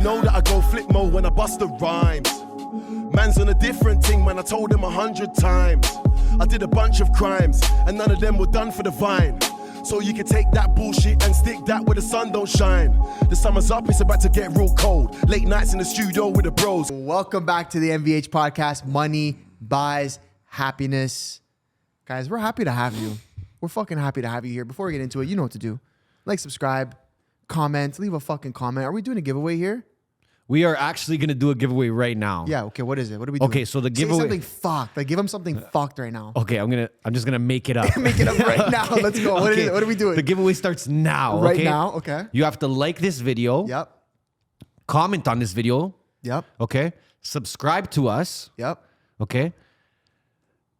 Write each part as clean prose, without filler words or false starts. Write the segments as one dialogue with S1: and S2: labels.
S1: know that I go flip mode when I bust the rhymes. Man's on a different thing, man, I told him 100 times. I did a bunch of crimes, and none of them were done for the vine. So you can take that bullshit and stick that where the sun don't shine. The summer's up, it's about to get real cold. Late nights in the studio with the bros.
S2: Welcome back to the MVH podcast. Money buys happiness. Guys, we're happy to have you. We're fucking happy to have you here. Before we get into it, you know what to do. Like, subscribe, comment, leave a fucking comment. Are we doing a giveaway here?
S3: We are actually going to do a giveaway right now.
S2: Yeah, okay, what is it? What are we doing?
S3: Okay, so the giveaway...
S2: Say something fucked. Like, give them something fucked right now.
S3: Okay, I'm just gonna make it up.
S2: Make it up right now. Let's go. What is it? What are we doing?
S3: The giveaway starts now.
S2: Right
S3: okay?
S2: now, okay.
S3: You have to like this video.
S2: Yep.
S3: Comment on this video.
S2: Yep.
S3: Okay. Subscribe to us.
S2: Yep.
S3: Okay.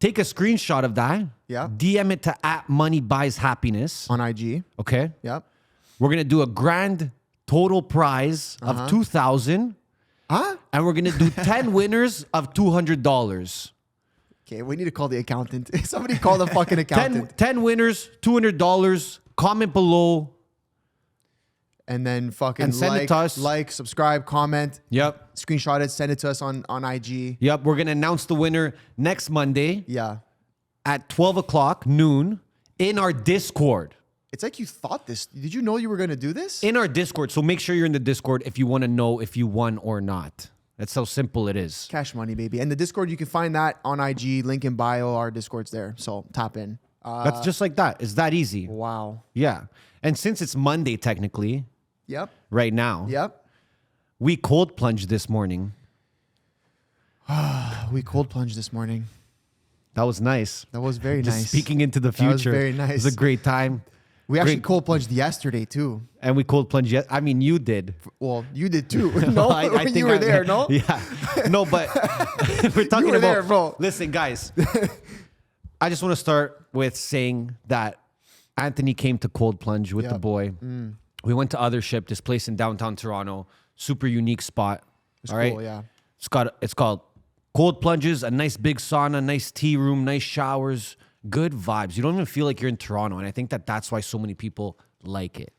S3: Take a screenshot of that.
S2: Yeah.
S3: DM it to @moneybuyshappiness.
S2: On IG.
S3: Okay.
S2: Yep.
S3: We're gonna do a grand total prize of $2,000.
S2: Huh?
S3: And we're gonna do 10 winners of $200.
S2: Okay, we need to call the accountant. Somebody call the fucking accountant.
S3: 10 winners, $200. Comment below.
S2: And then fucking
S3: And send it to us.
S2: Like, subscribe, comment.
S3: Yep.
S2: Screenshot it, send it to us on IG.
S3: Yep. We're gonna announce the winner next Monday
S2: Yeah.
S3: at 12 o'clock noon in our Discord.
S2: It's like you thought this. Did you know you were going to do this?
S3: In our Discord. So make sure you're in the Discord if you want to know if you won or not. That's how simple it is.
S2: Cash money, baby. And the Discord, you can find that on IG. Link in bio. Our Discord's there. So tap in.
S3: That's just like that. It's that easy.
S2: Wow.
S3: Yeah. And since it's Monday, technically,
S2: Yep.
S3: right now,
S2: Yep.
S3: we cold plunged this morning.
S2: We cold plunged this morning.
S3: That was nice.
S2: That was very
S3: Just
S2: nice.
S3: speaking into the future.
S2: That was very nice.
S3: It was a great time.
S2: We actually
S3: Great.
S2: cold plunged yesterday too.
S3: And we cold plunged yet. I mean, you did.
S2: Well, you did too. No,
S3: I
S2: when
S3: think
S2: you were there, no?
S3: Yeah. No, but we're talking
S2: were
S3: about...
S2: there, bro.
S3: Listen, guys. I just want to start with saying that Anthony came to cold plunge with the boy. We went to Othership, this place in downtown Toronto. Super unique spot.
S2: It's
S3: all
S2: cool,
S3: right?
S2: yeah.
S3: It's called Cold Plunges, a nice big sauna, nice tea room, nice showers, good vibes. You don't even feel like you're in Toronto. And I think that's why so many people like it.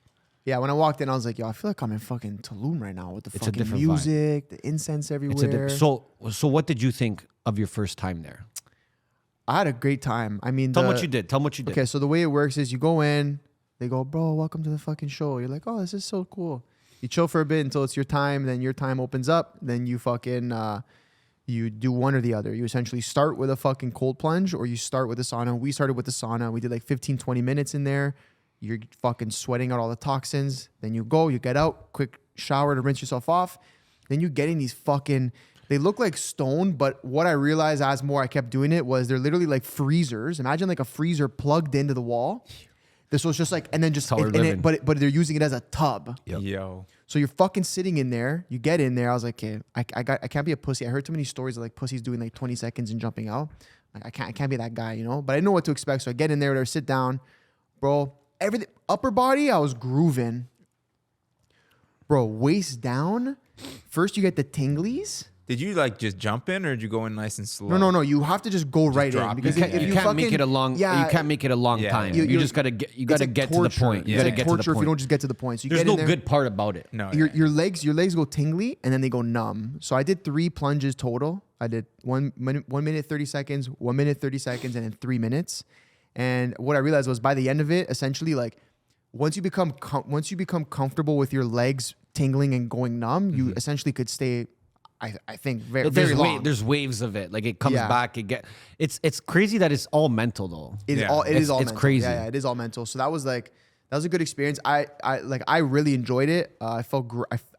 S2: Yeah, when I walked in, I was like, yo, I feel like I'm in fucking Tulum right now with the
S3: It's a
S2: fucking
S3: different
S2: music, the incense everywhere.
S3: So what did you think of your first time there?
S2: I had a great time. I mean,
S3: Tell them what you did. Tell them what you did.
S2: Okay, so the way it works is you go in, they go, bro, welcome to the fucking show. You're like, oh, this is so cool. You chill for a bit until it's your time. Then your time opens up. Then you fucking, you do one or the other. You essentially start with a fucking cold plunge or you start with a sauna. We started with the sauna. We did like 15, 20 minutes in there. You're fucking sweating out all the toxins. Then you go, you get out, quick shower to rinse yourself off. Then you get in these fucking... They look like stone, but what I realized as more I kept doing it was they're literally like freezers. Imagine like a freezer plugged into the wall. This was just like, and then just, but they're using it as a tub.
S3: Yep.
S4: Yo.
S2: So you're fucking sitting in there. You get in there. I was like, okay, I can't be a pussy. I heard too many stories of like pussies doing like 20 seconds and jumping out. Like I can't be that guy, you know. But I know what to expect. So I get in there, sit down, bro. Everything upper body, I was grooving, bro. Waist down. First, you get the tinglies.
S4: Did you like just jump in, or did you go in nice and slow?
S2: No. You have to just go right in because if
S3: you can't make it a long. You can't make it a long time. You just gotta get. You gotta get to the point. You gotta get to the point.
S2: If you don't just get to the point. So you
S3: There's
S2: get
S3: no
S2: in there,
S3: good part about it.
S4: No.
S2: Your legs go tingly and then they go numb. So I did 3 plunges total. I did 1 minute 30 seconds, 1 minute 30 seconds, and then 3 minutes. And what I realized was by the end of it, essentially, like once you become comfortable with your legs tingling and going numb, you essentially could stay. I think very long.
S3: There's waves of it. Like it comes back. It's crazy that it's all mental though.
S2: It is all mental.
S3: Crazy.
S2: Yeah, it is all mental. So that was a good experience. I really enjoyed it. I felt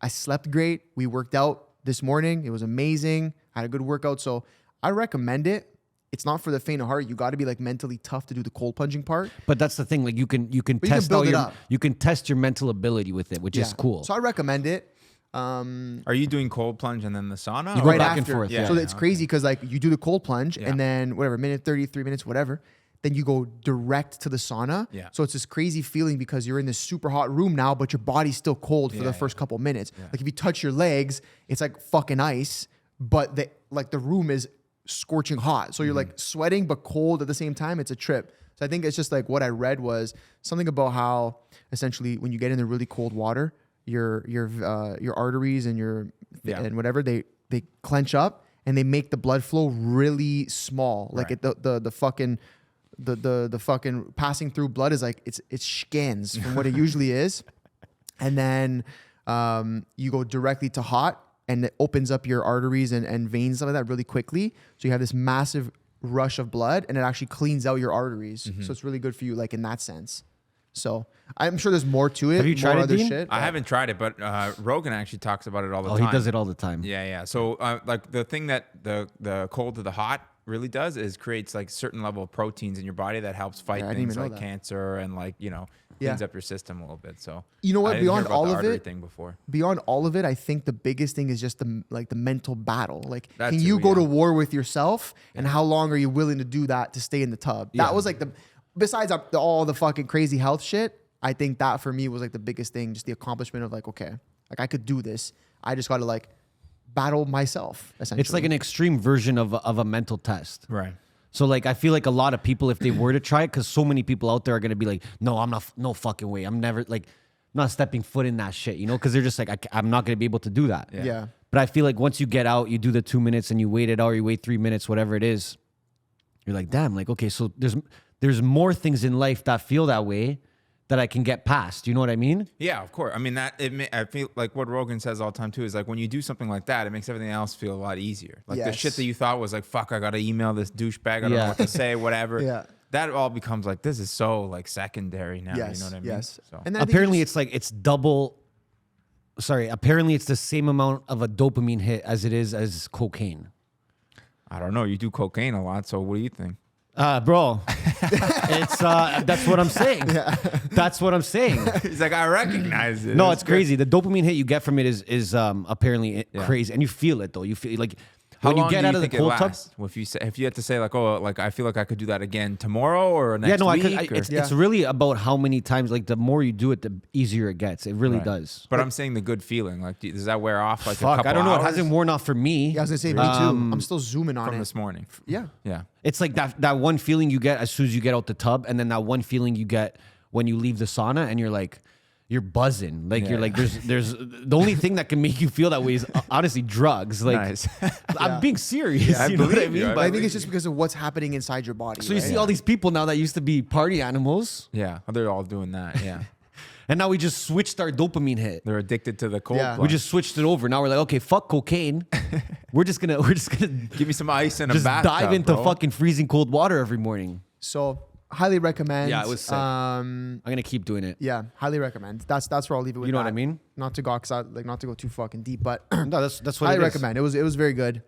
S2: I slept great. We worked out this morning. It was amazing. I had a good workout. So I recommend it. It's not for the faint of heart. You got to be like mentally tough to do the cold plunging part.
S3: But that's the thing. Like you can test you can test your mental ability with it, which is cool.
S2: So I recommend it.
S4: Are you doing cold plunge and then the sauna?
S3: You go back and forth.
S4: Yeah.
S2: So it's crazy because like you do the cold plunge and then whatever, minute 30, 3 minutes, whatever. Then you go direct to the sauna.
S4: Yeah.
S2: So it's this crazy feeling because you're in this super hot room now, but your body's still cold for the first couple minutes. Yeah. Like if you touch your legs, it's like fucking ice, but the room is scorching hot. So you're like sweating but cold at the same time. It's a trip. So I think it's just like what I read was something about how essentially when you get in the really cold water, your arteries and
S4: Yeah.
S2: and whatever, they clench up and they make the blood flow really small. Like
S4: Right.
S2: the fucking passing through blood is like it's scans from what it usually is. And then you go directly to hot, and it opens up your arteries and veins, stuff like that, really quickly. So you have this massive rush of blood, and it actually cleans out your arteries. So it's really good for you, like in that sense. So I'm sure there's more to it.
S3: Have you tried
S2: more
S3: it,
S2: other
S3: Dean?
S2: shit.
S4: I haven't tried it, but Rogan actually talks about it all the
S3: Oh,
S4: time.
S3: he does it all the time.
S4: Yeah, yeah. So like the thing that the cold to the hot really does is creates like certain level of proteins in your body that helps fight
S2: Yeah, I didn't
S4: things
S2: even know
S4: like
S2: that.
S4: cancer and like, you know, cleans up your system a little bit. So
S2: You know what?
S4: I didn't hear
S2: Beyond
S4: about
S2: all
S4: the
S2: of
S4: artery
S2: it,
S4: thing before.
S2: beyond all of it, I think the biggest thing is just the mental battle. Like,
S4: That
S2: can
S4: too,
S2: you go
S4: yeah.
S2: to war with yourself, and how long are you willing to do that to stay in the tub?
S3: Yeah.
S2: That was like besides all the fucking crazy health shit. I think that for me was like the biggest thing, just the accomplishment of like, okay, like I could do this. I just got to like battle myself. Essentially,
S3: It's like an extreme version of a mental test.
S4: Right.
S3: So like I feel like a lot of people, if they were to try it, because so many people out there are gonna be like, no, I'm not, no fucking way, I'm never like not stepping foot in that shit, you know, because they're just like, I'm not gonna be able to do that.
S2: yeah.
S3: But I feel like once you get out, you do the 2 minutes and you wait it out, or you wait 3 minutes, whatever it is, you're like, damn, like okay, so there's more things in life that feel that way that I can get past. You know what I mean?
S4: Yeah, of course. I mean, I feel like what Rogan says all the time too is like when you do something like that, it makes everything else feel a lot easier. Like the
S2: Yes.
S4: shit that you thought was like, fuck, I got to email this douchebag. I don't know what to say, whatever.
S2: Yeah.
S4: That all becomes like, this is so like secondary now.
S2: Yes.
S4: You know what I mean?
S2: Yes.
S4: So.
S2: And then I think
S3: Apparently,
S2: you
S3: it's like it's double. Sorry, apparently it's the same amount of a dopamine hit as it is as cocaine.
S4: I don't know. You do cocaine a lot. So what do you think?
S3: Bro, it's that's what I'm saying. That's what I'm saying.
S4: He's like, I recognize it.
S3: No, it's crazy. The dopamine hit you get from it is apparently
S4: Yeah.
S3: crazy, and you feel it though. You feel like
S4: How
S3: when
S4: long
S3: you get
S4: do
S3: out
S4: you
S3: of the
S4: think it
S3: cold tub.
S4: lasts? If you had to say like, oh, like I feel like I could do that again tomorrow or next
S3: Yeah, no,
S4: week. or-
S3: it's really about how many times. Like the more you do it, the easier it gets. It really
S4: Right.
S3: does.
S4: But I'm saying the good feeling. Like, does that wear off? Like a
S3: Fuck,
S4: couple
S3: I don't know. It
S4: hours
S3: hasn't worn off for me.
S2: Yeah, I was gonna say me too. I'm still zooming on
S4: from
S2: it.
S4: this morning.
S2: Yeah.
S4: Yeah.
S3: It's like that one feeling you get as soon as you get out the tub, and then that one feeling you get when you leave the sauna, and you're like, you're buzzing. Like you're
S4: Yeah.
S3: like, there's the only thing that can make you feel that way is honestly drugs. Like
S4: Nice.
S3: I'm being serious.
S4: Yeah, I
S3: you know what I
S4: believe you.
S3: mean?
S4: I
S2: But I think
S4: believe
S2: it's just because of what's happening inside your body.
S3: So you
S2: right?
S3: see all these people now that used to be party animals,
S4: Yeah. They're all doing that. Yeah.
S3: and now we just switched our dopamine hit.
S4: They're addicted to the cold.
S2: Yeah.
S3: We
S4: plunge.
S3: just switched it over. Now we're like, okay, fuck cocaine. we're just gonna
S4: give me some ice and a
S3: just
S4: bathtub,
S3: dive into
S4: bro.
S3: fucking freezing cold water every morning.
S2: So highly recommend.
S3: Yeah, it was sick. I'm gonna keep doing it.
S2: Yeah, highly recommend. That's where I'll leave it with.
S3: You know what
S2: that.
S3: I mean?
S2: Not to go, not to go too fucking deep, but
S3: No, that's what
S2: highly
S3: it is.
S2: recommend. It was very good.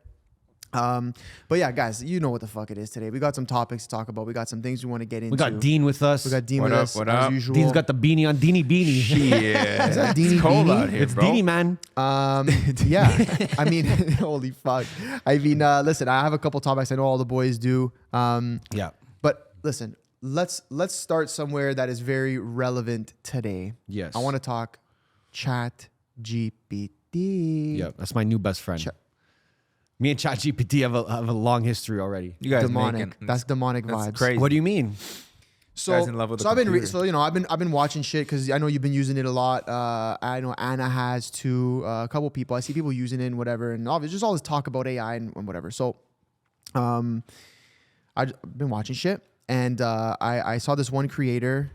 S2: But yeah, guys, you know what the fuck it is today. We got some topics to talk about. We got some things we want to get into.
S3: We got Dean with us.
S2: We got Dean
S4: What
S2: with
S4: up,
S2: us
S4: what
S2: as
S4: up?
S2: usual.
S3: Dean's got the beanie on. Deanie beanie.
S4: Yeah.
S2: Is that
S4: It's
S2: Deanie
S4: cold
S2: Beanie?
S4: out here,
S3: It's
S4: bro.
S3: Deanie, man.
S2: Yeah. I mean, holy fuck. I mean, listen, I have a couple topics. I know all the boys do.
S3: Yeah.
S2: But listen, let's start somewhere that is very relevant today.
S3: Yes.
S2: I want to talk Chat GPT.
S3: Yeah, that's my new best friend.
S2: Ch-
S3: Me and Chat GPT have a long history already.
S4: You guys
S2: Demonic.
S4: making-
S2: That's demonic
S4: that's
S2: vibes.
S4: crazy.
S3: What do you mean?
S2: So,
S4: Guy's in love with the
S2: I've been
S4: computer.
S2: I've been watching shit because I know you've been using it a lot. I know Anna has too. A couple people I see people using it and whatever, and obviously just all this talk about AI and whatever. So, I've been watching shit, and I saw this one creator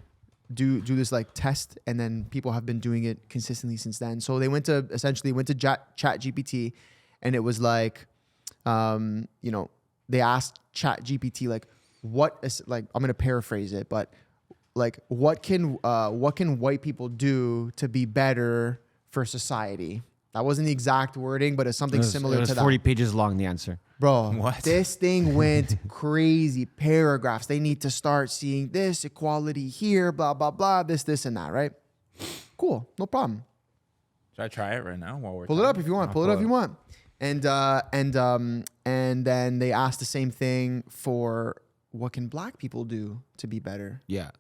S2: do this like test, and then people have been doing it consistently since then. So they went to Chat GPT, and it was like, they asked Chat GPT like, what is like, I'm gonna paraphrase it, but like, what can white people do to be better for society? That wasn't the exact wording, but it's something similar
S3: it was
S2: to
S3: 40
S2: that.
S3: pages long, the answer.
S2: Bro,
S4: What?
S2: this thing went crazy. Paragraphs. They need to start seeing this equality here, blah, blah, blah, this, and that, right? Cool. No problem.
S4: Should I try it right now while we're
S2: Pull it up
S4: talking?
S2: if you want.
S4: I'll
S2: Pull it up if you want. And then they asked the same thing for what can black people do to be better?
S3: Yeah.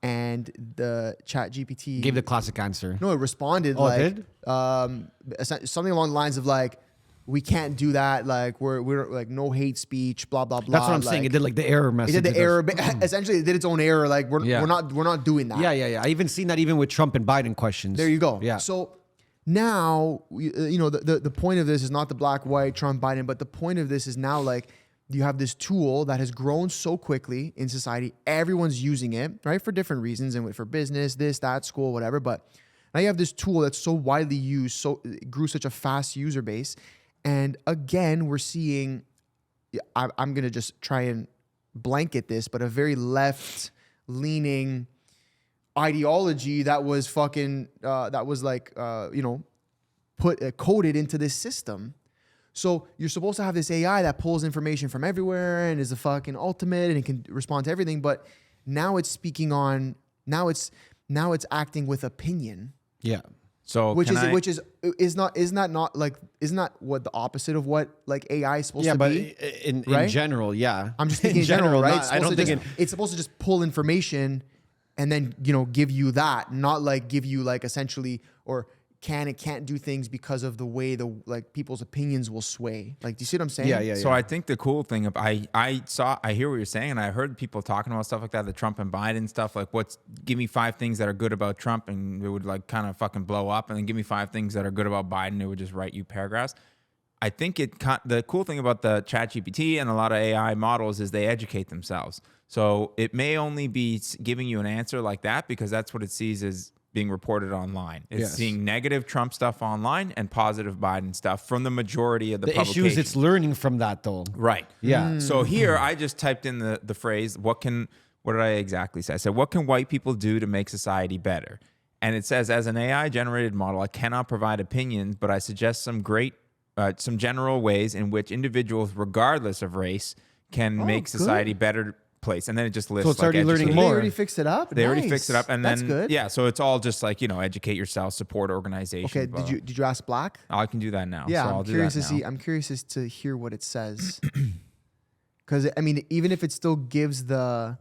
S2: And the Chat GPT
S3: Gave the classic answer.
S2: no, it responded
S3: Oh, it
S2: like
S3: did?
S2: something along the lines of like, we can't do that. Like we're like no hate speech, blah blah blah.
S3: That's what I'm saying. It did like the error message.
S2: It did the error. Essentially, it did its own error. Like we're not doing that.
S3: Yeah. I even seen that even with Trump and Biden questions.
S2: There you go.
S3: Yeah.
S2: So now, you know, the point of this is not the black, white, Trump, Biden, but the point of this is now like you have this tool that has grown so quickly in society. Everyone's using it, right? For different reasons and for business, this, that, school, whatever. But now you have this tool that's so widely used, so it grew such a fast user base. And again, we're seeing, I'm going to just try and blanket this, but a very left leaning ideology that was fucking, that was like, you know, coded into this system. So you're supposed to have this AI that pulls information from everywhere and is a fucking ultimate and it can respond to everything. But now it's speaking on, now it's acting with isn't that what the opposite of what like AI is supposed to be?
S3: Yeah, but in
S2: right?
S3: general, yeah.
S2: I'm just thinking in general, right?
S3: I don't think
S2: it's supposed to just pull information and then, you know, give you that, not like give you like essentially or can and can't do things because of the way the like people's opinions will sway. Like, do you see what I'm saying?
S3: Yeah.
S4: So I think the cool thing of I hear what you're saying, and I heard people talking about stuff like that, the Trump and Biden stuff. Like, give me 5 things that are good about Trump, and it would like kind of fucking blow up, and then give me 5 things that are good about Biden, it would just write you paragraphs. I think the cool thing about the Chat GPT and a lot of AI models is they educate themselves. So it may only be giving you an answer like that because that's what it sees as being reported online. It's seeing negative Trump stuff online and positive Biden stuff from the majority of the publications.
S3: Issues it's learning from that though.
S4: Right.
S3: Yeah.
S4: So here I just typed in the phrase, what did I exactly say? I said, what can white people do to make society better? And it says, as an AI generated model, I cannot provide opinions, but I suggest some general ways in which individuals, regardless of race, can make society better place. And then it just lists.
S3: So it's already learning
S2: They
S3: more.
S2: already fixed it up.
S4: They already fixed it up, and
S2: that's
S4: then
S2: good.
S4: yeah. So it's all just like, you know, educate yourself, support organizations.
S2: Okay.
S4: blah, blah.
S2: Did you ask Black?
S4: Oh, I can do that now.
S2: Yeah,
S4: so
S2: I'm
S4: I'll do
S2: curious
S4: that
S2: to
S4: now.
S2: see. I'm curious as to hear what it says. Because I mean, even if it still gives the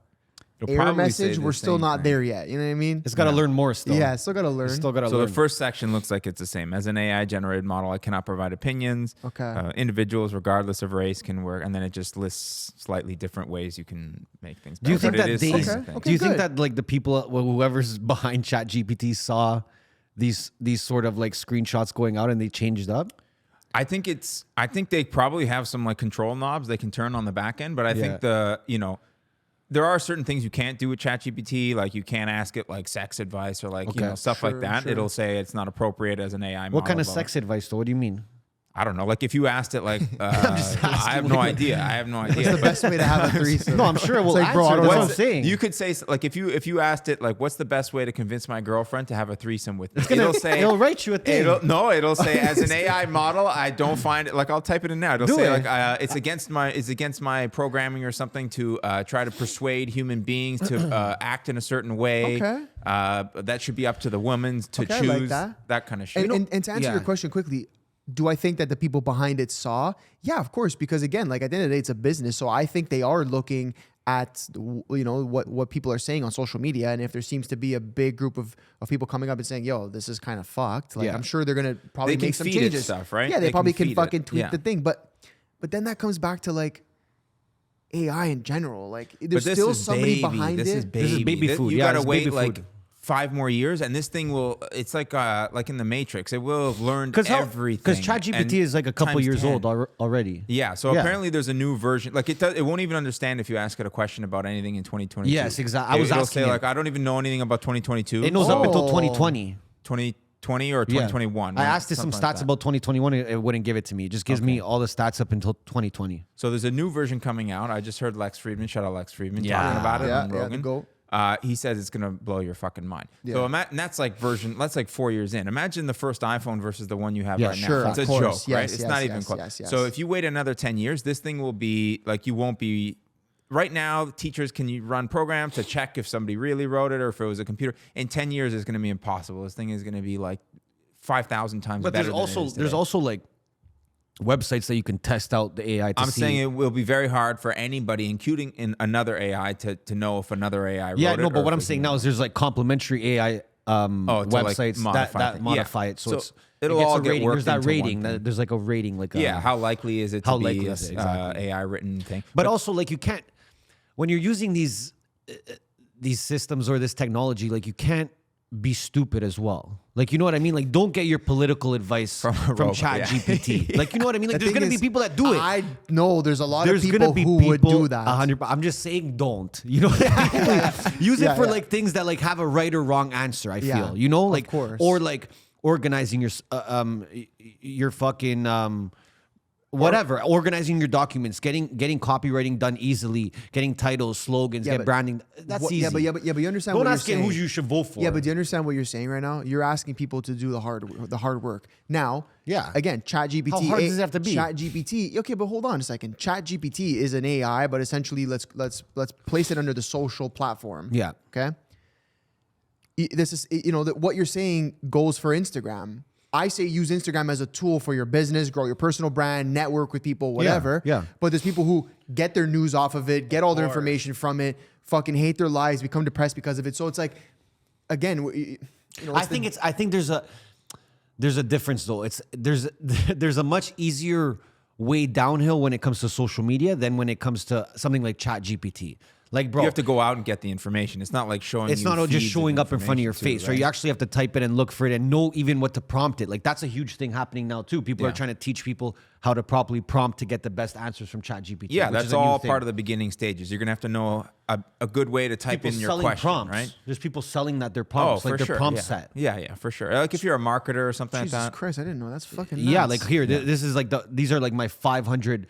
S4: It'll
S2: error
S4: probably say
S2: message,
S4: the
S2: we're still
S4: same
S2: not
S4: thing.
S2: there yet. You know what I mean?
S3: It's got to learn more still.
S2: Yeah, still got to learn.
S3: Still got to
S4: So
S3: learn.
S4: the first section looks like it's the same. As an AI generated model, I cannot provide opinions.
S2: Okay.
S4: Individuals, regardless of race, can work, and then it just lists slightly different ways you can make things better.
S3: Do you think
S4: But
S3: that
S4: it is
S3: they?
S4: saying
S2: Okay,
S4: things.
S2: okay.
S3: Do you think
S2: good.
S3: that like the people, whoever's behind ChatGPT, saw these sort of like screenshots going out and they changed up?
S4: I think they probably have some like control knobs they can turn on the back end, but I think there are certain things you can't do with ChatGPT, like you can't ask it like sex advice or like stuff like that.
S2: Sure.
S4: It'll say it's not appropriate as an AI model.
S3: What kind of
S4: blah,
S3: sex advice though? What do you mean?
S4: I don't know. Like if you asked it, like I have no idea.
S2: What's the best way to have a threesome?
S3: No, I'm sure it will
S2: like, bro, I
S3: answer.
S2: don't
S3: That's
S2: know.
S3: what I'm saying.
S4: You could say like if you asked it like what's the best way to convince my girlfriend to have a threesome with me?
S3: It'll write you a thing.
S4: It'll say as an AI model, I don't find it like I'll type it in now. It'll
S3: Do
S4: say
S3: it.
S4: like it's against my programming or something to try to persuade human beings to act in a certain way.
S2: Okay.
S4: That should be up to the woman to
S2: Okay, I like
S4: choose
S2: that.
S4: kind of shit.
S2: And to answer your question quickly, do I think that the people behind it saw? Yeah, of course, because again, like at the end of the day, it's a business. So I think they are looking at, you know, what people are saying on social media. And if there seems to be a big group of people coming up and saying, yo, this is kind of fucked. Like,
S3: Yeah.
S2: I'm sure they're going to probably
S4: They can
S2: make some
S4: feed it
S2: changes.
S4: stuff, right?
S2: Yeah, they
S4: They
S2: probably
S4: can
S2: can
S4: feed
S2: fucking
S4: it.
S2: tweak
S4: Yeah.
S2: the thing. But then that comes back to like AI in general. Like there's
S4: But this
S2: still
S4: is
S2: somebody
S4: baby.
S2: behind
S4: This
S2: it.
S4: is baby.
S3: This is baby food.
S4: You
S3: Yeah,
S4: gotta
S3: it's
S4: wait
S3: baby
S4: like
S3: food.
S4: 5 more years, and this thing will. It's like in the Matrix. It will have learned everything.
S3: Because ChatGPT
S4: and
S3: is like a couple
S4: times
S3: years
S4: 10.
S3: old already.
S4: Yeah. So apparently there's a new version. Like it won't even understand if you ask it a question about anything in 2022.
S3: Yes, exactly. I was
S4: It'll
S3: asking
S4: say
S3: it.
S4: like I don't even know anything about 2022.
S3: It knows up until
S2: Oh.
S3: 2020.
S4: 2020 or
S3: Yeah.
S4: 2021.
S3: I
S4: right?
S3: asked it some
S4: Something like
S3: stats
S4: that.
S3: about 2021. It wouldn't give it to me. It just gives me all the stats up until 2020.
S4: So there's a new version coming out. I just heard Lex Friedman, shout out Lex Friedman, talking about it on
S2: Yeah,
S4: Rogan.
S2: the GOAT.
S4: He says it's gonna blow your fucking mind.
S2: Yeah.
S4: So and that's like 4 years in. Imagine the first iPhone versus the one you have
S3: Yeah,
S4: right
S2: sure,
S4: now. It's
S2: of
S4: a
S2: course.
S4: joke, right?
S2: Yes,
S4: It's
S2: yes,
S4: not even
S2: yes,
S4: close.
S2: yes, yes.
S4: So if you wait another 10 years, this thing will be like you won't be. Right now, teachers can run programs to check if somebody really wrote it or if it was a computer. In 10 years, it's going to be impossible. This thing is going to be like 5,000 times
S3: But
S4: better.
S3: there's also like websites that you can test out the AI to
S4: I'm
S3: see.
S4: saying it will be very hard for anybody, including in another AI, to know if another AI wrote it.
S3: Yeah, no,
S4: or
S3: but what
S4: if
S3: I'm
S4: it's
S3: saying
S4: human.
S3: now is there's like complementary AI websites that modify it. So
S4: it'll
S3: gets
S4: all
S3: a
S4: get
S3: rating.
S4: worked
S3: There's that
S4: into one
S3: rating.
S4: thing.
S3: There's like a rating. Like
S4: How likely is it
S3: how
S4: to be
S3: likely
S4: a
S3: is it, exactly.
S4: AI written thing?
S3: But also, like, you can't, when you're using these systems or this technology, like, you can't be stupid as well. Like, you know what I mean? Like, don't get your political advice from
S4: robot,
S3: Chat
S4: yeah.
S3: GPT. Like, you know what I mean? Like,
S2: The
S3: there's
S2: thing
S3: going to be
S2: is,
S3: people that do it.
S2: I know there's a lot
S3: There's
S2: of
S3: gonna
S2: people
S3: be
S2: who would do that.
S3: 100. I'm just saying, don't. You know, use it
S2: Yeah,
S3: for
S2: yeah.
S3: like things that like have a right or wrong answer. I
S2: Yeah,
S3: feel, you know,
S2: of
S3: like
S2: course.
S3: or like organizing your fucking whatever, organizing your documents, getting copywriting done easily, getting titles, slogans,
S2: Yeah,
S3: get
S2: but
S3: branding. That's easy.
S2: Yeah, but you understand
S3: Don't
S2: what
S3: ask
S2: you're
S3: it who
S2: saying.
S3: you should vote for.
S2: Yeah, but do you understand what you're saying right now? You're asking people to do the hard work. Now,
S3: Yeah.
S2: again, ChatGPT.
S3: How hard does it have to be?
S2: ChatGPT. Okay, but hold on a second. ChatGPT is an AI, but essentially, let's place it under the social platform.
S3: Yeah.
S2: Okay. This is what you're saying goes for Instagram. I say use Instagram as a tool for your business, grow your personal brand, network with people, whatever.
S3: yeah.
S2: But there's people who get their news off of it, get all their information from it, fucking hate their lives, become depressed because of it. So it's like, again,
S3: I think there's a difference though. There's a much easier way downhill when it comes to social media than when it comes to something like Chat GPT. Like, bro,
S4: You have to go out and get the information. It's not like showing.
S3: it's
S4: you
S3: not just
S4: feeds
S3: showing up in front of your
S4: information
S3: face,
S4: too,
S3: right? You actually have to type it and look for it and know even what to prompt it. Like, that's a huge thing happening now too. People are
S4: Yeah.
S3: trying to teach people how to properly prompt to get the best answers from Chat GPT.
S4: Yeah,
S3: which
S4: that's
S3: is a new
S4: all
S3: thing.
S4: part of the beginning stages. You're gonna have to know a good way to type
S3: people
S4: in your
S3: selling
S4: question,
S3: prompts.
S4: right?
S3: There's people selling that their
S4: Oh,
S3: prompts,
S4: for
S3: like their
S4: sure.
S3: prompt
S4: yeah.
S3: set.
S4: Yeah, for sure. Like if you're a marketer or something
S2: Jesus
S4: like that.
S2: Christ, I didn't know. That's fucking nuts.
S3: Yeah, like here, this is like these are like my 500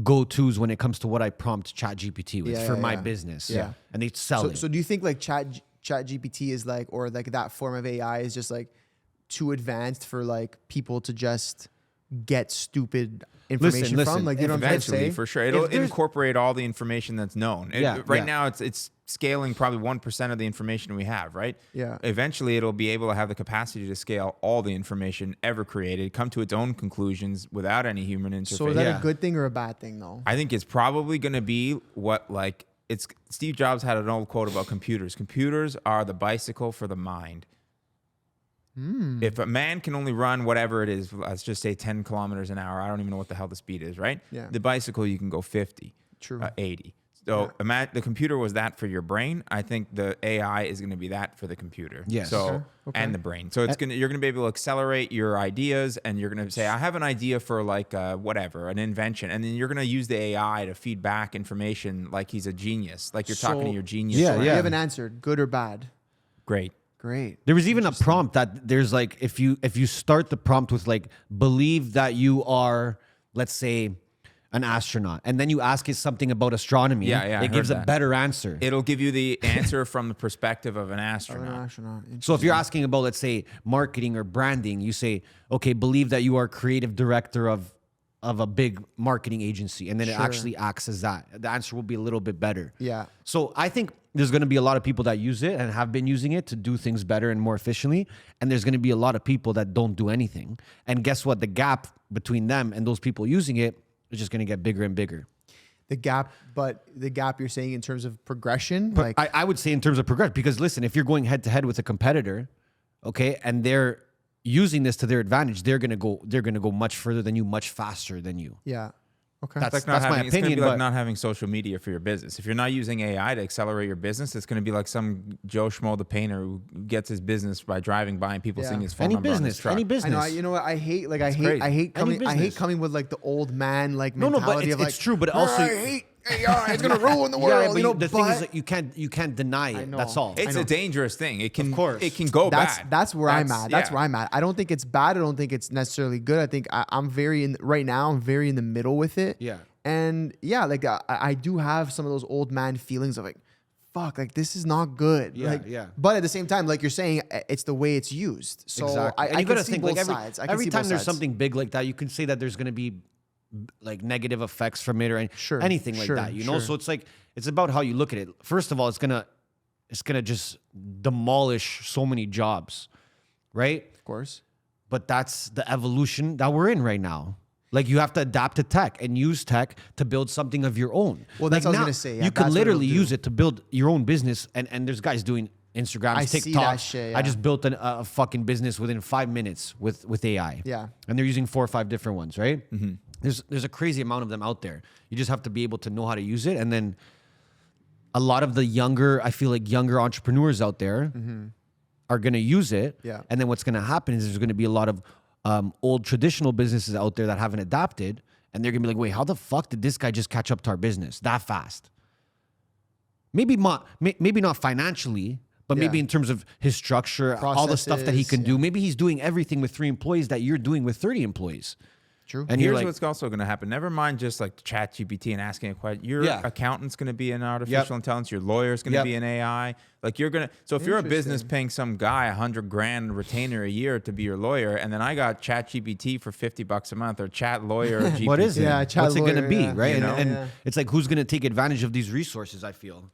S3: go-tos when it comes to what I prompt Chat GPT with for my business.
S2: Yeah.
S3: And they sell it.
S2: So do you think like Chat GPT is like, or like that form of AI is just like too advanced for like people to just get stupid information
S3: Listen,
S2: from? Like, you know what I'm trying to
S4: Eventually,
S2: say?
S4: for sure, it'll
S3: there's-
S4: incorporate all the information that's known.
S3: Yeah,
S4: right
S3: yeah.
S4: now, it's scaling probably 1% of the information we have. Right.
S2: Yeah.
S4: Eventually, it'll be able to have the capacity to scale all the information ever created, come to its own conclusions without any human interface.
S2: So is that
S3: Yeah.
S2: a good thing or a bad thing though?
S4: I think it's probably going to be what like it's. Steve Jobs had an old quote about computers. Computers are the bicycle for the mind. If a man can only run whatever it is, let's just say 10 kilometers an hour. I don't even know what the hell the speed is, right?
S2: Yeah.
S4: The bicycle, you can go 50,
S2: True.
S4: 80. So the computer was that for your brain. I think the AI is going to be that for the computer.
S3: Yes.
S4: So
S2: Okay.
S4: and the brain. So you're going to be able to accelerate your ideas, and you're going to say, I have an idea for like whatever, an invention, and then you're going to use the AI to feed back information like he's a genius, like you're talking to your genius.
S3: Yeah,
S4: friend.
S2: You haven't answered, good or bad?
S4: Great.
S2: Great.
S3: There was even a prompt that there's like if you start the prompt with like believe that you are, let's say, an astronaut, and then you ask it something about astronomy,
S4: Yeah, I
S3: it gives
S4: heard
S3: a
S4: that.
S3: better answer.
S4: It'll give you the answer from the perspective of an
S2: An
S4: astronaut.
S2: astronaut.
S3: So if you're asking about, let's say, marketing or branding, you say, okay, believe that you are creative director of a big marketing agency, and then it
S2: Sure.
S3: actually acts as that. The answer will be a little bit better.
S2: Yeah.
S3: So I think there's going to be a lot of people that use it and have been using it to do things better and more efficiently. And there's going to be a lot of people that don't do anything. And guess what? The gap between them and those people using it is just going to get bigger and bigger.
S2: The gap you're saying in terms of progression,
S3: But
S2: like
S3: I would say in terms of progression, because listen, if you're going head to head with a competitor, okay, and they're using this to their advantage, they're gonna go much further than you, much faster than you.
S2: yeah. Okay.
S3: That's
S4: It's like
S3: my
S4: it's gonna
S3: opinion.
S4: be like
S3: But
S4: not having social media for your business. If you're not using AI to accelerate your business, it's gonna be like some Joe Schmo the painter who gets his business by driving by and people
S2: Yeah.
S4: seeing his phone
S3: any
S4: number on his
S3: business,
S4: truck.
S3: any
S2: I
S3: business.
S2: know. You know what? I hate
S4: crazy.
S3: business.
S2: coming with like the old man like
S3: No, but
S2: mentality of like,
S3: it's true. But also,
S2: I hate AI. It's gonna ruin the
S3: yeah,
S2: world.
S3: but
S2: you know,
S3: the thing is
S2: but
S3: that you can't deny it.
S2: know.
S3: That's all.
S4: It's a dangerous thing. It can,
S3: course.
S4: it can go bad.
S2: that's where I'm at. That's
S4: yeah.
S2: where I'm at. I don't think it's bad. I don't think it's necessarily good. I think I'm very right now. I'm very in the middle with it.
S3: Yeah.
S2: And yeah, like I do have some of those old man feelings of like, fuck, like this is not good.
S3: Yeah,
S2: like,
S3: yeah.
S2: But at the same time, like you're saying, it's the way it's used. So
S3: Exactly. And
S2: I
S3: you
S2: can
S3: gotta
S2: see
S3: think
S2: both
S3: like
S2: sides. I can
S3: every
S2: see
S3: time
S2: both
S3: there's
S2: sides.
S3: something big like that, you can say that there's gonna be like negative effects from it or
S2: Sure,
S3: anything like
S2: sure,
S3: that. You know,
S2: sure.
S3: so it's like it's about how you look at it. First of all, it's gonna just demolish so many jobs, right?
S2: Of course.
S3: But that's the evolution that we're in right now. Like you have to adapt to tech and use tech to build something of your own.
S2: Well, that's
S3: like
S2: what I was
S3: now,
S2: gonna say, yeah,
S3: you
S2: that's
S3: can
S2: what
S3: literally
S2: it'll do.
S3: use it to build your own business, and there's guys doing Instagram,
S2: I see
S3: TikTok.
S2: that shit,
S3: I
S2: yeah.
S3: just built a fucking business within 5 minutes with AI.
S2: Yeah.
S3: And they're using 4 or 5 different ones, right? There's a crazy amount of them out there. You just have to be able to know how to use it. And then a lot of the younger entrepreneurs out there are going to use it.
S2: Yeah.
S3: And then what's going to happen is there's going to be a lot of old traditional businesses out there that haven't adapted. And they're going to be like, wait, how the fuck did this guy just catch up to our business that fast? Maybe not financially, but maybe
S2: Yeah.
S3: in terms of his structure, all the stuff that he can
S2: Processes,
S3: do. Maybe he's doing everything with 3 employees that you're doing with 30 employees.
S2: True.
S3: And you're
S4: Here's
S3: like,
S4: what's also going to happen. Never mind just like Chat GPT and asking a question. Your accountant's going to be an artificial intelligence. Your lawyer's going to be an AI. Like you're going to. So if you're a business paying some guy $100,000 retainer a year to be your lawyer, and then I got Chat GPT for $50 a month or Chat Lawyer. Or GPT.
S3: what is it?
S2: Yeah, chat
S3: What's it going to
S2: lawyer,
S3: be,
S2: yeah.
S3: right?
S2: You know?
S3: And
S2: Yeah.
S3: it's like, who's going to take advantage of these resources, I feel.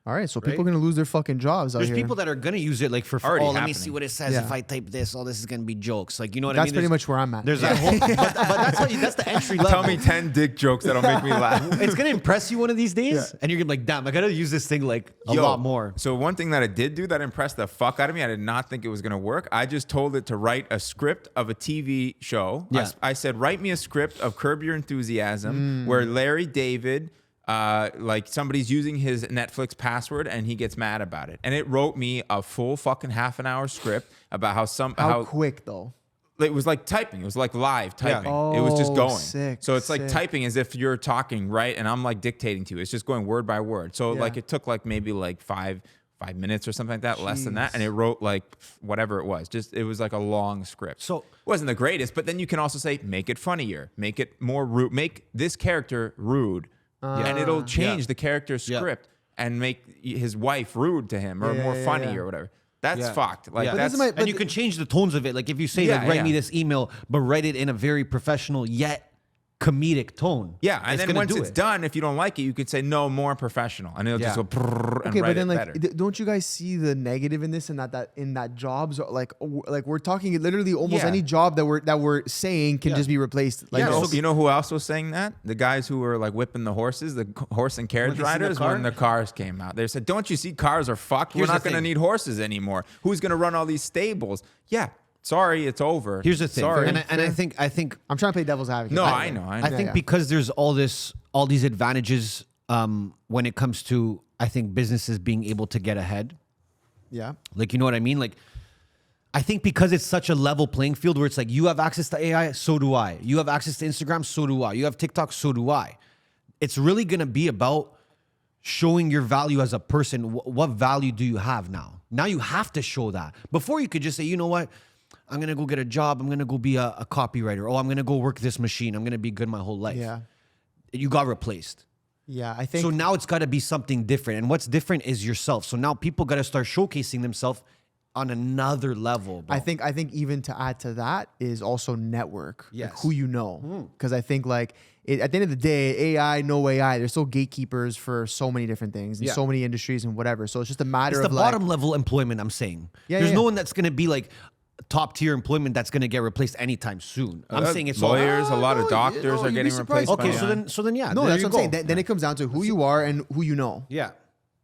S2: All right, so people are gonna lose their fucking jobs out
S3: There's
S2: here.
S3: people that are going to use it like for
S4: Already
S3: let me
S4: happening.
S3: see what it says
S2: Yeah.
S3: if I type this. Oh, this is going to be jokes. Like, you know what
S2: That's
S3: I mean?
S2: pretty much where I'm at.
S3: There's that whole, but that's the entry level.
S4: Tell me 10 dick jokes that'll make me laugh.
S3: It's going to impress you one of these days, and you're going to be like, damn, I got to use this thing like a
S4: Yo,
S3: lot more.
S4: So one thing that it did do that impressed the fuck out of me, I did not think it was going to work. I just told it to write a script of a TV show.
S3: Yeah.
S4: I said, write me a script of Curb Your Enthusiasm where Larry David, like somebody's using his Netflix password and he gets mad about it. And it wrote me a full fucking half an hour script about
S2: How quick though?
S4: it was like typing. It was like live typing.
S2: Oh,
S4: it was just going.
S2: sick,
S4: So it's like
S2: sick.
S4: typing as if you're talking, right? And I'm like dictating to you. It's just going word by word. So
S2: Yeah.
S4: like it took like maybe like five minutes or something like that, less than that. And it wrote like whatever it was. Just it was like a long script.
S3: So-
S4: it wasn't the greatest, but then you can also say, make it funnier, make it more rude, make this character rude. And it'll change the character's
S3: Yeah.
S4: script and make his wife rude to him or
S2: Yeah,
S4: more
S2: yeah,
S4: funny
S2: yeah.
S4: or whatever. That's
S3: Yeah.
S4: fucked. Like
S3: Yeah. But
S4: that's
S2: this is my-
S3: And you can change the tones of it. Like if you say,
S4: Yeah,
S3: like, write
S4: yeah.
S3: me this email, but write it in a very professional yet comedic tone.
S4: yeah. And
S3: it's
S4: then
S3: gonna
S4: once
S3: do
S4: it's
S3: it.
S4: done, if you don't like it, you could say no, more professional, and it'll just
S3: Yeah.
S4: go brrrr and
S2: Okay,
S4: write
S2: but then
S4: it
S2: like,
S4: better.
S2: don't you guys see the negative in this and that in that jobs are like we're talking literally almost
S4: Yeah.
S2: any job that we're saying can just be replaced. Like,
S3: Yeah,
S2: it's-
S4: You know who else was saying that? The guys who were like whipping the horses, the horse and carriage
S3: When they see the
S4: riders,
S3: car?
S4: when the cars came out. They said, don't you see cars are fucked?
S3: Here's
S4: We're not
S3: the
S4: going to
S3: thing.
S4: need horses anymore. Who's going to run all these stables? Yeah. Sorry, it's over.
S3: Here's the thing.
S4: Sorry.
S3: And I think
S2: I'm trying to play devil's advocate.
S4: No,
S2: I-
S4: I know.
S3: I think
S2: yeah.
S3: because there's all these advantages when it comes to, I think, businesses being able to get ahead.
S2: Yeah.
S3: Like, you know what I mean? Like, I think because it's such a level playing field where it's like you have access to AI, so do I. You have access to Instagram, so do I. You have TikTok, so do I. It's really going to be about showing your value as a person. What value do you have now? Now you have to show that. Before you could just say, you know what? I'm going to go get a job. I'm going to go be a copywriter. Oh, I'm going to go work this machine. I'm going to be good my whole life.
S2: Yeah.
S3: You got replaced.
S2: Yeah. I think
S3: So now it's got to be something different. And what's different is yourself. So now people got to start showcasing themselves on another level, bro.
S2: I think even to add to that is also network. Like
S3: Yes.
S2: who you know. Because I think like at the end of the day, AI, no AI, they're still gatekeepers for so many different things and
S3: Yeah.
S2: so many industries and whatever. So it's just a matter
S3: it's the
S2: of like,
S3: bottom level employment, I'm saying.
S2: Yeah,
S3: There's
S2: yeah,
S3: no
S2: yeah.
S3: one that's going to be like top tier employment that's going to get replaced anytime soon. I'm saying it's all
S4: lawyers, a lot
S2: no,
S4: of doctors
S2: no,
S4: are
S2: you'd be
S4: getting
S2: surprised.
S4: replaced.
S3: Okay,
S4: by
S3: so
S4: AI.
S3: then yeah.
S2: No,
S3: there
S2: that's
S3: you
S2: what I'm saying.
S3: go.
S2: Then it comes down to who you are and who you know.
S3: Yeah.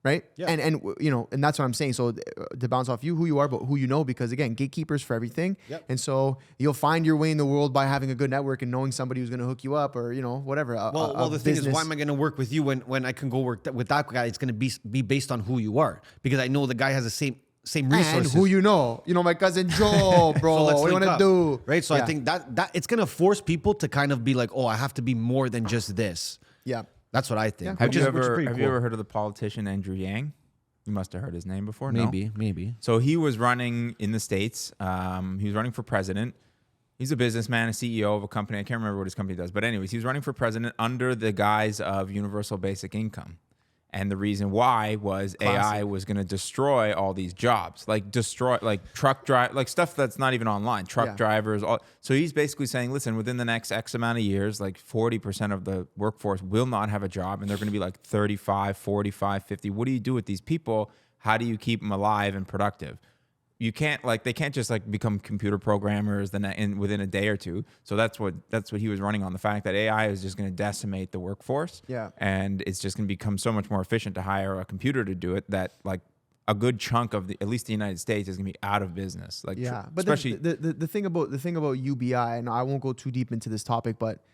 S2: Right.
S3: Yeah.
S2: And you know, and that's what I'm saying. So to bounce off you, who you are, but who you know, because again, gatekeepers for everything.
S3: Yep.
S2: And so you'll find your way in the world by having a good network and knowing somebody who's going to hook you up, or you know, whatever.
S3: Well, the thing is, why am I going to work with you when I can go work with that guy? It's going to be based on who you are, because I know the guy has the same
S2: and
S3: resources.
S2: who you know? You know, my cousin Joe, bro.
S3: So let's
S2: what do you
S3: link
S2: want to
S3: up,
S2: do?
S3: right? So
S2: Yeah.
S3: I think that it's going to force people to kind of be like, oh, I have to be more than just this.
S2: Yeah.
S3: That's what I think.
S4: Have
S3: Which
S4: you
S3: is- which is
S4: ever
S3: pretty
S4: have you
S3: cool.
S4: ever heard of the politician Andrew Yang? You must have heard his name before.
S3: Maybe,
S4: No?
S3: maybe.
S4: So he was running in the States. He was running for president. He's a businessman, a CEO of a company. I can't remember what his company does. But anyways, he was running for president under the guise of universal basic income. And the reason why was AI was going to destroy all these jobs, like truck drive, like stuff that's not even online, truck
S2: Yeah.
S4: drivers. So he's basically saying, listen, within the next X amount of years, like 40% of the workforce will not have a job. And they're going to be like 35, 45, 50. What do you do with these people? How do you keep them alive and productive? You can't they can't just like become computer programmers within a day or two. So that's what he was running on, the fact that AI is just going to decimate the workforce.
S2: Yeah.
S4: And it's just going to become so much more efficient to hire a computer to do it that like a good chunk of at least the United States is gonna be out of business. Like,
S2: Yeah, but
S4: especially
S2: the thing about UBI, and I won't go too deep into this topic, but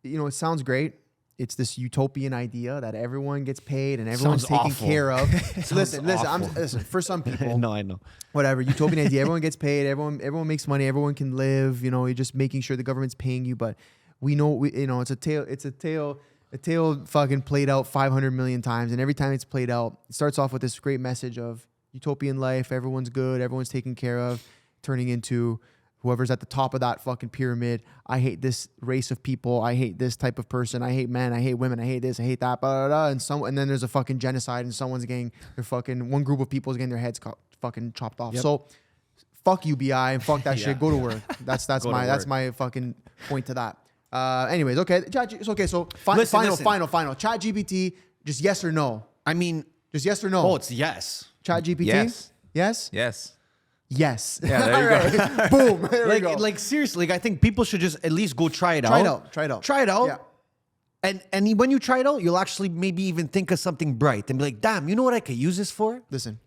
S2: it sounds great. It's this utopian idea that everyone gets paid and everyone's
S3: Sounds
S2: taken
S3: awful.
S2: care of. So listen,
S3: awful.
S2: listen. For some people,
S3: No, I know.
S2: whatever utopian idea, everyone gets paid, everyone makes money, everyone can live. You're just making sure the government's paying you, but we know it's a tale fucking played out 500 million times, and every time it's played out, it starts off with this great message of utopian life, everyone's good, everyone's taken care of, turning into whoever's at the top of that fucking pyramid. I hate this race of people. I hate this type of person. I hate men. I hate women. I hate this. I hate that. Blah, blah, blah. And then there's a fucking genocide, and someone's getting one group of people is getting their heads fucking chopped off.
S3: Yep.
S2: So fuck UBI and fuck that shit. Go to work. That's
S3: work.
S2: my fucking point to that. Anyways, okay. So
S3: Listen.
S2: final. Chat GPT, just yes or no.
S3: I mean,
S2: Just yes or no.
S3: oh, it's yes.
S2: Chat GPT.
S4: Yes.
S2: Yes.
S4: yes.
S2: Yes.
S4: Yeah, there you go.
S2: Boom. There we go.
S3: Like seriously, I think people should just at least go try it
S2: Try it
S3: out.
S2: out. Try it out.
S3: Try it out.
S2: Yeah.
S3: And when you try it out, you'll actually maybe even think of something bright and be like, damn, you know what I could use this for?
S2: Listen,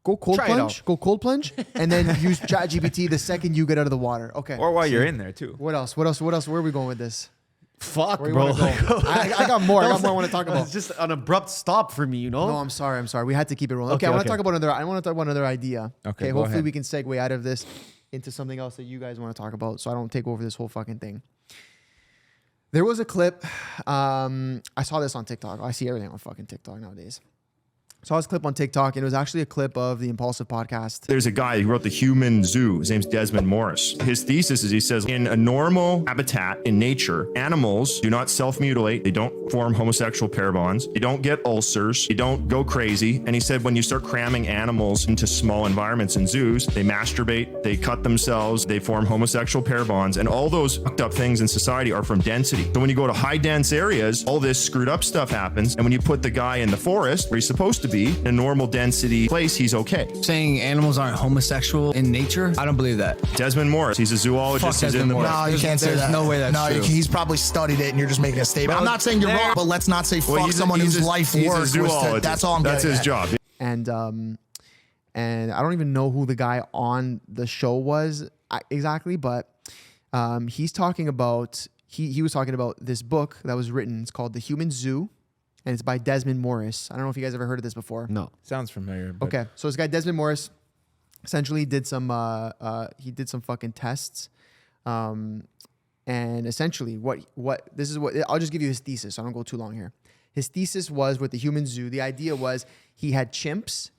S2: go cold
S3: Try it
S2: plunge.
S3: out.
S2: Go cold plunge, and then use Chat GPT the second you get out of the water. Okay.
S4: Or while you're in there too.
S2: What else? Where are we going with this?
S3: Fuck,
S2: Where you
S3: bro.
S2: wanna go? I got more. I want to talk about.
S3: It's just an abrupt stop for me,
S2: No, I'm sorry. We had to keep it rolling. Okay,
S3: Okay,
S2: I want to
S3: okay.
S2: talk about another. I want to talk about another idea.
S4: Okay, go
S2: hopefully
S4: ahead.
S2: we can segue out of this into something else that you guys want to talk about, so I don't take over this whole fucking thing. There was a clip. I saw this on TikTok. I see everything on fucking TikTok nowadays. Saw this clip on TikTok, and it was actually a clip of the Impulsive podcast.
S5: There's a guy who wrote The Human Zoo. His name's Desmond Morris. His thesis is he says, in a normal habitat in nature, animals do not self-mutilate. They don't form homosexual pair bonds. They don't get ulcers. They don't go crazy. And he said, when you start cramming animals into small environments in zoos, they masturbate, they cut themselves, they form homosexual pair bonds. And all those fucked up things in society are from density. So when you go to high dense areas, all this screwed up stuff happens. And when you put the guy in the forest where he's supposed to be, in a normal density place, he's okay.
S6: Saying animals aren't homosexual in nature, I don't believe that.
S5: Desmond Morris, he's a zoologist.
S6: Fuck
S5: He's in
S6: Desmond
S5: the
S6: Morris.
S7: No, you can't say
S6: There's
S7: that.
S6: no way that's
S7: no,
S6: true.
S7: He's probably studied it, and you're just making a statement. I'm not saying you're wrong, but let's not say fuck someone whose life
S5: he's a
S7: work was to.
S5: zoologist.
S7: That's all I'm
S5: That's
S7: getting
S5: his
S7: at.
S5: job.
S2: And I don't even know who the guy on the show was exactly, but he's talking about he was talking about this book that was written. It's called The Human Zoo, and it's by Desmond Morris. I don't know if you guys ever heard of this before.
S3: No.
S4: Sounds familiar. But
S2: Okay, so this guy Desmond Morris essentially did some fucking tests, and essentially what I'll just give you his thesis. So I don't go too long here. His thesis was with the Human Zoo. The idea was he had chimps,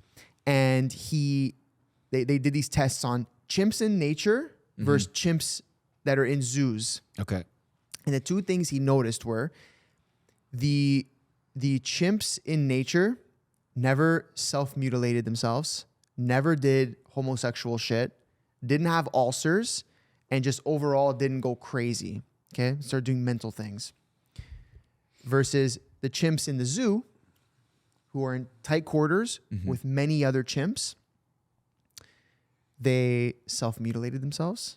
S2: and they did these tests on chimps in nature versus chimps that are in zoos.
S3: Okay.
S2: And the two things he noticed were the chimps in nature never self-mutilated themselves, never did homosexual shit, didn't have ulcers, and just overall didn't go crazy. Okay? Started doing mental things. Versus the chimps in the zoo, who are in tight quarters with many other chimps, they self-mutilated themselves.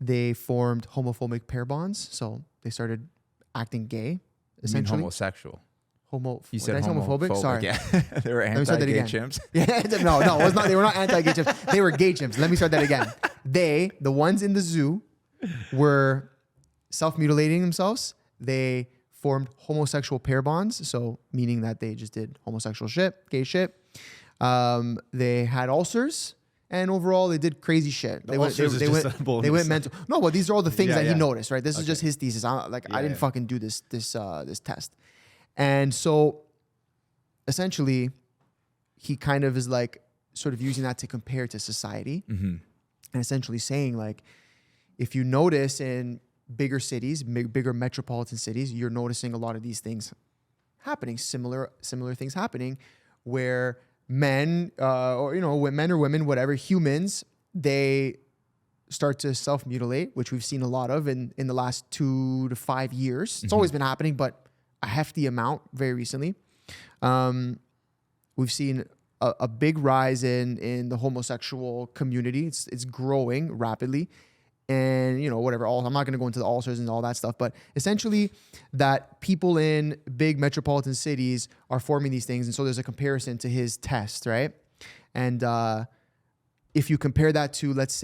S2: They formed homophobic pair bonds, so they started acting gay,
S4: you mean
S2: essentially.
S4: homosexual.
S2: You
S4: You said
S2: homophobic?
S4: homophobic.
S2: Sorry.
S4: Yeah. They were
S2: Let me start that
S4: anti-gay
S2: again.
S4: chimps.
S2: Yeah, no, it was not. They were not anti-gay chimps. They were gay chimps. Let me start that again. The ones in the zoo, were self-mutilating themselves. They formed homosexual pair bonds, so meaning that they just did homosexual shit, gay shit. They had ulcers, and overall they did crazy shit. They
S3: ulcers is just a bonus.
S2: They went mental. No, but these are all the things
S3: Yeah,
S2: that
S3: yeah.
S2: he noticed, right? This is just his thesis. I didn't fucking do this test, and so essentially, he kind of is like sort of using that to compare to society, and essentially saying like, if you notice in bigger cities, bigger metropolitan cities, you're noticing a lot of these things happening, similar things happening, where men, men or women, whatever, humans, they start to self-mutilate, which we've seen a lot of in the last 2 to 5 years. It's always been happening, but a hefty amount very recently. We've seen a big rise in the homosexual community. It's growing rapidly. And, whatever, I'm not going to go into the ulcers and all that stuff, but essentially that people in big metropolitan cities are forming these things. And so there's a comparison to his test, right? And if you compare that to, let's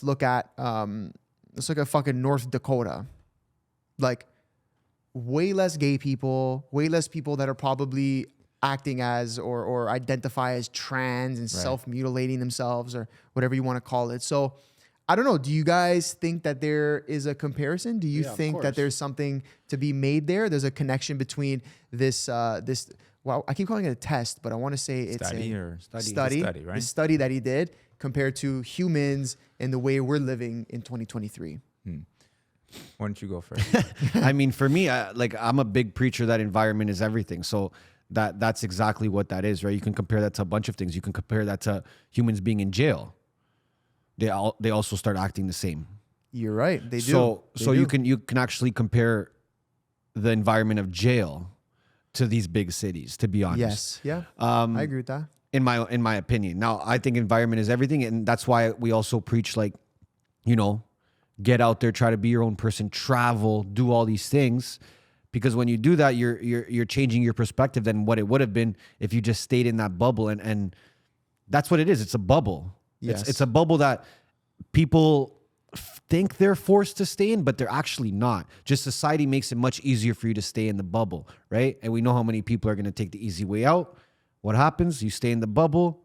S2: look at fucking North Dakota, like way less gay people, way less people that are probably acting as or identify as trans and self-mutilating themselves or whatever you want to call it. So I don't know. Do you guys think that there is a comparison? Do you think that there's something to be made there? There's a connection between this, well, I keep calling it a test, but I want to say it's
S4: study, right?
S2: The study that he did compared to humans and the way we're living in 2023.
S4: Why don't you go first?
S3: I mean, for me, I'm a big preacher that environment is everything. So that's exactly what that is, right? You can compare that to a bunch of things. You can compare that to humans being in jail. They also start acting the same.
S2: You're right. They do.
S3: So you can actually compare the environment of jail to these big cities, to be honest.
S2: Yes. Yeah. I agree with that.
S3: In my opinion. Now, I think environment is everything, and that's why we also preach, like, you know, get out there, try to be your own person, travel, do all these things. Because when you do that, you're changing your perspective than what it would have been if you just stayed in that bubble. And that's what it is. It's a bubble.
S2: Yes.
S3: It's a bubble that people think they're forced to stay in, but they're actually not. Just society makes it much easier for you to stay in the bubble, right? And we know how many people are going to take the easy way out. What happens? You stay in the bubble.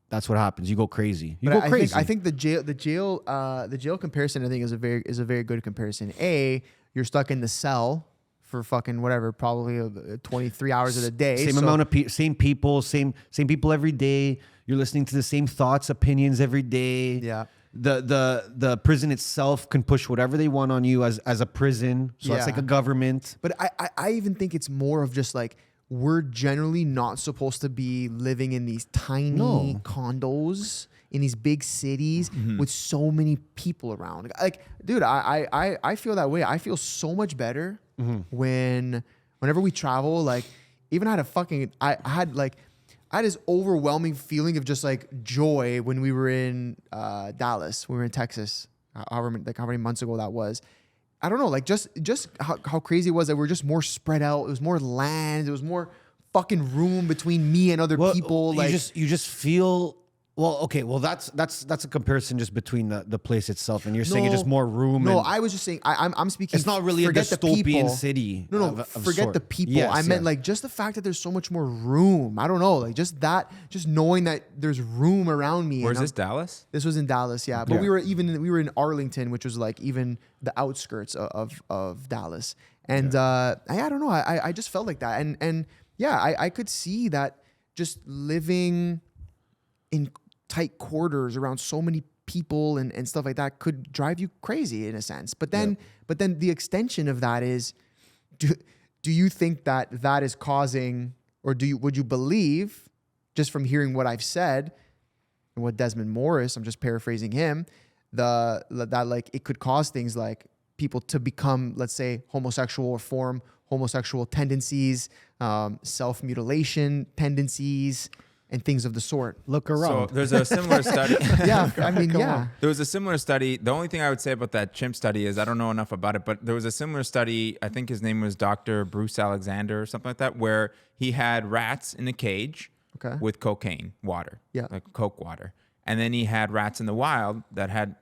S3: That's what happens. You go crazy.
S2: I think the jail comparison, I think, is a very good comparison. You're stuck in the cell for fucking whatever, probably 23 hours of the day.
S3: Same amount of same people every day. You're listening to the same thoughts, opinions every day.
S2: Yeah.
S3: The prison itself can push whatever they want on you as a prison. So that's like a government.
S2: But I even think it's more of just like, we're generally not supposed to be living in these tiny condos in these big cities with so many people around. Like, dude, I feel that way. I feel so much better whenever we travel. Like, even I had this overwhelming feeling of just like joy when we were in Dallas. We were in Texas, however many months ago that was. I don't know, like just how crazy it was that we're just more spread out. It was more land. There was more fucking room between me and other people.
S3: You just feel. Well, okay. Well, that's a comparison just between the place itself, and you're saying it's just more room.
S2: No, I was just saying I'm speaking.
S3: It's not really a dystopian city.
S2: No, forget the people. Yes, I meant like just the fact that there's so much more room. I don't know, like just knowing that there's room around me.
S4: Where's this, Dallas?
S2: This was in Dallas, yeah. But we were in Arlington, which was like even the outskirts of Dallas, and I don't know. I just felt like that, and yeah, I could see that just living in tight quarters around so many people and stuff like that could drive you crazy in a sense. But then the extension of that is, do you think that is causing, or would you believe, just from hearing what I've said and what Desmond Morris, I'm just paraphrasing him, that like it could cause things like people to become, let's say, homosexual or form homosexual tendencies, self-mutilation tendencies, and things of the sort.
S3: Look around.
S4: So there's a similar study.
S2: Yeah, I mean, yeah.
S4: There was a similar study. The only thing I would say about that chimp study is I don't know enough about it, but there was a similar study. I think his name was Dr. Bruce Alexander or something like that, where he had rats in a cage with cocaine water, like Coke water. And then he had rats in the wild that had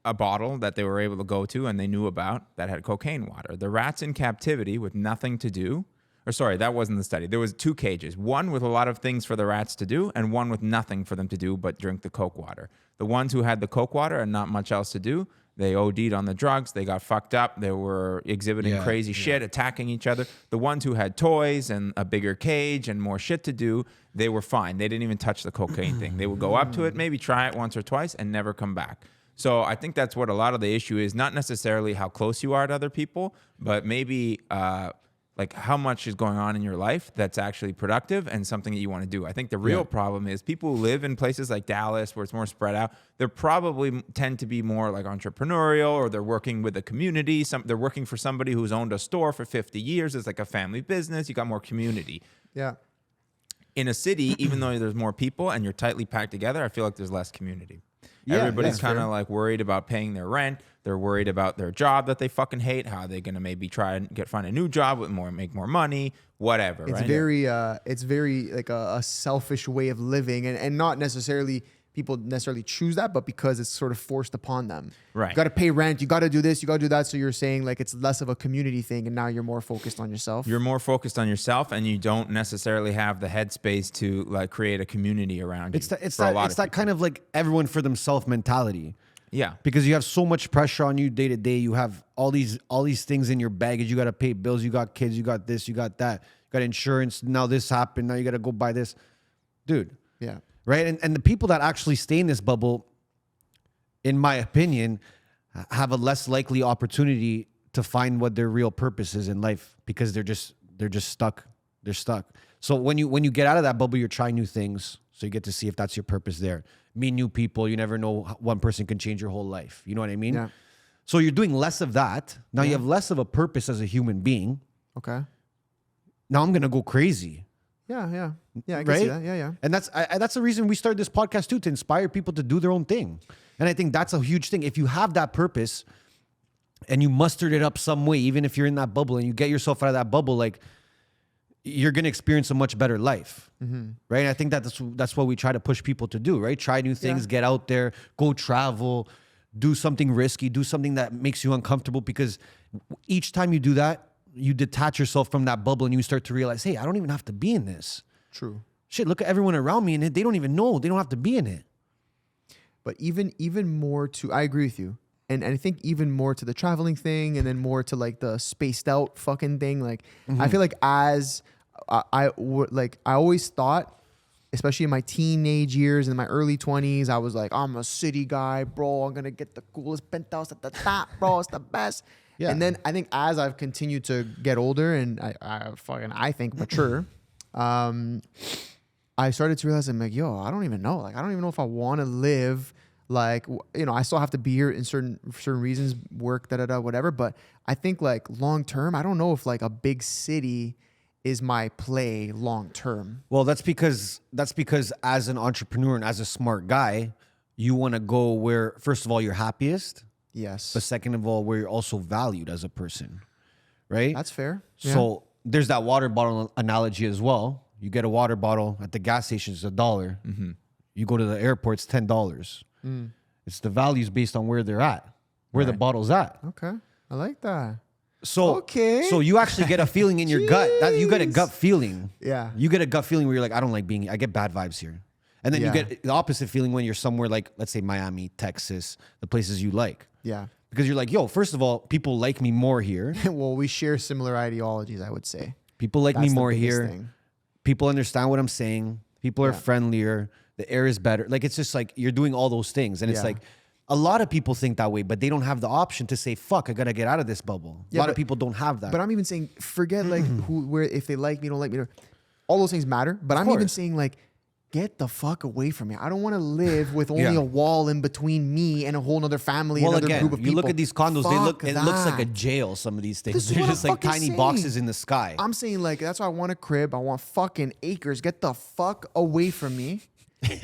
S4: a bottle that they were able to go to and they knew about that had cocaine water. The rats in captivity with nothing to do. Or sorry, that wasn't the study. There was 2 cages, one with a lot of things for the rats to do and one with nothing for them to do but drink the Coke water. The ones who had the Coke water and not much else to do, they OD'd on the drugs. They got fucked up. They were exhibiting crazy shit, attacking each other. The ones who had toys and a bigger cage and more shit to do, they were fine. They didn't even touch the cocaine thing. They would go up to it, maybe try it once or twice and never come back. So I think that's what a lot of the issue is, not necessarily how close you are to other people, but maybe like how much is going on in your life that's actually productive and something that you want to do. I think the real problem is people who live in places like Dallas where it's more spread out, they're probably tend to be more like entrepreneurial, or they're working with a community. They're working for somebody who's owned a store for 50 years. It's like a family business. You got more community.
S2: Yeah.
S4: In a city, even though there's more people and you're tightly packed together, I feel like there's less community.
S3: Yeah,
S4: Everybody's
S3: that's
S4: kind of
S3: fair.
S4: like worried about paying their rent. They're worried about their job that they fucking hate. How are they gonna maybe try and find a new job with make more money, whatever.
S2: It's
S4: right?
S2: very like a selfish way of living, and not necessarily people necessarily choose that, but because it's sort of forced upon them.
S4: Right.
S2: You got to pay rent. You got to do this. You got to do that. So you're saying like it's less of a community thing, and now you're more focused on yourself.
S4: You're more focused on yourself, and you don't necessarily have the headspace to like create a community around you.
S3: It's
S4: for a lot
S3: that
S4: of
S3: kind of like everyone for themselves mentality.
S4: Yeah.
S3: Because you have so much pressure on you day to day. You have all these things in your baggage. You got to pay bills. You got kids. You got this. You got that. You got insurance. Now this happened. Now you got to go buy this. Dude.
S2: Yeah.
S3: Right. And the people that actually stay in this bubble, in my opinion, have a less likely opportunity to find what their real purpose is in life because they're just stuck. They're stuck. So when you get out of that bubble, you're trying new things. So you get to see if that's your purpose there. Meet new people. You never know, one person can change your whole life. You know what I mean?
S2: Yeah.
S3: So you're doing less of that. Now you have less of a purpose as a human being.
S2: Okay.
S3: Now I'm going to go crazy.
S2: Yeah. I can see that. Yeah.
S3: And that's the reason we started this podcast too, to inspire people to do their own thing. And I think that's a huge thing. If you have that purpose and you mustered it up some way, even if you're in that bubble and you get yourself out of that bubble, like you're going to experience a much better life. Right. And I think that's what we try to push people to do, right? Try new things, get out there, go travel, do something risky, do something that makes you uncomfortable, because each time you do that, you detach yourself from that bubble and you start to realize, hey, I don't even have to be in this.
S2: True.
S3: Shit, look at everyone around me and they don't even know. They don't have to be in it.
S2: But even more to, I agree with you. And I think even more to the traveling thing, and then more to like the spaced out fucking thing. Like, I feel like as I always thought, especially in my teenage years and my early 20s, I was like, I'm a city guy, bro. I'm going to get the coolest penthouse at the top, bro. It's the best.
S3: Yeah.
S2: And then I think as I've continued to get older and I think mature, I started to realize I'm like, yo, I don't even know. Like, I don't even know if I want to live like, I still have to be here in certain reasons, work, whatever. But I think like long term, I don't know if like a big city is my play long term.
S3: Well, that's because as an entrepreneur and as a smart guy, you want to go where, first of all, you're happiest.
S2: Yes.
S3: But second of all, where you're also valued as a person, right?
S2: That's fair.
S3: So there's that water bottle analogy as well. You get a water bottle at the gas station, it's $1. You go to the airport, it's $10. It's the values based on where they're at, where the bottle's at.
S2: Okay. I like that.
S3: So
S2: Okay.
S3: So you actually get a feeling in your gut. You get a gut feeling.
S2: Yeah.
S3: You get a gut feeling where you're like, I don't like being. I get bad vibes here. And then you get the opposite feeling when you're somewhere like, let's say Miami, Texas, the places you like.
S2: Yeah.
S3: Because you're like, yo, first of all, people like me more here.
S2: Well, we share similar ideologies, I would say.
S3: People like
S2: That's
S3: me
S2: the
S3: more
S2: biggest
S3: here.
S2: thing.
S3: People understand what I'm saying. People are friendlier. The air is better. Like, it's just like you're doing all those things. And it's like, a lot of people think that way, but they don't have the option to say, fuck, I got to get out of this bubble. A lot of people don't have that.
S2: But I'm even saying, forget like if they like me, don't like me. All those things matter. But I'm even saying like, get the fuck away from me. I don't want to live with only a wall in between me and a whole other family, another group of people.
S3: You look at these condos,
S2: Fuck
S3: it looks like a
S2: that.
S3: jail, some of these things.
S2: This is
S3: They're
S2: what
S3: just
S2: I'm
S3: like
S2: fucking
S3: tiny
S2: saying.
S3: boxes in the sky.
S2: I'm saying like, that's why I want a crib. I want fucking acres. Get the fuck away from me.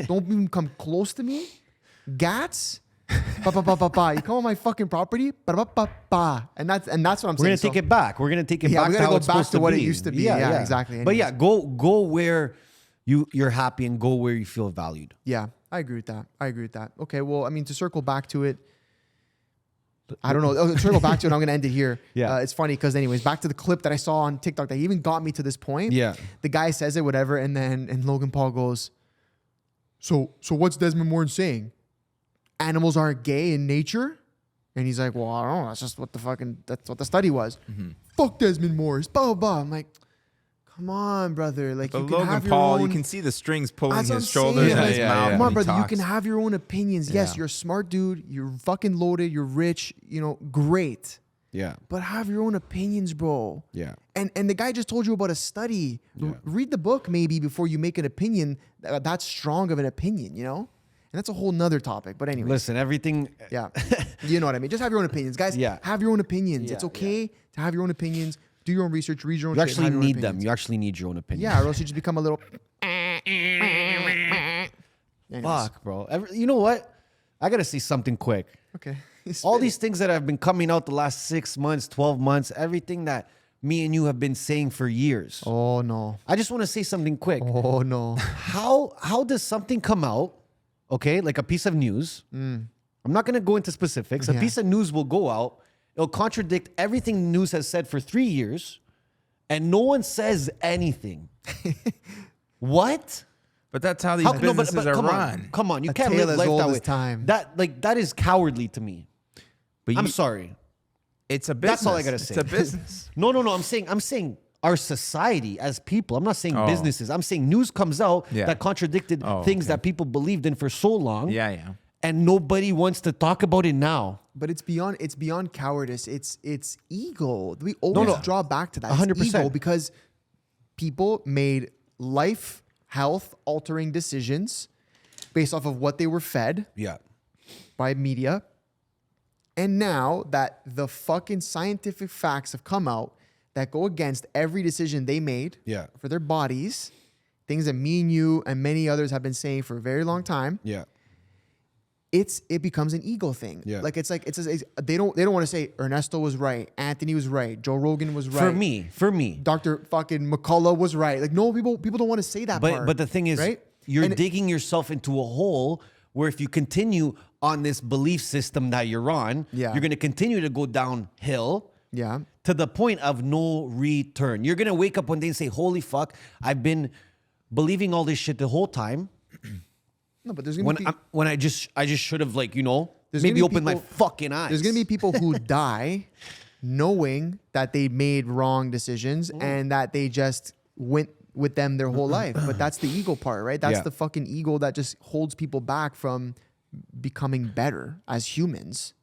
S2: Don't even come close to me. Gats. You come on my fucking property. And that's what I'm saying.
S3: We're gonna take it back. We're gonna take it back
S2: we're
S3: to
S2: gonna
S3: how
S2: go
S3: it's
S2: back
S3: supposed
S2: to what
S3: be.
S2: it used to be. Yeah, exactly.
S3: But
S2: Anyways.
S3: go where you're happy and go where you feel valued.
S2: Yeah, I agree with that. Okay, well, I mean, to circle back to it, I don't know. Circle back to it. I'm gonna end it here.
S3: Yeah.
S2: It's funny because, anyways, back to the clip that I saw on TikTok that even got me to this point.
S3: Yeah.
S2: The guy says it, whatever, and Logan Paul goes, So what's Desmond Morris saying? Animals aren't gay in nature? And he's like, well, I don't know. That's just what that's what the study was. Fuck Desmond Morris. Blah, blah, blah. I'm like, come on, brother. Like,
S4: But
S2: you can
S4: Logan
S2: have your
S4: Paul,
S2: own.
S4: you can see the strings pulling
S2: That's what
S4: his
S2: I'm
S4: shoulders
S2: saying.
S4: and his mouth.
S2: Come
S4: when
S2: on,
S4: he
S2: brother. You
S4: talks.
S2: can have your own opinions. Yes,
S4: Yeah.
S2: you're a smart dude. You're fucking loaded. You're rich. Great.
S3: Yeah.
S2: But have your own opinions, bro.
S3: Yeah.
S2: And the guy just told you about a study. Read the book maybe before you make an opinion that's strong of an opinion, And that's a whole nother topic. But anyway.
S3: Listen, everything.
S2: Yeah. You know what I mean? Just have your own opinions. Guys,
S3: Yeah.
S2: have your own opinions.
S3: Yeah,
S2: It's okay to have your own opinions. Do your own research. Read your own
S3: You
S2: shit,
S3: actually
S2: have your own
S3: need them.
S2: opinions.
S3: You actually need your own opinion.
S2: Yeah, or else you just become a little... Anyways.
S3: Fuck, bro. You know what? I got to say something quick.
S2: Okay.
S3: All these things that have been coming out the last 6 months, 12 months, everything that me and you have been saying for years.
S2: Oh no.
S3: I just want to say something quick.
S2: Oh no.
S3: How does something come out, okay, like a piece of news? I'm not going to go into specifics. A
S2: Yeah.
S3: piece of news will go out. It'll contradict everything the news has said for 3 years, and no one says anything. What?
S4: But that's how these businesses are run.
S3: Come on, you
S2: A
S3: can't
S2: tale
S3: live
S2: as
S3: life
S2: old
S3: that
S2: as
S3: way.
S2: time.
S3: That is cowardly to me.
S4: But
S3: I'm sorry.
S4: It's a business.
S3: That's all I gotta say.
S4: It's a business.
S3: No. I'm saying our society as people. I'm not saying
S4: Oh.
S3: businesses. I'm saying news comes out
S4: Yeah.
S3: that contradicted
S4: Oh,
S3: things
S4: okay.
S3: that people believed in for so long.
S4: Yeah.
S3: And nobody wants to talk about it now.
S2: But it's beyond cowardice. It's ego. We always draw back to that.
S3: 100%.
S2: It's ego because people made life, health altering decisions based off of what they were fed
S3: Yeah.
S2: by media. And now that the fucking scientific facts have come out that go against every decision they made
S3: Yeah.
S2: for their bodies, things that me and you and many others have been saying for a very long time,
S3: Yeah.
S2: it becomes an ego thing.
S3: Yeah.
S2: Like it's they don't want to say Ernesto was right, Anthony was right, Joe Rogan was right.
S3: For me.
S2: Dr. fucking McCullough was right. Like no, people don't want to say that part.
S3: But the thing is,
S2: right?
S3: you're
S2: And
S3: digging yourself into a hole where if you continue on this belief system that you're on,
S2: Yeah.
S3: you're going to continue to go downhill.
S2: Yeah.
S3: To the point of no return. You're gonna wake up one day and say, "Holy fuck! I've been believing all this shit the whole time."
S2: No, but there's gonna be
S3: When I just should have
S2: There's
S3: maybe
S2: gonna be
S3: opened my
S2: people-
S3: fucking eyes.
S2: There's gonna be people who die knowing that they made wrong decisions and that they just went with them their whole life. But that's the ego part, right? That's
S3: Yeah.
S2: the fucking ego that just holds people back from becoming better as humans.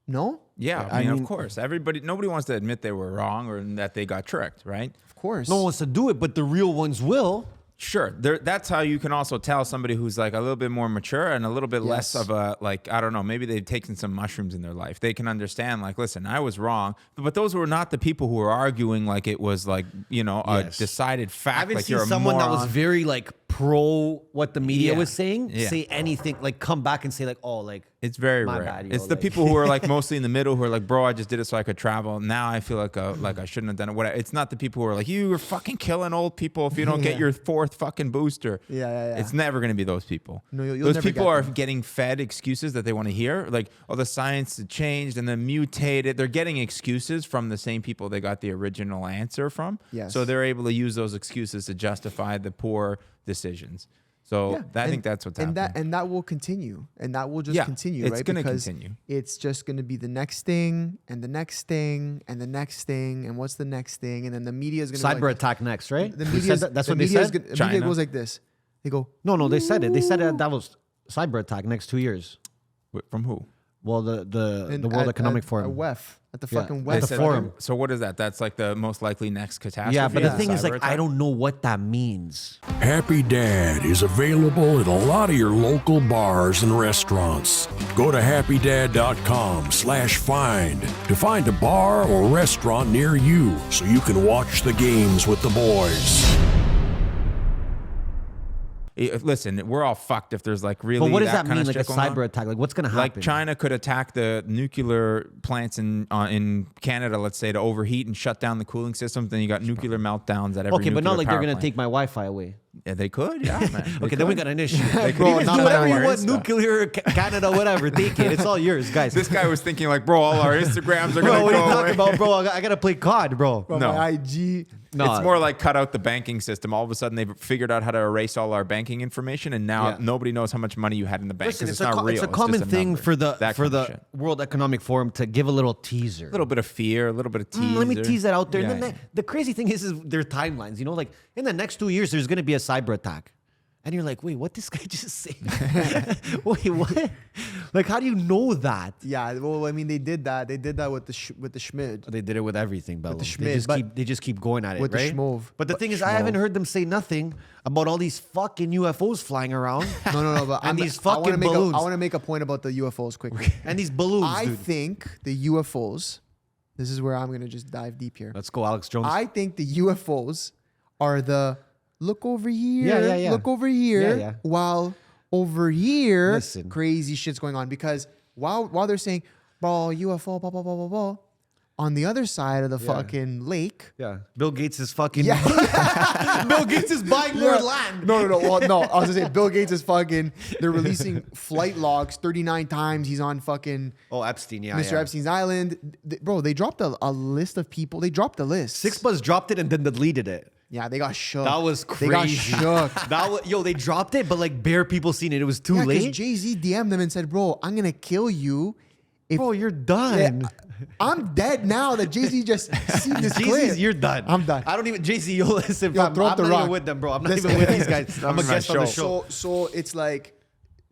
S2: No?
S4: Yeah, I mean, of course. Nobody wants to admit they were wrong or that they got tricked, right?
S2: Of course.
S3: no one wants to do it, but the real ones will.
S4: Sure. That's how you can also tell somebody who's like a little bit more mature and a little bit less
S2: Yes.
S4: of a, like, I don't know, maybe they've taken some mushrooms in their life. They can understand, like, listen, I was wrong. But those were not the people who were arguing like it was like, a
S3: Yes.
S4: decided fact.
S3: I haven't
S4: like
S3: seen
S4: you're a
S3: someone that was
S4: moron.
S3: very like pro what the media
S4: Yeah.
S3: was saying
S4: Yeah.
S3: say anything, like come back and say like, oh, like
S4: It's very
S3: my
S4: rare.
S3: bad, yo,
S4: It's the
S3: like-
S4: people who are like mostly in the middle who are like, bro, I just did it so I could travel. Now I feel like I shouldn't have done it. Whatever. It's not the people who are like, you are fucking killing old people if you don't get
S2: Yeah.
S4: your 4th fucking booster.
S2: Yeah.
S4: It's never going to be those people.
S2: No, you'll
S4: those
S2: never
S4: people
S2: get
S4: are
S2: them.
S4: getting fed excuses that they want to hear. Like, oh, the science had changed and then mutated. They're getting excuses from the same people they got the original answer from.
S2: Yes.
S4: So they're able to use those excuses to justify the poor decisions. So I think that's what's happening.
S2: And that will continue. And that will just
S4: Yeah,
S2: continue,
S4: it's
S2: right?
S4: gonna
S2: Because
S4: continue.
S2: it's just gonna be the next thing and the next thing and the next thing and what's the next thing? And then the media is gonna
S3: cyber attack next, right?
S2: The
S3: You
S2: media
S3: said that? That's
S2: the
S3: what they
S2: media
S3: said.
S2: the media
S4: China.
S2: goes like this. They go,
S3: No, they said it. They said that was cyber attack next 2 years.
S4: From who?
S3: Well, the
S2: and
S3: World Economic
S2: at
S3: Forum.
S2: WEF, at the
S3: Yeah.
S2: fucking
S3: At
S2: WEF.
S3: the forum.
S4: So what is that? That's like the most likely next catastrophe.
S3: Yeah, but the
S4: is a
S3: thing is,
S4: cyber
S3: like, I
S4: attack?
S3: don't know what that means.
S8: Happy Dad is available at a lot of your local bars and restaurants. Go to happydad.com/find to find a bar or restaurant near you so you can watch the games with the boys.
S4: Listen, we're all fucked if there's like really.
S3: But what does that
S4: kind
S3: mean?
S4: of
S3: Like a
S4: shit going on.
S3: cyber attack? Like, what's gonna happen?
S4: Like China could attack the nuclear plants in Canada, let's say, to overheat and shut down the cooling systems. Then you got nuclear meltdowns at every.
S3: Okay, but not like
S4: nuclear
S3: they're gonna
S4: power
S3: take my Wi-Fi away.
S4: plant. Yeah, they could. Yeah, man. They
S3: Okay, then we
S4: could.
S3: got an issue.
S4: They could
S2: Bro,
S4: even
S2: not
S3: Do
S4: do
S3: whatever
S2: that
S3: you
S2: hard.
S3: want,
S4: Insta.
S3: nuclear, Canada, whatever. Take it. It's all yours, guys.
S4: This guy was thinking like, bro, all our Instagrams are
S3: Bro,
S4: gonna
S3: what
S4: go
S3: are you talking
S4: away.
S3: about, bro? I gotta play COD, bro.
S2: Bro,
S4: No.
S2: my IG.
S3: No,
S4: It's more like cut out the banking system. All of a sudden, they've figured out how to erase all our banking information, and now
S3: Yeah.
S4: nobody knows how much money you had in the bank
S3: Listen,
S4: because
S3: it's,
S4: it's not real.
S3: it's a
S4: just
S3: common thing
S4: number.
S3: for
S4: That
S3: the
S4: kind of shit.
S3: World Economic Forum to give a little teaser.
S4: A little bit of fear, a little bit of tease.
S3: Let me tease that out there.
S4: Yeah,
S3: And then
S4: yeah.
S3: the crazy thing is their timelines. You know, like in the next 2 years, there's gonna be a cyber attack. And you're like, wait, what this guy just say? Wait, what? Like, how do you know that?
S2: Yeah, well, I mean, they did that. They did that with the Schmid.
S3: They did it with everything, Bellum.
S2: the
S3: They
S2: Schmid,
S3: just
S2: but-
S3: keep going at it,
S2: with the
S3: right?
S2: schmove.
S3: But the
S2: But
S3: thing is, I haven't
S2: schmove.
S3: heard them say nothing about all these fucking UFOs flying around.
S2: No, but
S3: And these
S2: I wanna
S3: fucking
S2: make
S3: balloons.
S2: I want to make a point about the UFOs quickly.
S3: And these balloons,
S2: I
S3: dude.
S2: think the UFOs. This is where I'm gonna just dive deep here.
S3: Let's go, Alex Jones.
S2: I think the UFOs are the look over here.
S3: Yeah.
S2: Look over here.
S3: Yeah.
S2: While Over here,
S3: Listen.
S2: crazy shit's going on because while they're saying, bro, UFO, blah, blah, blah, blah, blah, on the other side of the fucking lake.
S3: Yeah. Bill Gates is fucking.
S2: Yeah.
S3: Bill Gates is buying more land.
S2: No. Well, no. I was gonna say Bill Gates is fucking. They're releasing flight logs 39 times. He's on fucking
S3: Oh, Epstein. Yeah.
S2: Mr.
S3: yeah.
S2: Epstein's island. Bro, they dropped a list of people. They dropped the list.
S3: Sixbuzz dropped it and then deleted it.
S2: Yeah, they got shook.
S3: That was
S2: They got
S3: crazy.
S2: shook.
S3: They dropped it, but like bare people seen it. It was too
S2: Yeah, because
S3: late.
S2: Jay-Z DM'd them and said, "Bro, I'm gonna kill you." If
S3: Bro, you're done.
S2: I'm dead now that Jay-Z just seen this clip.
S3: Jay-Z's, you're done.
S2: I'm done.
S3: I don't even Jay-Z. Yo, listen,
S2: Yo,
S3: fam,
S2: throw up
S3: I'm
S2: the
S3: not
S2: rock.
S3: even with them, bro. I'm not
S2: Listen.
S3: even with these guys. I'm a
S4: on my
S3: guest on the show.
S2: So it's like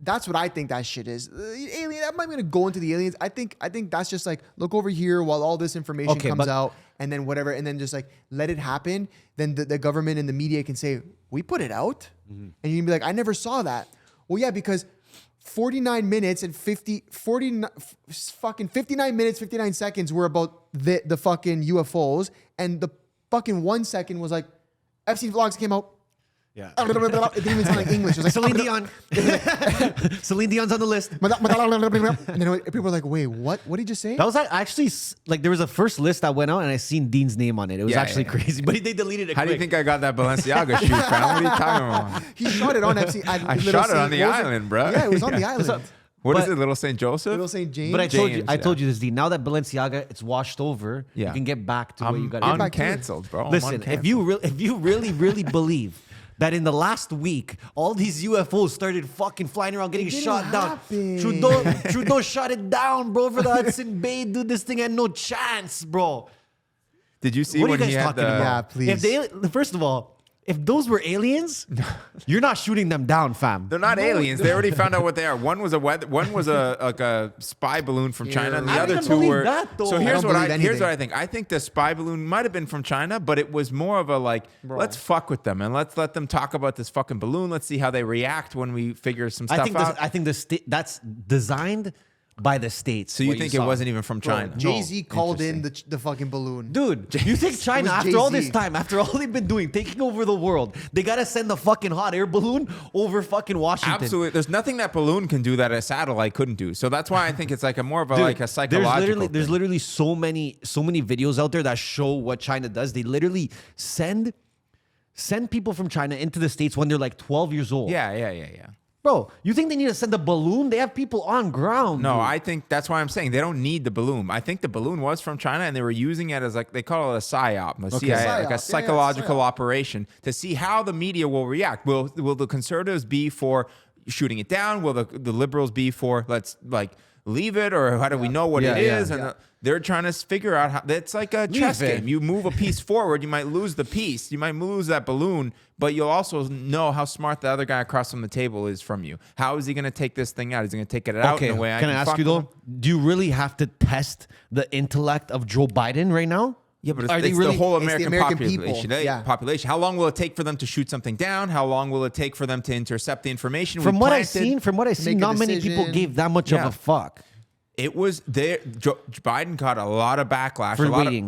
S2: that's what I think that shit is. Alien. I'm not even gonna go into the aliens. I think that's just like look over here while all this information
S3: Okay,
S2: comes
S3: but-
S2: out, and then whatever, and then just like let it happen. Then the government and the media can say we put it out, and you can be like, I never saw that. Well, yeah, because 49 minutes and 59 minutes 59 seconds were about the fucking UFOs, and the fucking 1 second was like Epstein vlogs came out.
S3: Yeah.
S2: It didn't even sound like English. It was like
S3: Celine Dion. Celine Dion's on the list.
S2: and then people were like, "Wait, what? What did you just say?"
S3: That was actually like there was a first list that went out and I seen Dean's name on it. It was
S4: Yeah,
S3: actually
S4: yeah.
S3: crazy, but they deleted it.
S4: How do you
S3: quick.
S4: think I got that Balenciaga shoe, fam? What are you talking about?
S2: He shot it on Epstein.
S4: I shot it on the island, bro.
S2: Yeah, it was on the island.
S4: What is
S3: But-
S4: it, Little St. Joseph?
S2: Little St. James.
S3: But I told you,
S4: James,
S3: I
S4: yeah.
S3: told you this, Dean. Now that Balenciaga it's washed over,
S4: Yeah.
S3: you can get back to where you
S4: I'm
S3: got.
S2: back to it.
S4: uncancelled, bro. I'm
S3: Listen, if you really believe that in the last week all these UFOs started fucking flying around, getting
S2: didn't
S3: shot
S2: happen.
S3: down, Trudeau shot it down, bro. For the Hudson Bay, dude, this thing had no chance, bro.
S4: Did you see
S3: What are
S4: when
S3: you
S4: he
S3: guys
S4: had
S3: talking
S4: the?
S3: about?
S2: Yeah, please.
S3: If first of all, if those were aliens, you're not shooting them down, fam.
S4: They're not aliens. They already found out what they are. One was a like a spy balloon from China, and the
S3: I don't
S4: other
S3: even
S4: two
S3: believe
S4: were.
S3: that, though.
S4: So
S3: I
S4: here's
S2: don't
S4: what
S2: believe
S4: here's
S2: anything.
S4: what I think. I think the spy balloon might have been from China, but it was more of a like, let's fuck with them and let's let them talk about this fucking balloon. Let's see how they react when we figure some stuff out.
S3: I think that's designed by the states.
S4: So you
S3: what
S4: think it
S3: saw.
S4: wasn't even from China?
S2: Jay-Z called in the fucking balloon.
S3: Dude, you think China,
S2: It was
S3: after all this
S2: Jay-Z.
S3: time, after all they've been doing, taking over the world, they gotta send the fucking hot air balloon over fucking Washington?
S4: Absolutely. There's nothing that balloon can do that a satellite couldn't do. So that's why I think it's like a more of a
S3: Dude,
S4: like a psychological.
S3: There's literally so many videos out there that show what China does. They literally send people from China into the States when they're like 12 years old.
S4: Yeah.
S3: Bro, you think they need to send a balloon? They have people on ground.
S4: No,
S3: dude.
S4: I think that's why I'm saying they don't need the balloon. I think the balloon was from China and they were using it as like they call it a psyop, CIA,
S2: Psyop.
S4: like
S2: Yeah,
S4: a psychological
S2: psyop.
S4: operation to see how the media will react. Will the conservatives be for shooting it down? Will the liberals be for let's like leave it, or how do we know what
S3: Yeah,
S4: it
S3: yeah.
S4: is? And they're trying to figure out how. It's like a chess
S3: it.
S4: game. You move a piece forward, you might lose the piece, you might lose that balloon, but you'll also know how smart the other guy across from the table is from you. How is he going to take this thing out? Is he going to take it out
S3: Okay,
S4: in a way
S3: can I ask
S4: fuck
S3: you
S4: with
S3: though?
S4: him?
S3: Do you really have to test the intellect of Joe Biden right now?
S4: Yeah, but
S3: Are
S4: it's
S3: they
S4: the
S3: really-
S4: whole
S2: it's the
S4: American,
S2: American
S4: population.
S2: people. Yeah.
S4: Population. How long will it take for them to shoot something down? How long will it take for them to intercept the information?
S3: From
S4: We
S3: what I've
S4: planted-
S3: seen,
S2: make a
S3: not many people
S2: decision.
S3: gave that much of
S4: Yeah.
S3: a fuck.
S4: It was there. Biden got a lot of backlash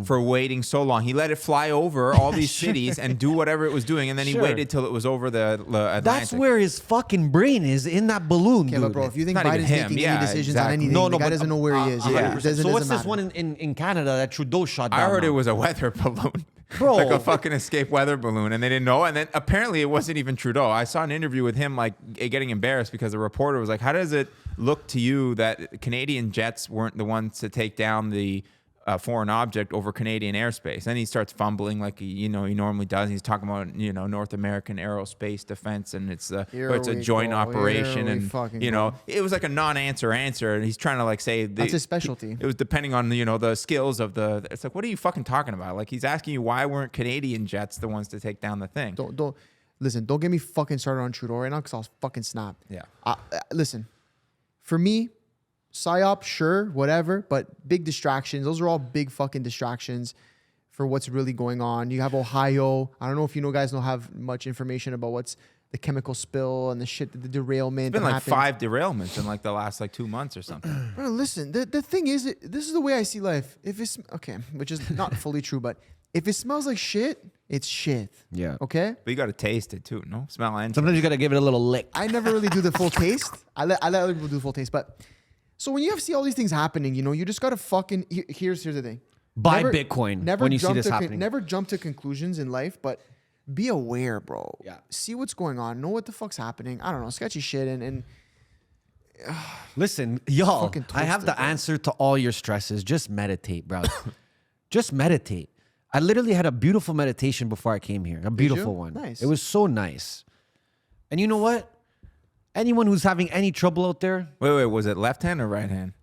S3: For
S4: waiting so long. He let it fly over all these cities and do whatever it was doing, and then he
S3: Sure.
S4: waited till it was over the Atlantic.
S3: That's where his fucking brain is, in that balloon,
S2: Okay,
S3: dude.
S2: but bro, if you think
S4: Not even
S2: Biden's
S4: him.
S2: making
S4: Yeah,
S2: any decisions on
S4: exactly.
S2: anything,
S3: No,
S2: the guy
S3: but,
S2: doesn't know where he is.
S3: 100%.
S2: It
S3: So what's
S2: doesn't
S3: this
S2: matter.
S3: one in Canada that Trudeau shot down?
S4: I heard
S3: now?
S4: it was a weather balloon.
S3: Bro.
S4: Like a fucking escape weather balloon, and they didn't know. And then apparently it wasn't even Trudeau. I saw an interview with him like getting embarrassed because the reporter was like, "How does it look to you that Canadian jets weren't the ones to take down the foreign object over Canadian airspace?" And he starts fumbling like he normally does. He's talking about North American aerospace defense, and it's
S2: Here
S4: it's a
S2: we
S4: joint
S2: go.
S4: operation,
S2: Here we
S4: and
S2: fucking
S4: it was like a non-answer answer, and he's trying to like say
S2: That's his specialty.
S4: It was depending on the skills of the. It's like, what are you fucking talking about? Like he's asking you why weren't Canadian jets the ones to take down the thing?
S2: Don't listen. Don't get me fucking started on Trudeau right now because I'll fucking snap.
S4: Yeah.
S2: Listen, for me, psyop, sure, whatever, but big distractions. Those are all big fucking distractions for what's really going on. You have Ohio. I don't know if guys have much information about what's the chemical spill and the shit, the derailment.
S4: It's been
S2: that
S4: like
S2: happened.
S4: 5 derailments in like the last like 2 months or something.
S2: Bro, listen, the thing is, this is the way I see life. If it's okay, which is not fully true, but if it smells like shit, it's shit.
S3: Yeah.
S2: Okay.
S4: But you got to taste it too, no? Smell and
S3: Sometimes you gotta give it a little lick.
S2: I never really do the full taste. I let other people do the full taste. But so when you see all these things happening, you know, you just gotta fucking. Here's the thing.
S3: Buy Bitcoin when you see this happening.
S2: Never jump to conclusions in life, but be aware, bro.
S3: Yeah.
S2: See what's going on. Know what the fuck's happening. I don't know, sketchy shit and
S3: Listen, y'all,
S2: Fucking
S3: I have
S2: toasted,
S3: the
S2: bro.
S3: answer to all your stresses. Just meditate, bro. Just meditate. I literally had a beautiful meditation before I came here. A beautiful one.
S2: Nice.
S3: It was so nice. And you know what? Anyone who's having any trouble out there,
S4: Wait, was it left hand or right hand?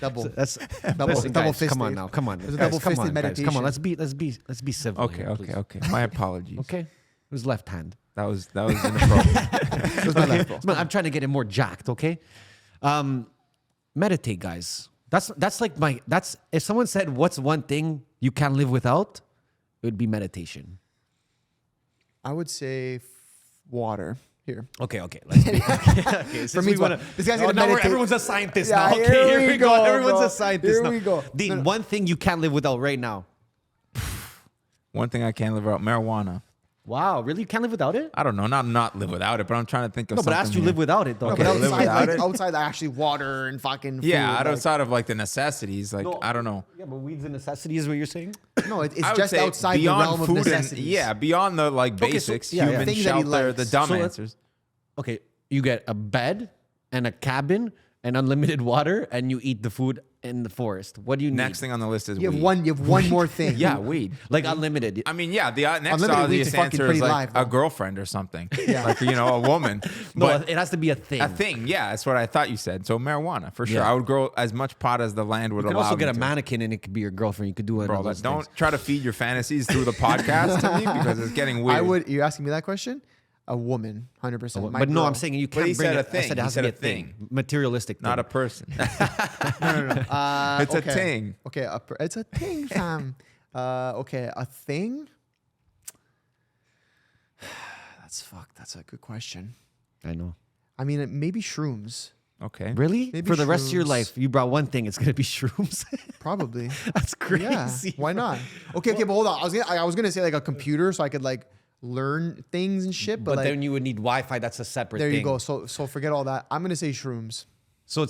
S2: double.
S3: that's
S2: Double-
S3: listen,
S2: double
S3: guys, come on
S2: fisted.
S3: now, come on,
S2: It was a
S3: guys,
S2: double
S3: come
S2: fisted
S3: on, guys, come on.
S2: meditation.
S3: Let's be civil.
S4: Okay,
S3: here, please.
S4: okay. My apologies.
S3: Okay, it was left hand.
S4: That was inappropriate.
S2: It was my left, bro.
S3: Man, I'm trying to get it more jacked. Okay, meditate, guys. That's like that's if someone said what's one thing you can't live without, it would be meditation.
S2: I would say water. Here.
S3: Okay. Let's be, okay.
S2: For me, this guy's gonna meditate.
S3: Everyone's a scientist
S2: Yeah,
S3: now. Okay, here we go. Everyone's
S2: bro.
S3: a scientist
S2: Here
S3: now.
S2: we go.
S3: Dean,
S2: No, no.
S3: one thing you can't live without right now.
S4: One thing I can't live without: marijuana.
S3: Wow, really? You can't live without it?
S4: I don't know, not live without it, but I'm trying to think of
S3: No, but
S4: something.
S3: I asked you
S4: here.
S3: live without it though.
S4: Okay,
S2: But
S4: live
S2: outside,
S4: without
S2: like,
S4: it?
S2: outside actually water and fucking food,
S4: Yeah,
S2: like-
S4: outside of like the necessities, like I don't know.
S3: Yeah, but weed's a necessity is what you're saying?
S2: No, it's
S4: I would
S2: just
S4: say
S2: outside the
S4: beyond
S2: realm of
S4: food and
S2: necessities.
S4: yeah, beyond the like
S3: Okay, so-
S4: basics,
S3: yeah, yeah.
S4: human
S2: Things that he
S4: shelter, the
S2: likes.
S4: dumb
S3: So let's-
S4: answers.
S3: Okay, you get a bed and a cabin and unlimited water and you eat the food in the forest. What do you need?
S4: Next thing on the list is
S2: You have
S4: weed.
S2: one more thing.
S4: Yeah, weed.
S3: Like unlimited.
S4: I mean, yeah, the next
S2: Unlimited
S4: obvious
S2: weed's fucking
S4: answer is
S2: pretty
S4: like
S2: live,
S4: a
S2: though.
S4: girlfriend or something.
S2: Yeah.
S4: Like, a woman.
S3: No,
S4: But
S3: it has to be a thing.
S4: a thing, yeah, that's what I thought you said. So marijuana, for sure.
S3: Yeah.
S4: I would grow as much pot as the land would
S3: You can
S4: allow
S3: also
S4: me
S3: get a
S4: to.
S3: mannequin and it could be your girlfriend. You could do it.
S4: Bro, but don't try to feed your fantasies through the podcast to me because it's getting weird.
S2: You're asking me that question? A woman, 100%.
S3: But no, I'm saying you can't
S4: he
S3: bring
S4: said
S3: it.
S4: a thing.
S3: I said it
S4: He
S3: has
S4: said
S3: to
S4: a
S3: be a thing.
S4: thing.
S3: Materialistic thing.
S4: Not a person.
S2: No.
S4: It's a thing.
S2: Okay, it's a thing, fam. Okay, a thing? That's a good question.
S3: I know.
S2: I mean, maybe shrooms.
S4: Okay.
S3: Really?
S2: Maybe
S3: For the rest of your
S2: shrooms.
S3: life, you brought one thing. It's going to be shrooms.
S2: Probably.
S3: That's crazy.
S2: Yeah. Why not? Okay, but hold on. I was gonna say like a computer so I could like learn things and shit. But,
S3: But
S2: like,
S3: then you would need Wi-Fi. That's a separate
S2: there
S3: thing.
S2: you go. So forget all that. I'm gonna say shrooms.
S3: So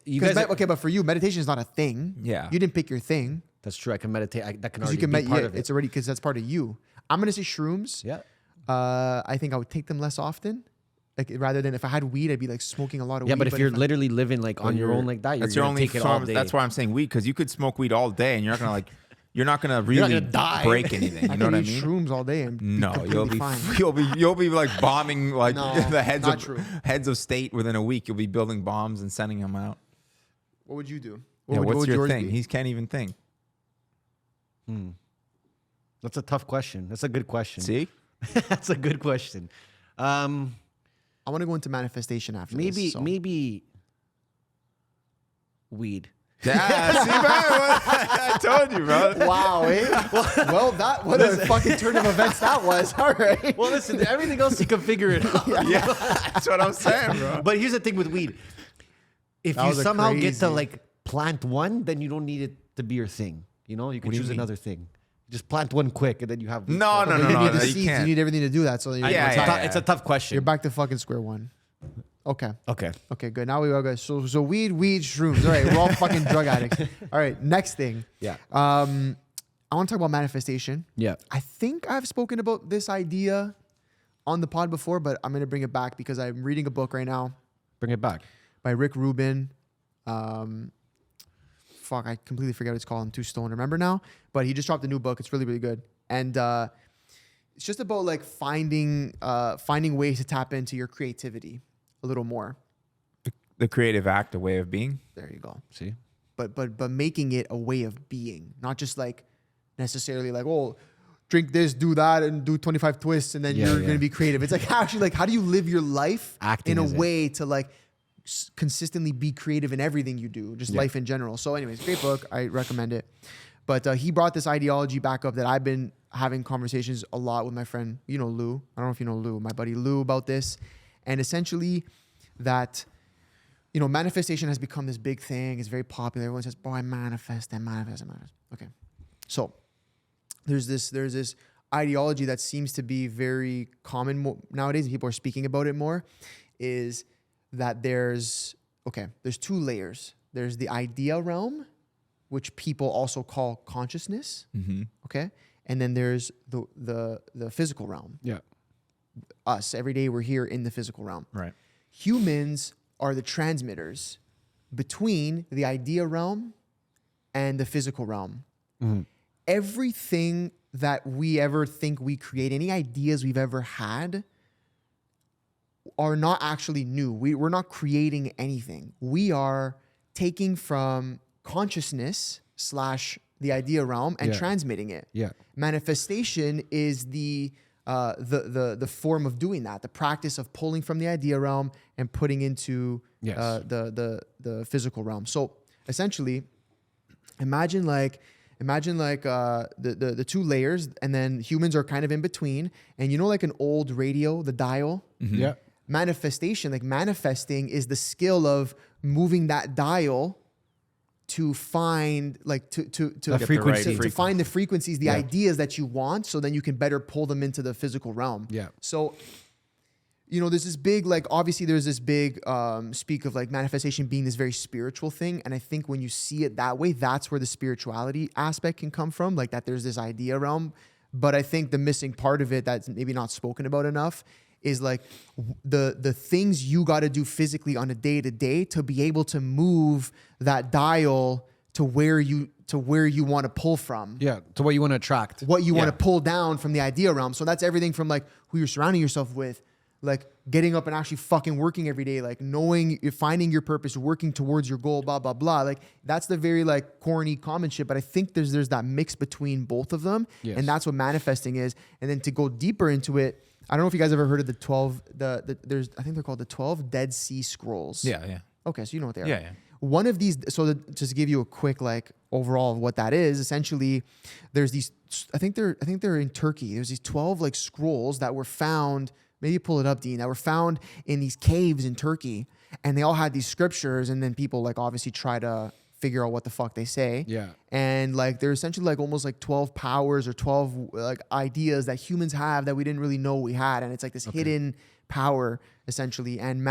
S3: you guys.
S2: Okay, but for you, meditation is not a thing.
S4: Yeah.
S2: You didn't pick your thing.
S3: That's true. I can meditate. That can
S2: Because
S3: already
S2: you can
S3: be part of it.
S2: it's already because that's part of you. I'm gonna say shrooms.
S3: Yeah.
S2: I think I would take them less often. Like rather than if I had weed, I'd be like smoking a lot of
S3: Yeah,
S2: weed.
S3: but if you're
S2: I-
S3: literally living like on your own like that, you're
S4: That's your
S3: gonna
S4: only
S3: take it all
S4: form.
S3: day.
S4: That's why I'm saying weed because you could smoke weed all day and you're not gonna you're not gonna
S3: not
S4: really
S3: gonna die.
S4: break anything.
S2: I
S4: You know
S2: can
S4: what I
S2: eat
S4: mean?
S2: shrooms all day and
S4: No,
S2: be completely fine.
S4: you'll be like bombing like
S2: No,
S4: the heads
S2: not
S4: of
S2: true.
S4: heads of state within a week. You'll be building bombs and sending them out.
S2: What would you do?
S4: Yeah, what's
S2: would
S4: your
S2: yours
S4: thing?
S2: be?
S4: He can't even think.
S3: That's a tough question. That's a good question.
S4: See?
S3: That's a good question.
S2: I want to go into manifestation after this. so.
S3: Maybe weed.
S4: Yeah, see, man, I told you, bro.
S2: Wow, eh? Well, what a fucking turn of events that was. All right.
S3: Well, listen, everything else you can figure it out.
S4: Yeah, that's what I'm saying, bro.
S3: But here's the thing with weed. If
S2: That
S3: you
S2: was a
S3: somehow get
S2: crazy-
S3: to like plant one, then you don't need it to be your thing. You know, you can
S4: What do you
S3: choose
S4: mean?
S3: another thing. Just plant one quick and then you have weed.
S4: No,
S2: But you need the
S4: you
S2: seeds.
S4: can't.
S2: You need everything to do that. So you're,
S4: Yeah,
S3: It's,
S4: yeah,
S3: it's a tough question.
S2: you're back to fucking square one. Okay.
S3: Okay.
S2: Okay, good. Now we all good. So weed, shrooms. All right, we're all fucking drug addicts. All right, next thing.
S3: Yeah.
S2: I want to talk about manifestation.
S3: Yeah.
S2: I think I've spoken about this idea on the pod before, but I'm going to bring it back because I'm reading a book right now
S3: Bring it back.
S2: by Rick Rubin. I completely forget what it's called. I'm too stoned to remember now. But he just dropped a new book. It's really, really good. And it's just about like finding ways to tap into your creativity a little more.
S4: The creative act, a way of being.
S2: There you go.
S3: See?
S2: But making it a way of being, not just like necessarily like, oh, drink this, do that, and do 25 twists, and then
S3: Yeah,
S2: you're
S3: yeah.
S2: gonna be creative. It's like actually like how do you live your life
S3: Acting
S2: in a
S3: as it.
S2: way to like consistently be creative in everything you do, just life in general. So anyways, great book. I recommend it. But he brought this ideology back up that I've been having conversations a lot with my friend, Lou. I don't know if you know Lou, my buddy Lou, about this. And essentially that, manifestation has become this big thing. It's very popular. Everyone says, I manifest. Okay. So there's this ideology that seems to be very common nowadays, and people are speaking about it more, is that there's two layers. There's the idea realm, which people also call consciousness. Okay. And then there's the physical realm.
S3: Yeah.
S2: Us, every day we're here in the physical realm.
S4: Right.
S2: Humans are the transmitters between the idea realm and the physical realm. Everything that we ever think we create, any ideas we've ever had, are not actually new. We're not creating anything. We are taking from consciousness / the idea realm and transmitting it.
S3: Yeah.
S2: Manifestation is the form of doing that, the practice of pulling from the idea realm and putting into the physical realm. So essentially, imagine like the two layers, and then humans are kind of in between. And like an old radio, the dial.
S3: Yeah.
S2: Manifestation, like manifesting, is the skill of moving that dial to find
S3: The frequency.
S2: to find the frequencies, the ideas that you want, so then you can better pull them into the physical realm.
S3: Yeah.
S2: So, there's this big, obviously there's this big speak of manifestation being this very spiritual thing. And I think when you see it that way, that's where the spirituality aspect can come from, that there's this idea realm. But I think the missing part of it that's maybe not spoken about enough is the things you got to do physically on a day to day to be able to move that dial to where you want to pull from.
S3: Yeah. To what you want to attract.
S2: What you want to pull down from the idea realm. So that's everything from who you're surrounding yourself with, getting up and actually fucking working every day, knowing, finding your purpose, working towards your goal, blah, blah, blah. That's the very corny common shit. But I think there's that mix between both of them.
S3: Yes.
S2: And that's what manifesting is. And then to go deeper into it, I don't know if you guys ever heard of the 12, I think they're called the 12 Dead Sea Scrolls.
S4: Yeah.
S2: Okay, so you know what they are.
S4: Yeah.
S2: One of these, just to give you a quick overall of what that is, essentially, there's these. I think they're in Turkey. There's these 12 scrolls that were found. Maybe pull it up, Dean. That were found in these caves in Turkey, and they all had these scriptures. And then people obviously try to figure out what the fuck they say.
S3: Yeah.
S2: And they're essentially almost 12 powers or 12 ideas that humans have that we didn't really know we had, and it's this hidden power essentially. And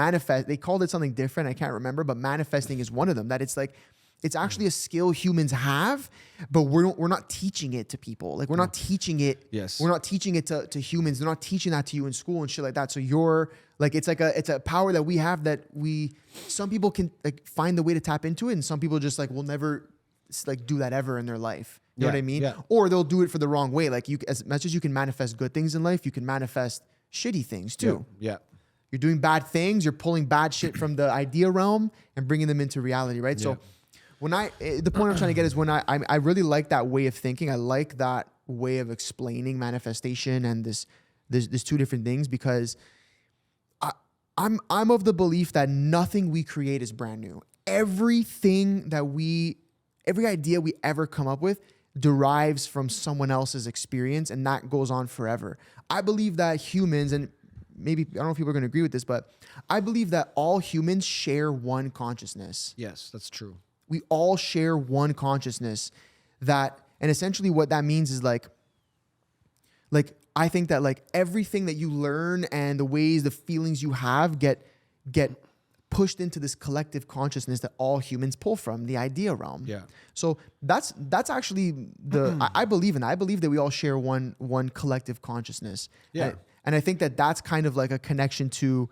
S2: they called it something different, I can't remember, but manifesting is one of them. That it's actually a skill humans have, but we're not teaching it to people. We're not teaching it.
S3: Yes.
S2: We're not teaching it to humans. They're not teaching that to you in school and shit like that. So you're it's a power that we have that some people can find the way to tap into it, and some people just will never do that ever in their life. You know what I mean?
S3: Yeah.
S2: Or they'll do it for the wrong way. As much as you can manifest good things in life, you can manifest shitty things too.
S3: Yeah.
S2: You're doing bad things. You're pulling bad shit from the idea realm and bringing them into reality, right?
S3: Yeah.
S2: So the point I'm trying to get is when I really like that way of thinking. I like that way of explaining manifestation and there's two different things, because I'm of the belief that nothing we create is brand new. Every idea we ever come up with derives from someone else's experience, and that goes on forever. I believe that humans, and maybe, I don't know if people are going to agree with this, but I believe that all humans share one consciousness.
S3: Yes, that's true.
S2: We all share one consciousness and essentially what that means is I think that everything that you learn and the feelings you have get pushed into this collective consciousness that all humans pull from, the idea realm.
S3: Yeah.
S2: So that's actually I believe in that. I believe that we all share one collective consciousness.
S3: Yeah.
S2: And I think that that's kind of a connection to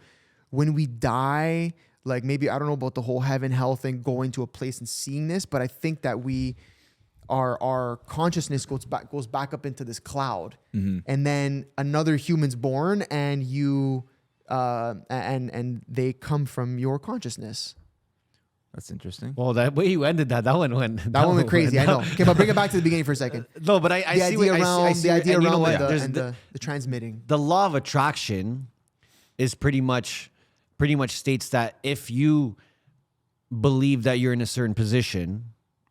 S2: when we die. Maybe, I don't know about the whole heaven, hell thing, going to a place and seeing this, but I think that our consciousness goes back up into this cloud, and then another human's born, and and they come from your consciousness.
S4: That's interesting.
S3: Well, that way you ended that one went.
S2: That one went crazy. I know. Okay, but bring it back to the beginning for a second.
S3: No, but I see what I see.
S2: The idea
S3: and you know
S2: realm
S3: what?
S2: and the transmitting.
S3: The law of attraction is pretty much states that if you believe that you're in a certain position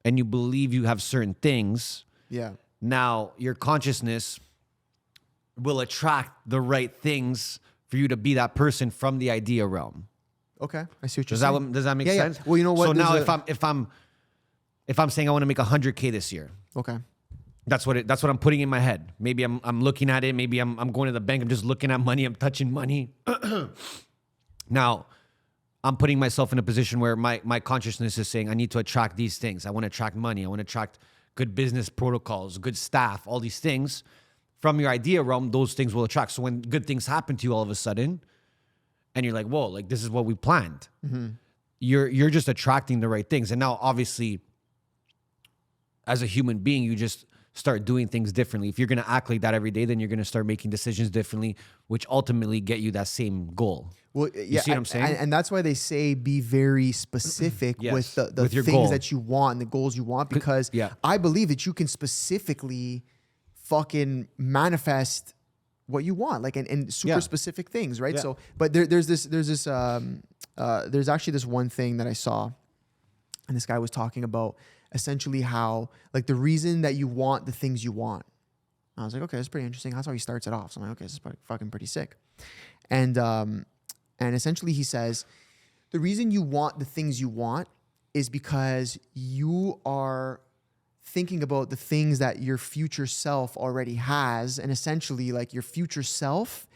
S3: and you believe you have certain things,
S2: Yeah.
S3: Now, your consciousness will attract the right things for you to be that person from the idea realm.
S2: Okay, I see what you're saying.
S3: Does that make
S2: Yeah,
S3: sense?
S2: yeah. Well, you know what?
S3: So
S2: There's
S3: now,
S2: a-
S3: if I'm saying I want to make 100K this year,
S2: Okay.
S3: that's what I'm putting in my head. Maybe I'm looking at it. Maybe I'm going to the bank. I'm just looking at money. I'm touching money. Now, I'm putting myself in a position where my consciousness is saying I need to attract these things. I want to attract money. I want to attract good business protocols, good staff, all these things. From your idea realm, those things will attract. So when good things happen to you all of a sudden, and you're like, whoa, like this is what we planned. You're just attracting the right things. And now, obviously, as a human being, you just start doing things differently. If you're going to act like that every day, then you're going to start making decisions differently, which ultimately get you that same goal.
S2: Well,
S3: You see what I'm saying?
S2: And that's why they say be very specific
S3: Yes,
S2: with the
S3: with your
S2: things
S3: goal.
S2: that you want and the goals you want, because
S3: yeah.
S2: I believe that you can specifically fucking manifest what you want, like and super
S3: Yeah.
S2: specific things, right?
S3: Yeah.
S2: So, but there's actually this one thing that I saw, and this guy was talking about essentially how like the reason that you want the things you want. I was like, okay, that's pretty interesting. That's how he starts it off. So I'm like, okay, this is fucking pretty sick. And essentially he says, the reason you want the things you want is because you are thinking about the things that your future self already has. And essentially like your future self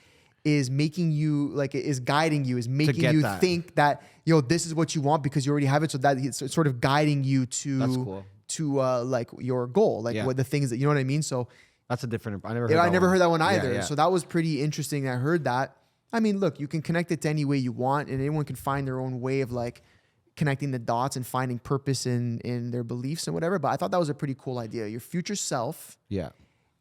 S2: is making you, like is guiding you, is making
S3: get
S2: you
S3: that.
S2: think that, this is what you want because you already have it. So that it's sort of guiding you to,
S3: That's cool.
S2: to like your goal, like
S3: Yeah.
S2: what the things that, you know what I mean? So
S3: That's a different. I never.
S2: heard that one either.
S3: Yeah.
S2: So that was pretty interesting. I heard that. I mean, look, you can connect it to any way you want, and anyone can find their own way of like connecting the dots and finding purpose in their beliefs and whatever. But I thought that was a pretty cool idea. Your future self
S3: Yeah.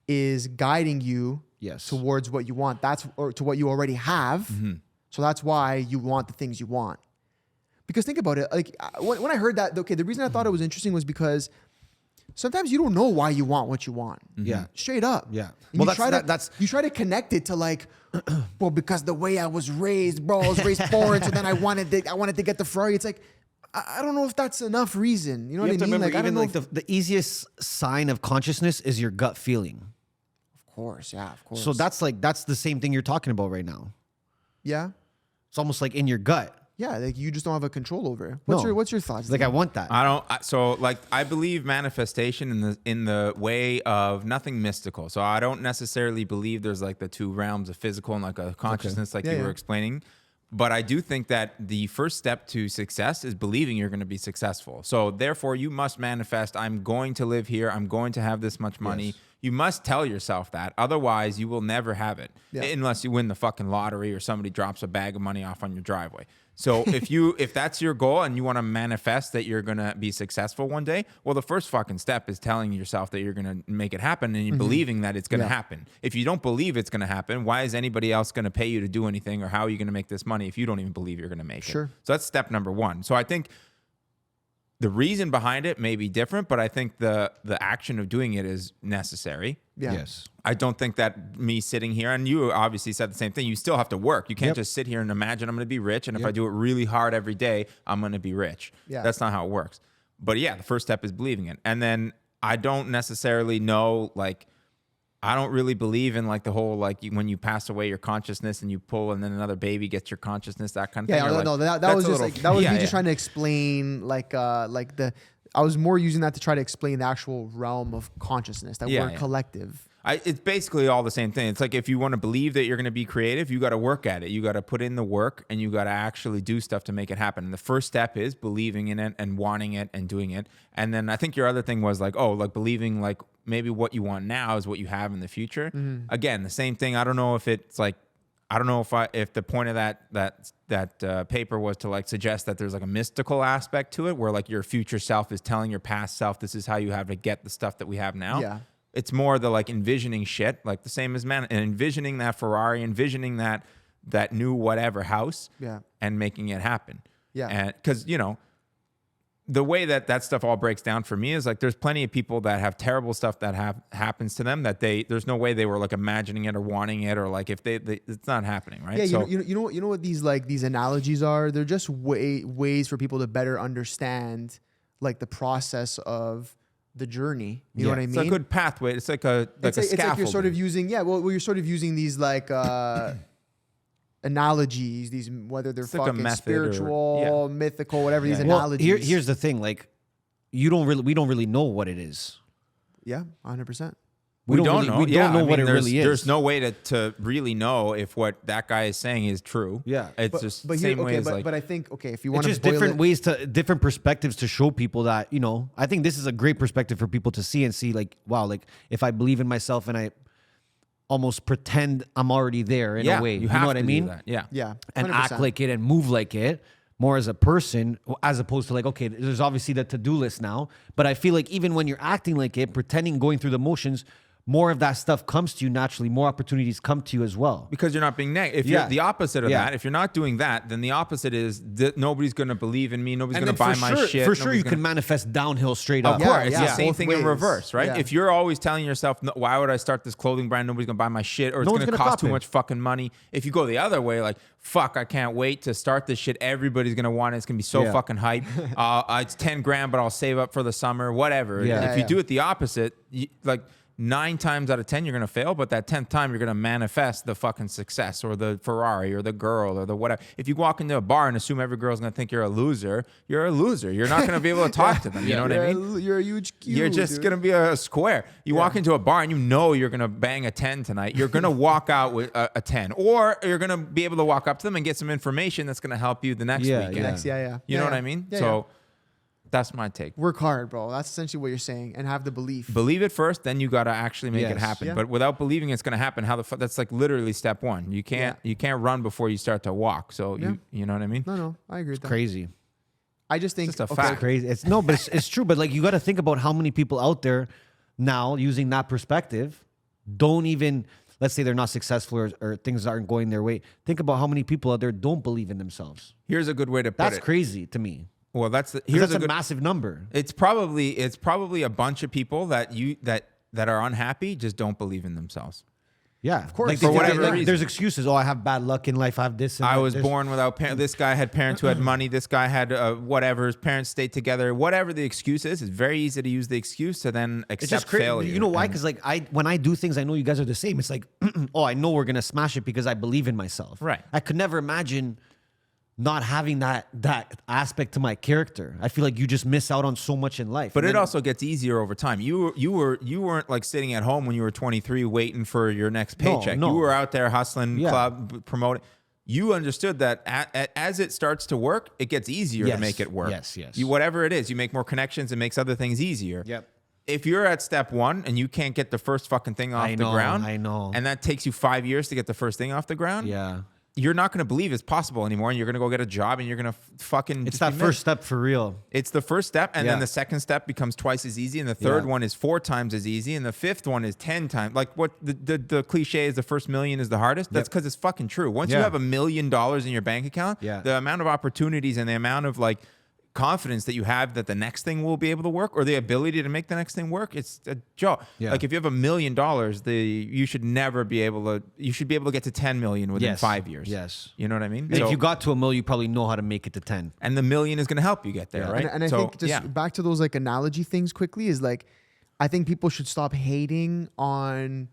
S2: is guiding you
S3: Yes.
S2: towards what you want. Or to what you already have. So that's why you want the things you want. Because think about it. Like when I heard that, okay, the reason I thought it was interesting was because sometimes you don't know why you want what you want.
S3: Yeah.
S2: Straight up.
S3: Yeah.
S2: And
S3: Well,
S2: you try to connect it to like, well, because the way I was raised, bro, I was raised poor, and so then I wanted to get the Ferrari. It's like, I don't know if that's enough reason. You know
S3: You
S2: what
S3: have
S2: I
S3: to
S2: mean?
S3: remember,
S2: Like, I don't
S3: even
S2: know.
S3: like the easiest sign of consciousness is your gut feeling.
S2: Of course, yeah, of course.
S3: So that's the same thing you're talking about right now.
S2: yeah,
S3: It's almost like in your gut.
S2: yeah. Like you just don't have a control over it.
S3: No.
S2: What's your thoughts?
S3: Like I
S2: Dan?
S3: want that.
S4: I believe manifestation in the way of nothing mystical. So I don't necessarily believe there's like the two realms of physical and like a consciousness, like you were explaining. But I do think that the first step to success is believing you're going to be successful. So therefore, you must manifest, I'm going to live here. I'm going to have this much money.
S3: Yes.
S4: You must tell yourself that. Otherwise, you will never have it.
S2: Yeah.
S4: Unless you win the fucking lottery or somebody drops a bag of money off on your driveway. So if that's your goal and you want to manifest that you're going to be successful one day, well, the first fucking step is telling yourself that you're going to make it happen and you're believing that it's going to happen. If you don't believe it's going to happen, why is anybody else going to pay you to do anything, or how are you going to make this money if you don't even believe you're going to make it?
S2: Sure.
S4: So that's step number one. So I think the reason behind it may be different, but I think the action of doing it is necessary.
S2: Yeah.
S3: Yes.
S4: I don't think that me sitting here, and you obviously said the same thing, you still have to work. You can't just sit here and imagine I'm going to be rich, and if I do it really hard every day, I'm going to be rich.
S2: Yeah.
S4: That's not how it works. But yeah, the first step is believing it. And then I don't necessarily know, like, I don't really believe in like the whole, like when you pass away your consciousness and you pull and then another baby gets your consciousness, that kind of thing.
S2: Yeah,
S4: Or,
S2: no,
S4: like,
S2: that
S4: that's
S2: was
S4: a
S2: just
S4: little-
S2: like that was
S4: yeah,
S2: me
S4: yeah.
S2: just trying to explain I was more using that to try to explain the actual realm of consciousness that we're collective.
S4: It's basically all the same thing. It's like if you want to believe that you're going to be creative, you got to work at it. You got to put in the work and you got to actually do stuff to make it happen. And the first step is believing in it and wanting it and doing it. And then I think your other thing was like, believing like maybe what you want now is what you have in the future. Again, the same thing. I don't know if it's like, I don't know if the point of that paper was to like suggest that there's like a mystical aspect to it where like your future self is telling your past self, this is how you have to get the stuff that we have now.
S2: Yeah.
S4: It's more the like envisioning shit, like the same as and envisioning that Ferrari, envisioning that new whatever house,
S2: Yeah.
S4: and making it happen.
S2: Yeah.
S4: And because the way that stuff all breaks down for me is like there's plenty of people that have terrible stuff that happens to them that there's no way they were like imagining it or wanting it, or like if they it's not happening, right?
S2: Yeah,
S4: So,
S2: you know what these analogies are? They're just ways for people to better understand like the process of the journey. You know what I mean?
S4: It's a good pathway. It's like a
S2: It's like you're
S4: scaffolding.
S2: sort of using you're sort of using these like analogies, these whether they're
S4: like a
S2: fucking
S4: method
S2: spiritual, mythical, whatever these
S3: Well,
S2: analogies.
S3: here's the thing. Like, we don't really know what it is.
S2: Yeah, 100%.
S3: We don't
S4: don't
S3: really,
S4: know.
S3: We don't know what it
S4: there's,
S3: really is.
S4: There's no way to really know if what that guy is saying is true.
S3: Yeah.
S4: It's just the
S2: here,
S4: same way as like.
S2: but I think if you
S3: It's
S2: want to
S3: just different different perspectives to show people that, you know, I think this is a great perspective for people to see and see like, wow, like if I believe in myself and I almost pretend I'm already there in a way.
S4: You have
S3: know what
S4: to
S3: I
S4: do
S3: mean?
S4: that. Yeah.
S2: yeah,
S3: And
S2: 100%.
S3: act like it and move like it more as a person, as opposed to like, okay, there's obviously the to-do list now. But I feel like even when you're acting like it, pretending, going through the motions, more of that stuff comes to you naturally. More opportunities come to you as well.
S4: Because you're not being negative. If
S3: Yeah.
S4: you're the opposite of
S3: Yeah.
S4: that, if you're not doing that, then the opposite is that nobody's going to believe in me. Nobody's going to buy my shit.
S3: For sure,
S4: nobody's
S3: you
S4: gonna-
S3: can manifest downhill straight
S4: Of
S3: up.
S4: course, it's
S2: yeah,
S4: the same
S2: both
S4: thing in
S2: ways.
S4: reverse, right?
S2: Yeah.
S4: If you're always telling yourself, no, why would I start this clothing brand? Nobody's gonna buy my shit, or it's
S3: No one's
S4: gonna
S3: gonna
S4: cost
S3: cop
S4: too
S3: it.
S4: much fucking money. If you go the other way, like, fuck, I can't wait to start this shit. Everybody's gonna want it. It's gonna be so
S3: Yeah.
S4: fucking hype. It's 10 grand, but I'll save up for the summer, whatever.
S3: Yeah.
S4: If you do it the opposite, like 9 times out of 10, you're gonna fail, but that 10th time, you're gonna manifest the fucking success, or the Ferrari, or the girl, or the whatever. If you walk into a bar and assume every girl's gonna think you're a loser, you're a loser. You're not gonna be able to talk to them. You know what I mean?
S2: You're a huge Q.
S4: You're just
S2: dude.
S4: gonna be a square. You walk into a bar and you know you're gonna bang a 10 tonight. You're gonna walk out with a 10, or you're gonna be able to walk up to them and get some information that's gonna help you the next
S3: Yeah,
S4: weekend.
S3: yeah.
S4: You know what I mean?
S2: Yeah,
S4: So that's my take.
S2: work hard, bro. That's essentially what you're saying, and have the belief.
S4: Believe it first, then you gotta actually make it
S3: Yes.
S4: happen.
S2: Yeah.
S4: But without believing it's gonna happen, how the fuck? That's like literally step one. You can't run before you start to walk. So you know what I mean?
S2: No, I agree with that.
S3: Crazy.
S2: I just think
S4: Just a
S2: okay,
S4: fact.
S3: Crazy. It's no, but it's true. But like, you got to think about how many people out there now using that perspective don't even, let's say they're not successful, or things aren't going their way. Think about how many people out there don't believe in themselves.
S4: Here's a good way to put
S3: That's
S4: it.
S3: crazy to me.
S4: Well, that's
S3: 'Cause
S4: here's
S3: that's a
S4: good.
S3: massive number.
S4: It's probably a bunch of people that are unhappy, just don't believe in themselves.
S3: Yeah, of
S2: course.
S3: Like,
S4: For whatever reason.
S3: there's excuses. Oh, I have bad luck in life. I have this. And
S4: I
S3: that,
S4: was
S3: this.
S4: born without parents. This guy had parents who had money. This guy had whatever. His parents stayed together. Whatever the excuse is, it's very easy to use the excuse to then
S3: It's
S4: accept
S3: just crazy.
S4: failure.
S3: You know why?
S4: And
S3: Because like when I do things, I know you guys are the same. It's like, oh, I know we're gonna smash it because I believe in myself.
S4: Right.
S3: I could never imagine not having that aspect to my character. I feel like you just miss out on so much in life.
S4: But
S3: And
S4: it
S3: then-
S4: also gets easier over time. You weren't like sitting at home when you were 23 waiting for your next
S3: No,
S4: paycheck.
S3: no.
S4: You were out there hustling,
S3: Yeah.
S4: club, promoting. You understood that as it starts to work, it gets easier to
S3: Yes.
S4: make it work.
S3: Yes, yes.
S4: Whatever it is, you make more connections. It makes other things easier.
S3: Yep.
S4: If you're at step 1 and you can't get the first fucking thing off
S3: I
S4: the
S3: know,
S4: ground,
S3: I know.
S4: and that takes you 5 years to get the first thing off the ground,
S3: Yeah.
S4: you're not going to believe it's possible anymore, and you're going to go get a job, and you're going to fucking.
S3: It's
S4: just
S3: that
S4: be
S3: first
S4: missed.
S3: step for real.
S4: It's the first step, and
S3: Yeah.
S4: then the second step becomes twice as easy, and the third
S3: Yeah.
S4: one is 4 times as easy, and the fifth one is 10 times. Like what the cliche is, the first million is the hardest. That's
S3: Yep.
S4: because it's fucking true. Once you
S3: Yeah.
S4: have $1 million in your bank account,
S3: Yeah.
S4: the amount of opportunities and the amount of like confidence that you have that the next thing will be able to work, or the ability to make the next thing work, it's a joke.
S3: Yeah.
S4: Like if you have $1 million, you should be able to get to 10 million within
S3: Yes.
S4: 5 years.
S3: Yes.
S4: You know what I mean?
S3: And if you got to $1 million, you probably know how to make it to 10.
S4: and the million is going to help you get there,
S3: Yeah.
S4: right?
S2: And I think just back to those like analogy things quickly is like, I think people should stop hating on,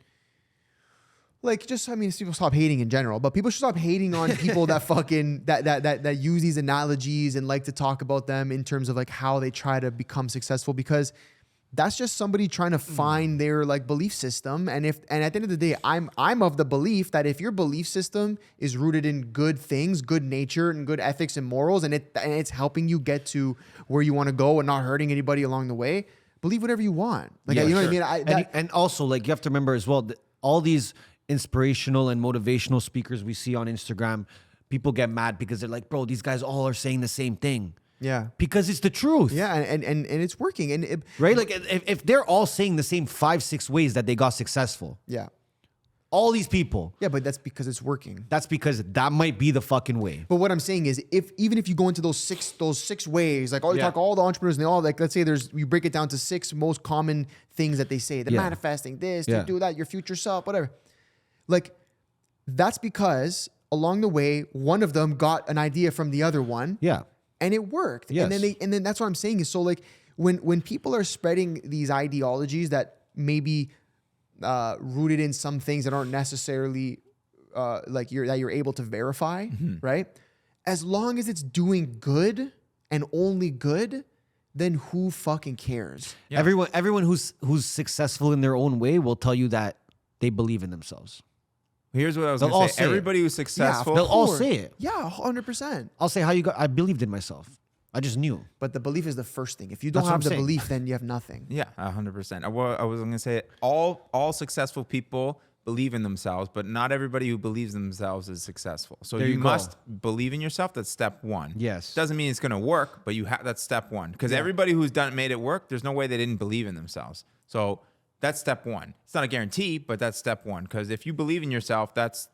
S2: like, just, I mean, people stop hating in general, but people should stop hating on people that fucking, that use these analogies and like to talk about them in terms of like how they try to become successful, because that's just somebody trying to find their like belief system. And at the end of the day, I'm of the belief that if your belief system is rooted in good things, good nature and good ethics and morals, and it's helping you get to where you want to go and not hurting anybody along the way, believe whatever you want. Like,
S3: Yeah,
S2: you know
S3: sure.
S2: what I mean?
S3: And also, like, you have to remember as well, that all these inspirational and motivational speakers we see on Instagram, people get mad because they're like, bro, these guys all are saying the same thing.
S2: Yeah.
S3: Because it's the truth.
S2: Yeah, and it's working. And
S3: Right? Like, if they're all saying the same 5-6 ways that they got successful,
S2: yeah.
S3: all these people,
S2: Yeah, but that's because it's working.
S3: that's because that might be the fucking way.
S2: But what I'm saying is, even if you go into those six ways, like you
S3: Yeah.
S2: talk all the entrepreneurs and they all, like, let's say you break it down to 6 most common things that they say. They're
S3: Yeah.
S2: manifesting this,
S3: Yeah.
S2: to do that, your future self, whatever. Like, that's because along the way, one of them got an idea from the other one.
S3: Yeah.
S2: And it worked.
S3: Yes.
S2: And then that's what I'm saying is, so like, when people are spreading these ideologies that may be rooted in some things that aren't necessarily that you're able to verify, right? As long as it's doing good and only good, then who fucking cares?
S3: Yeah. Everyone who's successful in their own way will tell you that they believe in themselves.
S4: Here's what I was
S3: They'll
S4: going
S3: all
S4: to say.
S3: say
S4: Everybody who's successful,
S3: They'll all say it.
S2: Yeah, 100%.
S3: I'll say how you got. I believed in myself. I just knew.
S2: But the belief is the first thing. If you don't
S3: That's what
S2: have
S3: I'm
S2: the
S3: saying.
S2: belief, then you have nothing.
S4: yeah, 100%. I was going to say all successful people believe in themselves, but not everybody who believes in themselves is successful. So
S3: There
S4: you
S3: you go.
S4: must believe in yourself. That's step one.
S3: Yes.
S4: Doesn't mean it's going to work, but that's step one. Because everybody who's made it work, there's no way they didn't believe in themselves. So that's step one. It's not a guarantee, but that's step one. Because if you believe in yourself, that's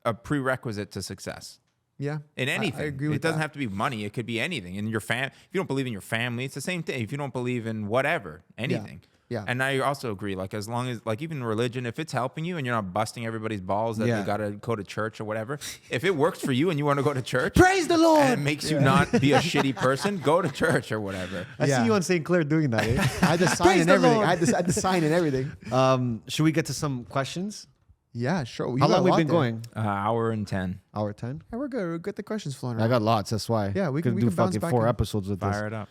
S4: a prerequisite to success.
S2: Yeah.
S4: In anything.
S2: I agree with
S4: it doesn't
S2: that.
S4: have to be money. It could be anything. In your if you don't believe in your family, it's the same thing. If you don't believe in whatever, anything.
S2: Yeah.
S4: And I also agree, like as long as even religion, if it's helping you and you're not busting everybody's balls that
S3: Yeah.
S4: they gotta go to church or whatever, if it works for you and you want to go to church,
S3: Praise the Lord.
S4: and it makes you not be a shitty person, go to church or whatever.
S3: I see you on St. Clair doing that. Eh?
S2: I had to sign
S3: Praise
S2: and
S3: the
S2: everything.
S3: Lord.
S2: I had to sign and everything.
S3: Should we get to some questions?
S2: Yeah, sure.
S3: How long we been going?
S4: Hour and 10.
S3: Hour 10.
S2: Yeah, we're good. We'll get the questions flowing
S3: I
S2: around.
S3: got lots. That's why.
S2: Yeah, we
S3: could
S2: can
S3: do
S2: bounce
S3: fucking
S2: back
S3: 4
S2: in.
S3: episodes with
S4: Fire
S3: this.
S4: it up.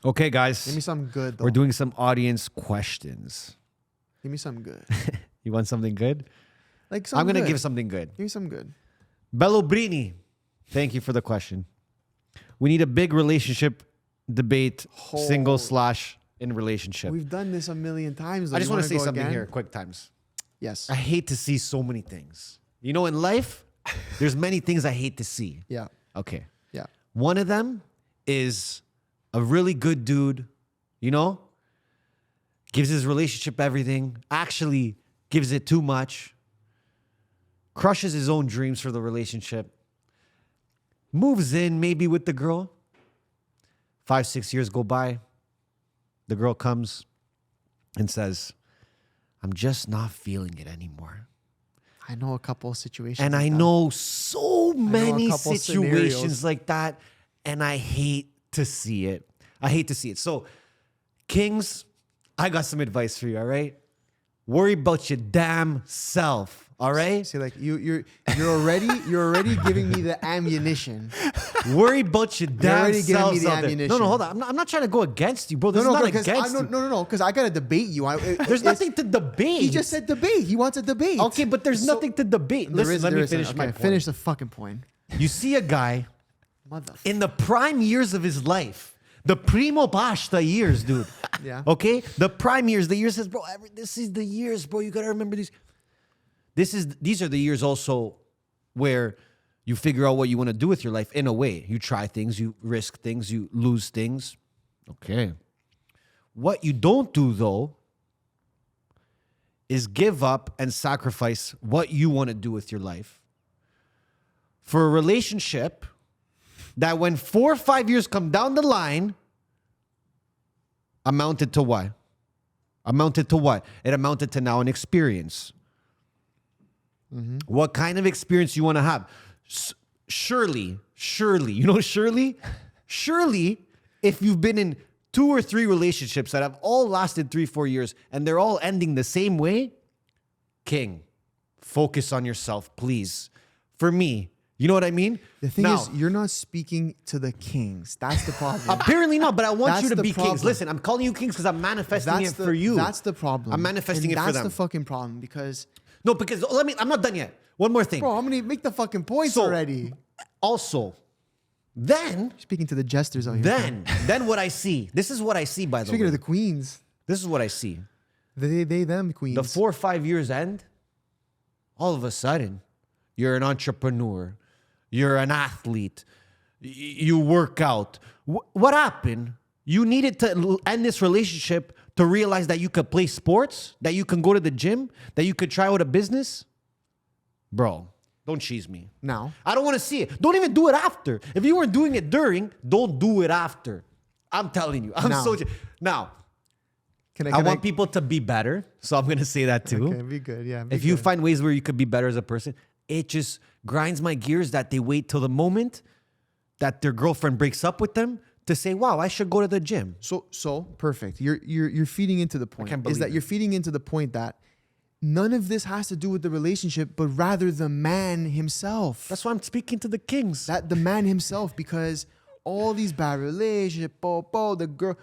S3: Okay, guys.
S2: Give me some good, though.
S3: We're doing some audience questions.
S2: Give me some good.
S3: You want something good?
S2: Like some
S3: I'm gonna
S2: good.
S3: give something good.
S2: Give me some good.
S3: Bellobrini, thank you for the question. We need a big relationship debate, single / in relationship.
S2: We've done this a million times. Though.
S3: I just
S2: You
S3: want to say
S2: go
S3: something
S2: again?
S3: here, quick times.
S2: Yes.
S3: I hate to see so many things. You know, in life, there's many things I hate to see.
S2: Yeah.
S3: Okay.
S2: Yeah.
S3: One of them is a really good dude, you know, gives his relationship everything, actually gives it too much, crushes his own dreams for the relationship, moves in maybe with the girl. 5-6 years go by. The girl comes and says, I'm just not feeling it anymore.
S2: I know a couple of situations.
S3: And
S2: like
S3: I
S2: that.
S3: know so many
S2: couple
S3: situations
S2: scenarios.
S3: like that. And I hate to see it. I hate to see it. So, Kings, I got some advice for you, all right? Worry about your damn self, all right?
S2: See, like you're already giving me the ammunition.
S3: Worry about your damn
S2: already giving
S3: self.
S2: me the ammunition.
S3: No, hold on. I'm not trying to go against you, bro. This is not
S2: because
S3: against you.
S2: no, because I gotta debate you.
S3: There's nothing to debate.
S2: He just said debate. He wants a debate.
S3: Okay, but there's nothing to debate. Listen, let me finish my point.
S2: Finish the fucking point.
S3: You see a guy
S2: Mother.
S3: in the prime years of his life, the primo pasta years, dude.
S2: Yeah.
S3: Okay? The prime years, the years says, bro, this is the years, bro. You gotta remember these. These are the years also where you figure out what you want to do with your life in a way. You try things, you risk things, you lose things. Okay. What you don't do though is give up and sacrifice what you want to do with your life for a relationship that when 4 or 5 years come down the line amounted to what? Amounted to what? It amounted to now an experience. What kind of experience you want to have? Surely, you know Surely, if you've been in 2 or 3 relationships that have all lasted 3-4 years and they're all ending the same way, King, focus on yourself, please. For me, you know what I mean?
S2: The thing
S3: Now,
S2: is, you're not speaking to the kings. That's the problem.
S3: apparently not, but I want
S2: That's
S3: you to
S2: the
S3: be
S2: problem.
S3: kings. Listen, I'm calling you kings because I'm manifesting it for you.
S2: That's the problem.
S3: I'm manifesting
S2: And
S3: it for
S2: That's
S3: them.
S2: the fucking problem because,
S3: No, because I'm not done yet. One more thing.
S2: bro, I'm gonna make the fucking points
S3: So-
S2: already.
S3: Also, then
S2: Speaking to the jesters out here.
S3: then what I see. This is what I see, by the
S2: Speaking
S3: way.
S2: of the queens,
S3: This is what I see.
S2: they, them queens.
S3: The 4 or 5 years end, all of a sudden, you're an entrepreneur. You're an athlete. You work out. What happened? You needed to end this relationship to realize that you could play sports, that you can go to the gym, that you could try out a business. Bro, don't cheese me.
S2: Now.
S3: I don't want to see it. Don't even do it after. If you weren't doing it during, don't do it after. I'm telling you. Now, I want people to be better, so I'm going to say that too.
S2: Okay, be good. Yeah. be
S3: If you
S2: good.
S3: find ways where you could be better as a person, it just grinds my gears that they wait till the moment that their girlfriend breaks up with them to say, wow, I should go to the gym.
S2: So perfect. You're feeding into the point.
S3: can't
S2: Is
S3: believe
S2: that
S3: it.
S2: you're feeding into the point that none of this has to do with the relationship, but rather the man himself.
S3: That's why I'm speaking to the kings.
S2: That the man himself, because all these bad relationships, the girl,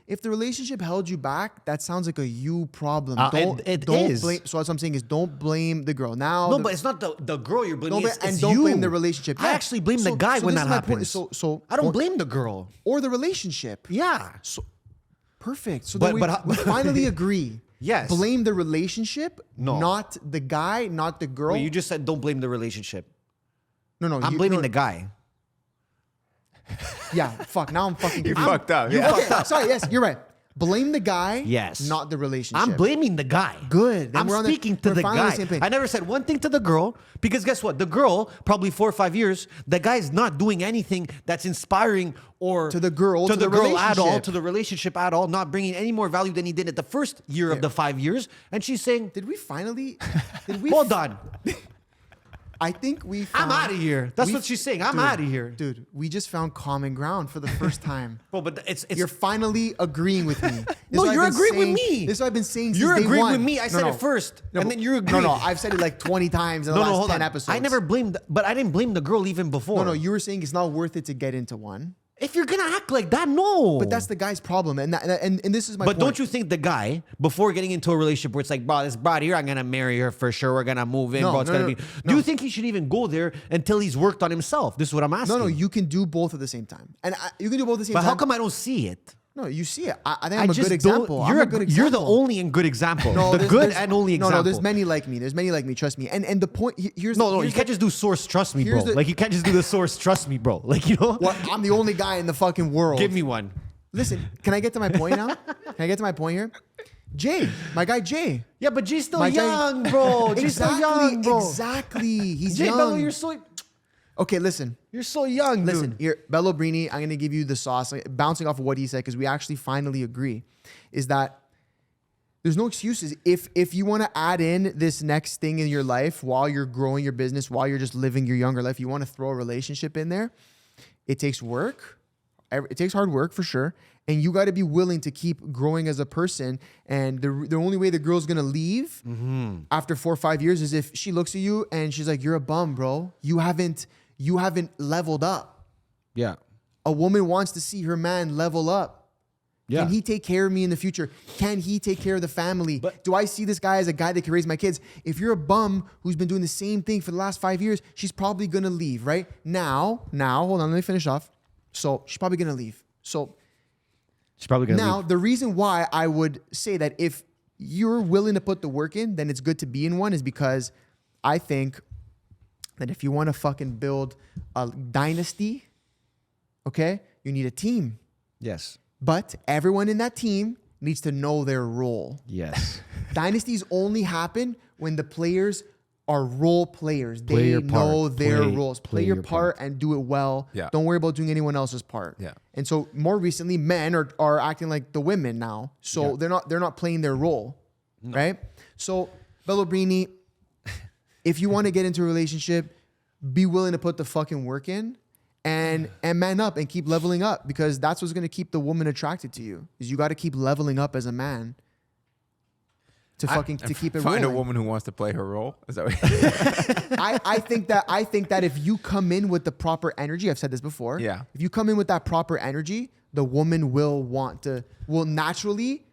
S2: if the relationship held you back, that sounds like a you problem. Don't
S3: is.
S2: blame. So what I'm saying is, don't blame the girl. Now,
S3: No, but it's not the girl you're blaming. It's
S2: don't
S3: you.
S2: blame the relationship.
S3: I actually blame the guy when
S2: this
S3: that
S2: is my point.
S3: happens.
S2: So
S3: I don't blame the girl.
S2: or the relationship.
S3: Yeah.
S2: So perfect. So
S3: But-
S2: then
S3: but-
S2: we finally agree.
S3: Yes.
S2: Blame the relationship,
S3: No.
S2: not the guy, not the girl.
S3: Wait, you just said don't blame the relationship.
S2: no,
S3: I'm blaming the guy.
S2: Yeah, fuck. Now I'm fucking.
S4: You
S2: I'm-
S4: fucked up.
S2: You
S4: Yeah.
S2: fucked up. Sorry. Yes, you're right. Blame the guy.
S3: Yes.
S2: Not the relationship.
S3: I'm blaming the guy.
S2: Good. Then
S3: I'm
S2: we're on
S3: speaking
S2: we're
S3: to the
S2: finally on
S3: guy.
S2: the same page.
S3: I never said one thing to the girl because guess what? The girl, probably 4 or 5 years, the guy's not doing anything that's inspiring or
S2: To the girl,
S3: to
S2: to
S3: the
S2: the
S3: girl at all,
S2: relationship.
S3: to the relationship at all, not bringing any more value than he did at the first year of the 5 years. And she's saying,
S2: Did we finally? Did we?
S3: hold on,
S2: I think we.
S3: I'm
S2: Found,
S3: out of here. That's
S2: we-
S3: what she's saying. I'm
S2: Dude,
S3: out of here.
S2: dude. We just found common ground for the first time.
S3: Bro, but it's
S2: You're finally agreeing with me. This
S3: No,
S2: is what
S3: you're
S2: I've been
S3: agreeing with
S2: saying-
S3: me.
S2: This is what I've been saying.
S3: You're
S2: since day
S3: agreeing
S2: one.
S3: with me. I said it first, and then you agreed.
S2: No, I've said it like 20 times in the
S3: no,
S2: last
S3: hold
S2: 10
S3: on.
S2: episodes.
S3: I never blamed, but I didn't blame the girl even before.
S2: No, you were saying it's not worth it to get into one.
S3: If you're gonna act like that, no.
S2: But that's the guy's problem, and this is my.
S3: But
S2: point.
S3: don't you think the guy, before getting into a relationship where it's like, bro, this broad here, I'm gonna marry her for sure. We're gonna move in,
S2: No,
S3: bro. It's
S2: no,
S3: gonna
S2: no,
S3: be.
S2: no.
S3: Do you think he should even go there until he's worked on himself? This is what I'm asking.
S2: No, you can do both at the same time, and you can do both at the same
S3: But
S2: time.
S3: how come I don't see it?
S2: No, you see it. I think I'm a
S3: just
S2: good
S3: don't-
S2: example.
S3: You're,
S2: I'm a good
S3: you're the
S2: example.
S3: only and good example.
S2: No,
S3: the
S2: there's-
S3: good
S2: there's-
S3: and only example.
S2: No, there's many like me. There's many like me. Trust me. And the point here's
S3: No,
S2: here's
S3: you can't just do source. Trust me, bro.
S2: here's the-
S3: Like you can't just do the source. Trust me, bro. Like you know.
S2: What? I'm the only guy in the fucking world.
S3: Give me one.
S2: Listen, can I get to my point now? Can I get to my point here? Jay, my guy Jay.
S3: Yeah, but G's still
S2: My guy-
S3: young, bro. G's still young, bro.
S2: Exactly. He's
S3: Jay
S2: young.
S3: Bello, you're so
S2: listen.
S3: young,
S2: Listen,
S3: dude.
S2: here, Bello Brini, I'm gonna give you the sauce, like, bouncing off of what he said, because we actually finally agree, is that there's no excuses. If you want to add in this next thing in your life while you're growing your business, while you're just living your younger life, you want to throw a relationship in there, it takes work. It takes hard work for sure. And you got to be willing to keep growing as a person. And the only way the girl's going to leave after 4 or 5 years is if she looks at you and she's like, you're a bum, bro. You haven't leveled up.
S3: Yeah.
S2: A woman wants to see her man level up.
S3: Yeah.
S2: Can he take care of me in the future? Can he take care of the family? Do I see this guy as a guy that can raise my kids? If you're a bum who's been doing the same thing for the last 5 years, she's probably going to leave, right? Now, hold on, let me finish off. So she's probably going to leave. So
S3: She's probably gonna
S2: now,
S3: leave.
S2: the reason why I would say that if you're willing to put the work in, then it's good to be in one, is because I think that if you want to fucking build a dynasty, okay, you need a team.
S3: Yes.
S2: But everyone in that team needs to know their role.
S3: Yes.
S2: Dynasties only happen when the players are role players.
S3: Play
S2: They
S3: your part.
S2: know their roles.
S3: Play
S2: Play your
S3: your
S2: part and do it well.
S4: Yeah.
S2: Don't worry about doing anyone else's part.
S4: Yeah.
S2: And so more recently, men are acting like the women now. So they're not playing their role. Right? So Bellobrini, if you want to get into a relationship, be willing to put the fucking work in and man up and keep leveling up, because that's what's going to keep the woman attracted to you. Is you got to keep leveling up as a man to keep it
S4: Find
S2: rolling.
S4: a woman who wants to play her role. Is that what
S2: I think that if you come in with the proper energy, I've said this before.
S4: Yeah.
S2: If you come in with that proper energy, the woman will naturally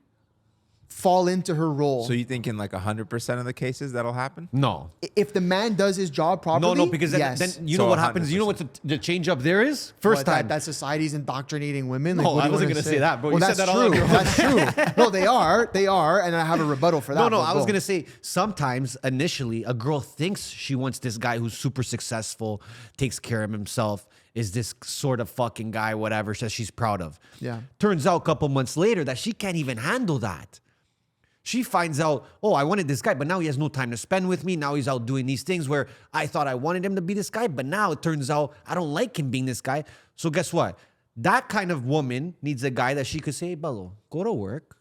S2: fall into her role.
S4: So you think in like 100% of the cases that'll happen?
S3: No.
S2: If the man does his job properly,
S3: No, because then,
S2: yes.
S3: then you
S4: So
S3: know what happens. You know what the change up there is? First
S2: What,
S3: time.
S2: that society's indoctrinating women.
S3: No,
S2: what do
S3: I
S2: you
S3: wasn't
S2: wanna
S3: gonna say that, bro.
S2: Well,
S3: You said
S2: that's
S3: that all on
S2: true.
S3: your own.
S2: That's true. No, they are, and I have a rebuttal for that.
S3: No,
S2: but
S3: I was
S2: go.
S3: gonna say sometimes initially a girl thinks she wants this guy who's super successful, takes care of himself, is this sort of fucking guy, whatever, says she's proud of.
S2: Yeah.
S3: Turns out a couple months later that she can't even handle that. She finds out, oh, I wanted this guy, but now he has no time to spend with me. Now he's out doing these things where I thought I wanted him to be this guy, but now it turns out I don't like him being this guy. So guess what? That kind of woman needs a guy that she could say, hey, Bello, go to work.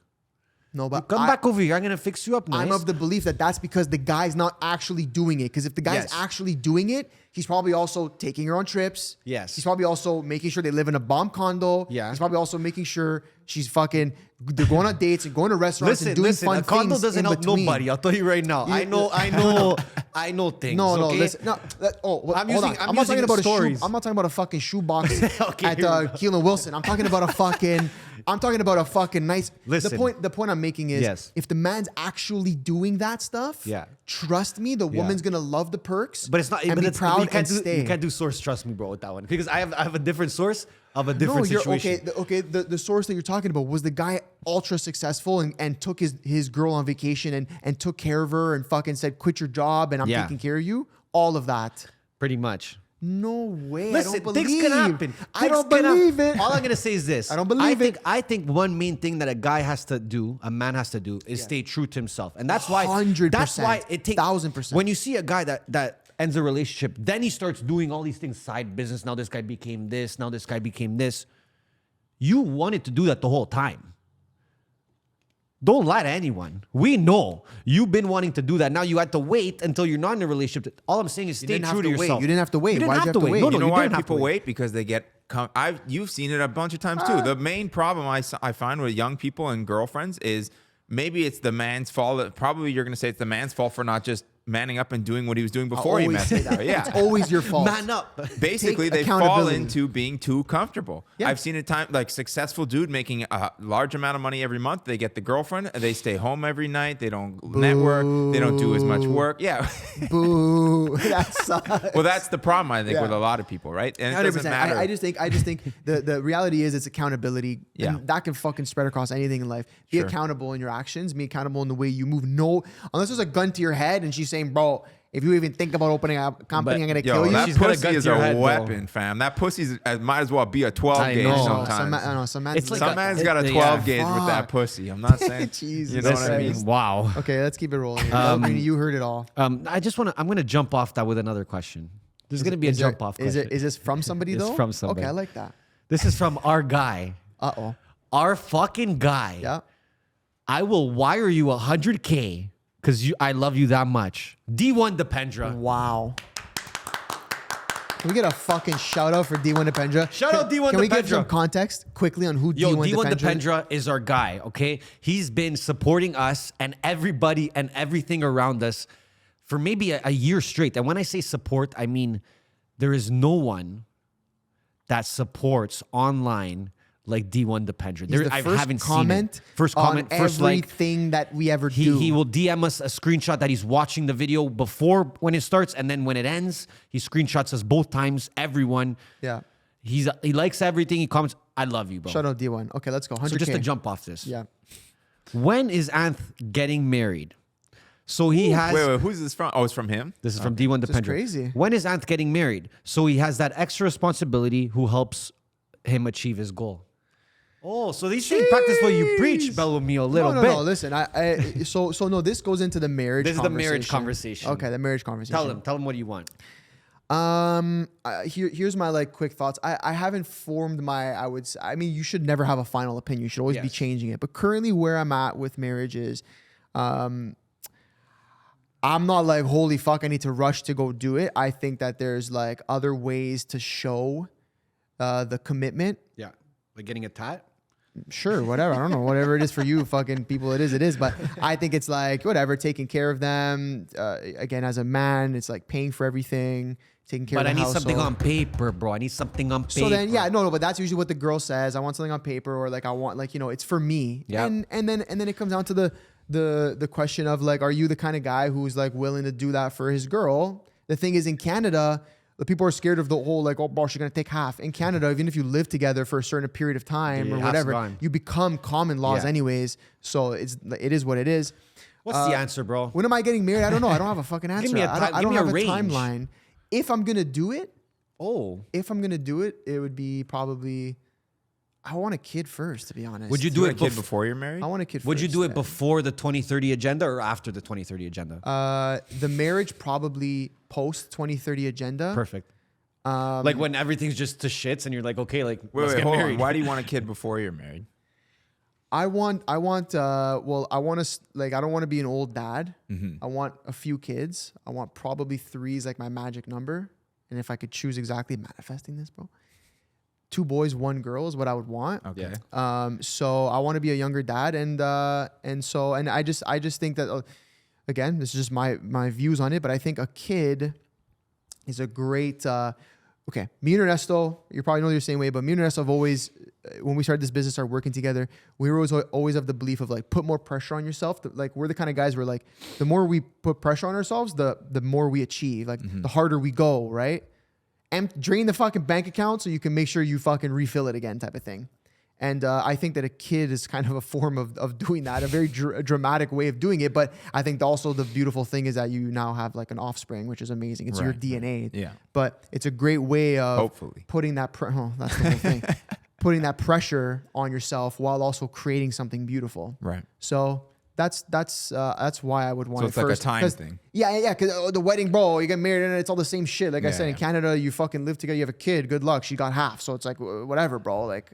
S2: No, but
S3: Come back over here. I'm gonna fix you up. Nice.
S2: I'm of the belief that that's because the guy's not actually doing it. Because if the guy's
S3: Yes.
S2: actually doing it, he's probably also taking her on trips.
S3: Yes.
S2: He's probably also making sure they live in a bomb condo.
S3: Yeah.
S2: He's probably also making sure she's fucking, they're going on dates and going to restaurants and doing fun
S3: a condo
S2: things
S3: doesn't
S2: in
S3: help
S2: between.
S3: nobody. I'll tell you right now. I know things.
S2: No,
S3: okay?
S2: listen. No, hold
S3: I'm
S2: on.
S3: using
S2: I'm not talking about
S3: stories.
S2: I'm not talking about a fucking shoebox
S3: Okay,
S2: at
S3: here we go.
S2: Keelan Wilson. I'm talking about a fucking. I'm talking about a fucking nice.
S3: Listen.
S2: The point I'm making is,
S3: Yes.
S2: if the man's actually doing that stuff,
S3: Yeah.
S2: trust me, the woman's gonna love the perks.
S3: But it's not.
S2: and
S3: but
S2: be
S3: it's,
S2: proud
S3: you can't
S2: and
S3: do,
S2: stay.
S3: You can't do source. Trust me, bro, with that one because I have a different source of a different situation.
S2: The source that you're talking about was the guy ultra successful and took his girl on vacation and took care of her and fucking said, quit your job and I'm
S3: Yeah.
S2: taking care of you. All of that.
S3: Pretty much.
S2: No way.
S3: Listen,
S2: I don't believe.
S3: things can happen.
S2: I
S3: Things
S2: don't
S3: can
S2: believe
S3: happen.
S2: it.
S3: All I'm gonna say is this:
S2: I don't believe it.
S3: I think one main thing that a guy has to do, a man has to do, is stay true to himself, and that's why.
S2: 100%.
S3: That's why it takes
S2: 1000%.
S3: When you see a guy that ends a relationship, then he starts doing all these things, side business. Now this guy became this. Now this guy became this. You wanted to do that the whole time. Don't lie to anyone. We know you've been wanting to do that. Now you had to wait until you're not in a relationship. All I'm saying is stay
S2: didn't have
S3: true to
S2: to wait.
S3: yourself.
S2: You didn't have to wait.
S3: You didn't
S2: Why'd
S3: have
S2: you
S3: to
S2: have to
S3: wait.
S2: wait?
S3: No,
S4: You know
S3: you
S4: why
S3: didn't have to
S4: people
S3: wait.
S4: wait? Because they get. You've seen it a bunch of times too. The main problem I find with young people and girlfriends is maybe it's the man's fault. Probably you're going to say it's the man's fault for not just manning up and doing what he was doing before he
S2: always
S4: met
S2: say
S4: her.
S2: that.
S4: Yeah.
S2: It's always your fault.
S3: Man up.
S4: Basically,
S2: Take
S4: they fall
S2: accountability.
S4: into being too comfortable.
S2: Yeah.
S4: I've seen a time like successful dude making a large amount of money every month. They get the girlfriend. They stay home every night. They don't network. They don't do as much work. Yeah.
S2: Boo. That sucks.
S4: Well, that's the problem I think
S2: Yeah.
S4: with a lot of people, right? And it doesn't
S2: 100%.
S4: matter.
S2: I just think the reality is it's accountability.
S4: Yeah.
S2: And that can fucking spread across anything in life. Be
S4: Sure.
S2: accountable in your actions. Be accountable in the way you move. No, unless there's a gun to your head and she's saying, bro, if you even think about opening a company, I'm gonna kill you.
S4: That
S3: She's got a
S4: pussy
S3: gun
S4: is
S3: to
S4: a
S3: your head, bro.
S4: weapon, fam. That pussy might as well be a 12
S3: I
S4: gauge
S3: know.
S4: sometimes.
S2: Some man's
S3: It's like
S4: Some
S3: a-
S4: man's got a
S3: yeah.
S4: 12 gauge with that
S2: Fuck.
S4: pussy. I'm not saying.
S2: Jesus
S4: You know what I mean?
S2: Christ.
S3: Wow.
S2: Okay, let's keep it rolling. You heard it all.
S3: I'm gonna jump off that with another question. There's gonna be a jump off question.
S2: Is this from somebody
S3: It's
S2: though?
S3: from somebody.
S2: Okay, I like that.
S3: This is from our guy.
S2: Uh-oh.
S3: Our fucking guy.
S2: Yeah.
S3: I will wire you 100K because I love you that much. D1 Dependra.
S2: Wow. Can we get a fucking shout out for D1 Dependra?
S3: Shout out D1
S2: Can we give
S3: Dependra.
S2: some context quickly on who
S3: Yo,
S2: D1
S3: D1
S2: Dependra?
S3: Dependra is our guy, okay? He's been supporting us and everybody and everything around us for maybe a year straight. And when I say support, I mean there is no one that supports online like D1 Dependra.
S2: He's the
S3: I
S2: first
S3: haven't
S2: comment
S3: seen it. First comment,
S2: on
S3: first like.
S2: everything that we ever do.
S3: He will DM us a screenshot that he's watching the video before when it starts, and then when it ends, he screenshots us both times. Everyone,
S2: Yeah.
S3: he likes everything. He comments, "I love you, bro."
S2: Shout out D1. Okay, let's go. 100K.
S3: So just to jump off this,
S2: Yeah.
S3: when is Anth getting married? So he has.
S4: Wait, who's this from? Oh, it's from him?
S3: This is from D1
S2: This is
S3: Dependra.
S2: crazy.
S3: When is Anth getting married? So he has that extra responsibility who helps him achieve his goal. Oh, so these things practice what you preach, Bellamy, a little
S2: no,
S3: bit.
S2: No, listen. So no, this goes into the marriage.
S3: This is the marriage conversation.
S2: Okay, the marriage conversation.
S3: Tell him what you want.
S2: Here's my like quick thoughts. I haven't formed my. I mean, you should never have a final opinion. You should always be
S3: Yes.
S2: changing it. But currently, where I'm at with marriage is, I'm not like holy fuck. I need to rush to go do it. I think that there's like other ways to show the commitment.
S3: Yeah, like getting a tat.
S2: Sure, whatever. I don't know, whatever it is for you, fucking people, it is. But I think it's like whatever, taking care of them. Again, as a man, it's like paying for everything, taking care
S3: But
S2: of
S3: I
S2: the
S3: need
S2: household.
S3: something on paper, bro. I need something on paper.
S2: So then, yeah, no, but that's usually what the girl says. I want something on paper, or like I want, like, you know, it's for me.
S3: Yeah.
S2: And then it comes down to the question of like, are you the kind of guy who's like willing to do that for his girl? The thing is, in Canada, the people are scared of the whole like, oh, bro, she's gonna take half. In Canada, even if you live together for a certain period of time
S3: Yeah,
S2: or
S3: half's
S2: whatever,
S3: gone.
S2: you become common laws
S3: Yeah.
S2: anyways. So it is what it is.
S3: What's the answer, bro?
S2: When am I getting married? I don't know. I don't have a fucking answer.
S3: me a
S2: I
S3: time-
S2: don't
S3: give me a
S2: have a
S3: range.
S2: timeline. If I'm gonna do it,
S3: Oh,
S2: it would be probably. I want a kid first, to be honest.
S3: would you
S4: Do
S3: do
S4: you
S3: it
S4: want a kid
S3: bef-
S4: before you're married?
S2: I want a kid.
S3: Would you
S2: first,
S3: do it
S2: yeah.
S3: before the 2030 agenda or after the 2030 agenda?
S2: The marriage probably post 2030 agenda.
S3: Perfect. Like when everything's just to shits and you're like, okay, like let's
S4: Wait,
S3: get
S4: hold
S3: married.
S4: on. Why do you want a kid before you're married?
S2: I want well, I want to like, I don't want to be an old dad. I want a few kids. I want probably 3 is like my magic number. And if I could choose exactly, manifesting this, bro, 2 boys, 1 girl is what I would want.
S4: Okay.
S2: So I want to be a younger dad, and I just think that again, this is just my views on it, but I think a kid is a great. Okay, me and Ernesto, you probably know the same way, but me and Ernesto have always, when we started this business, started working together, we were always of the belief of like, put more pressure on yourself. Like, we're the kind of guys where like, the more we put pressure on ourselves, the more we achieve. Like, the harder we go, right? And drain the fucking bank account so you can make sure you fucking refill it again, type of thing. And I think that a kid is kind of a form of doing that, a very dramatic way of doing it. But I think also the beautiful thing is that you now have like an offspring, which is amazing. It's your DNA.
S4: Yeah.
S2: But it's a great way of
S4: Hopefully
S2: putting that that's the whole thing. Putting that pressure on yourself while also creating something beautiful.
S4: Right.
S2: So that's why I would want
S4: So
S2: it
S4: it's like
S2: first.
S4: a time thing.
S2: Yeah. Because the wedding, bro, you get married and it's all the same shit. Like I said, in
S4: yeah.
S2: Canada, you fucking live together, you have a kid. Good luck. She got half. So it's like whatever, bro. Like.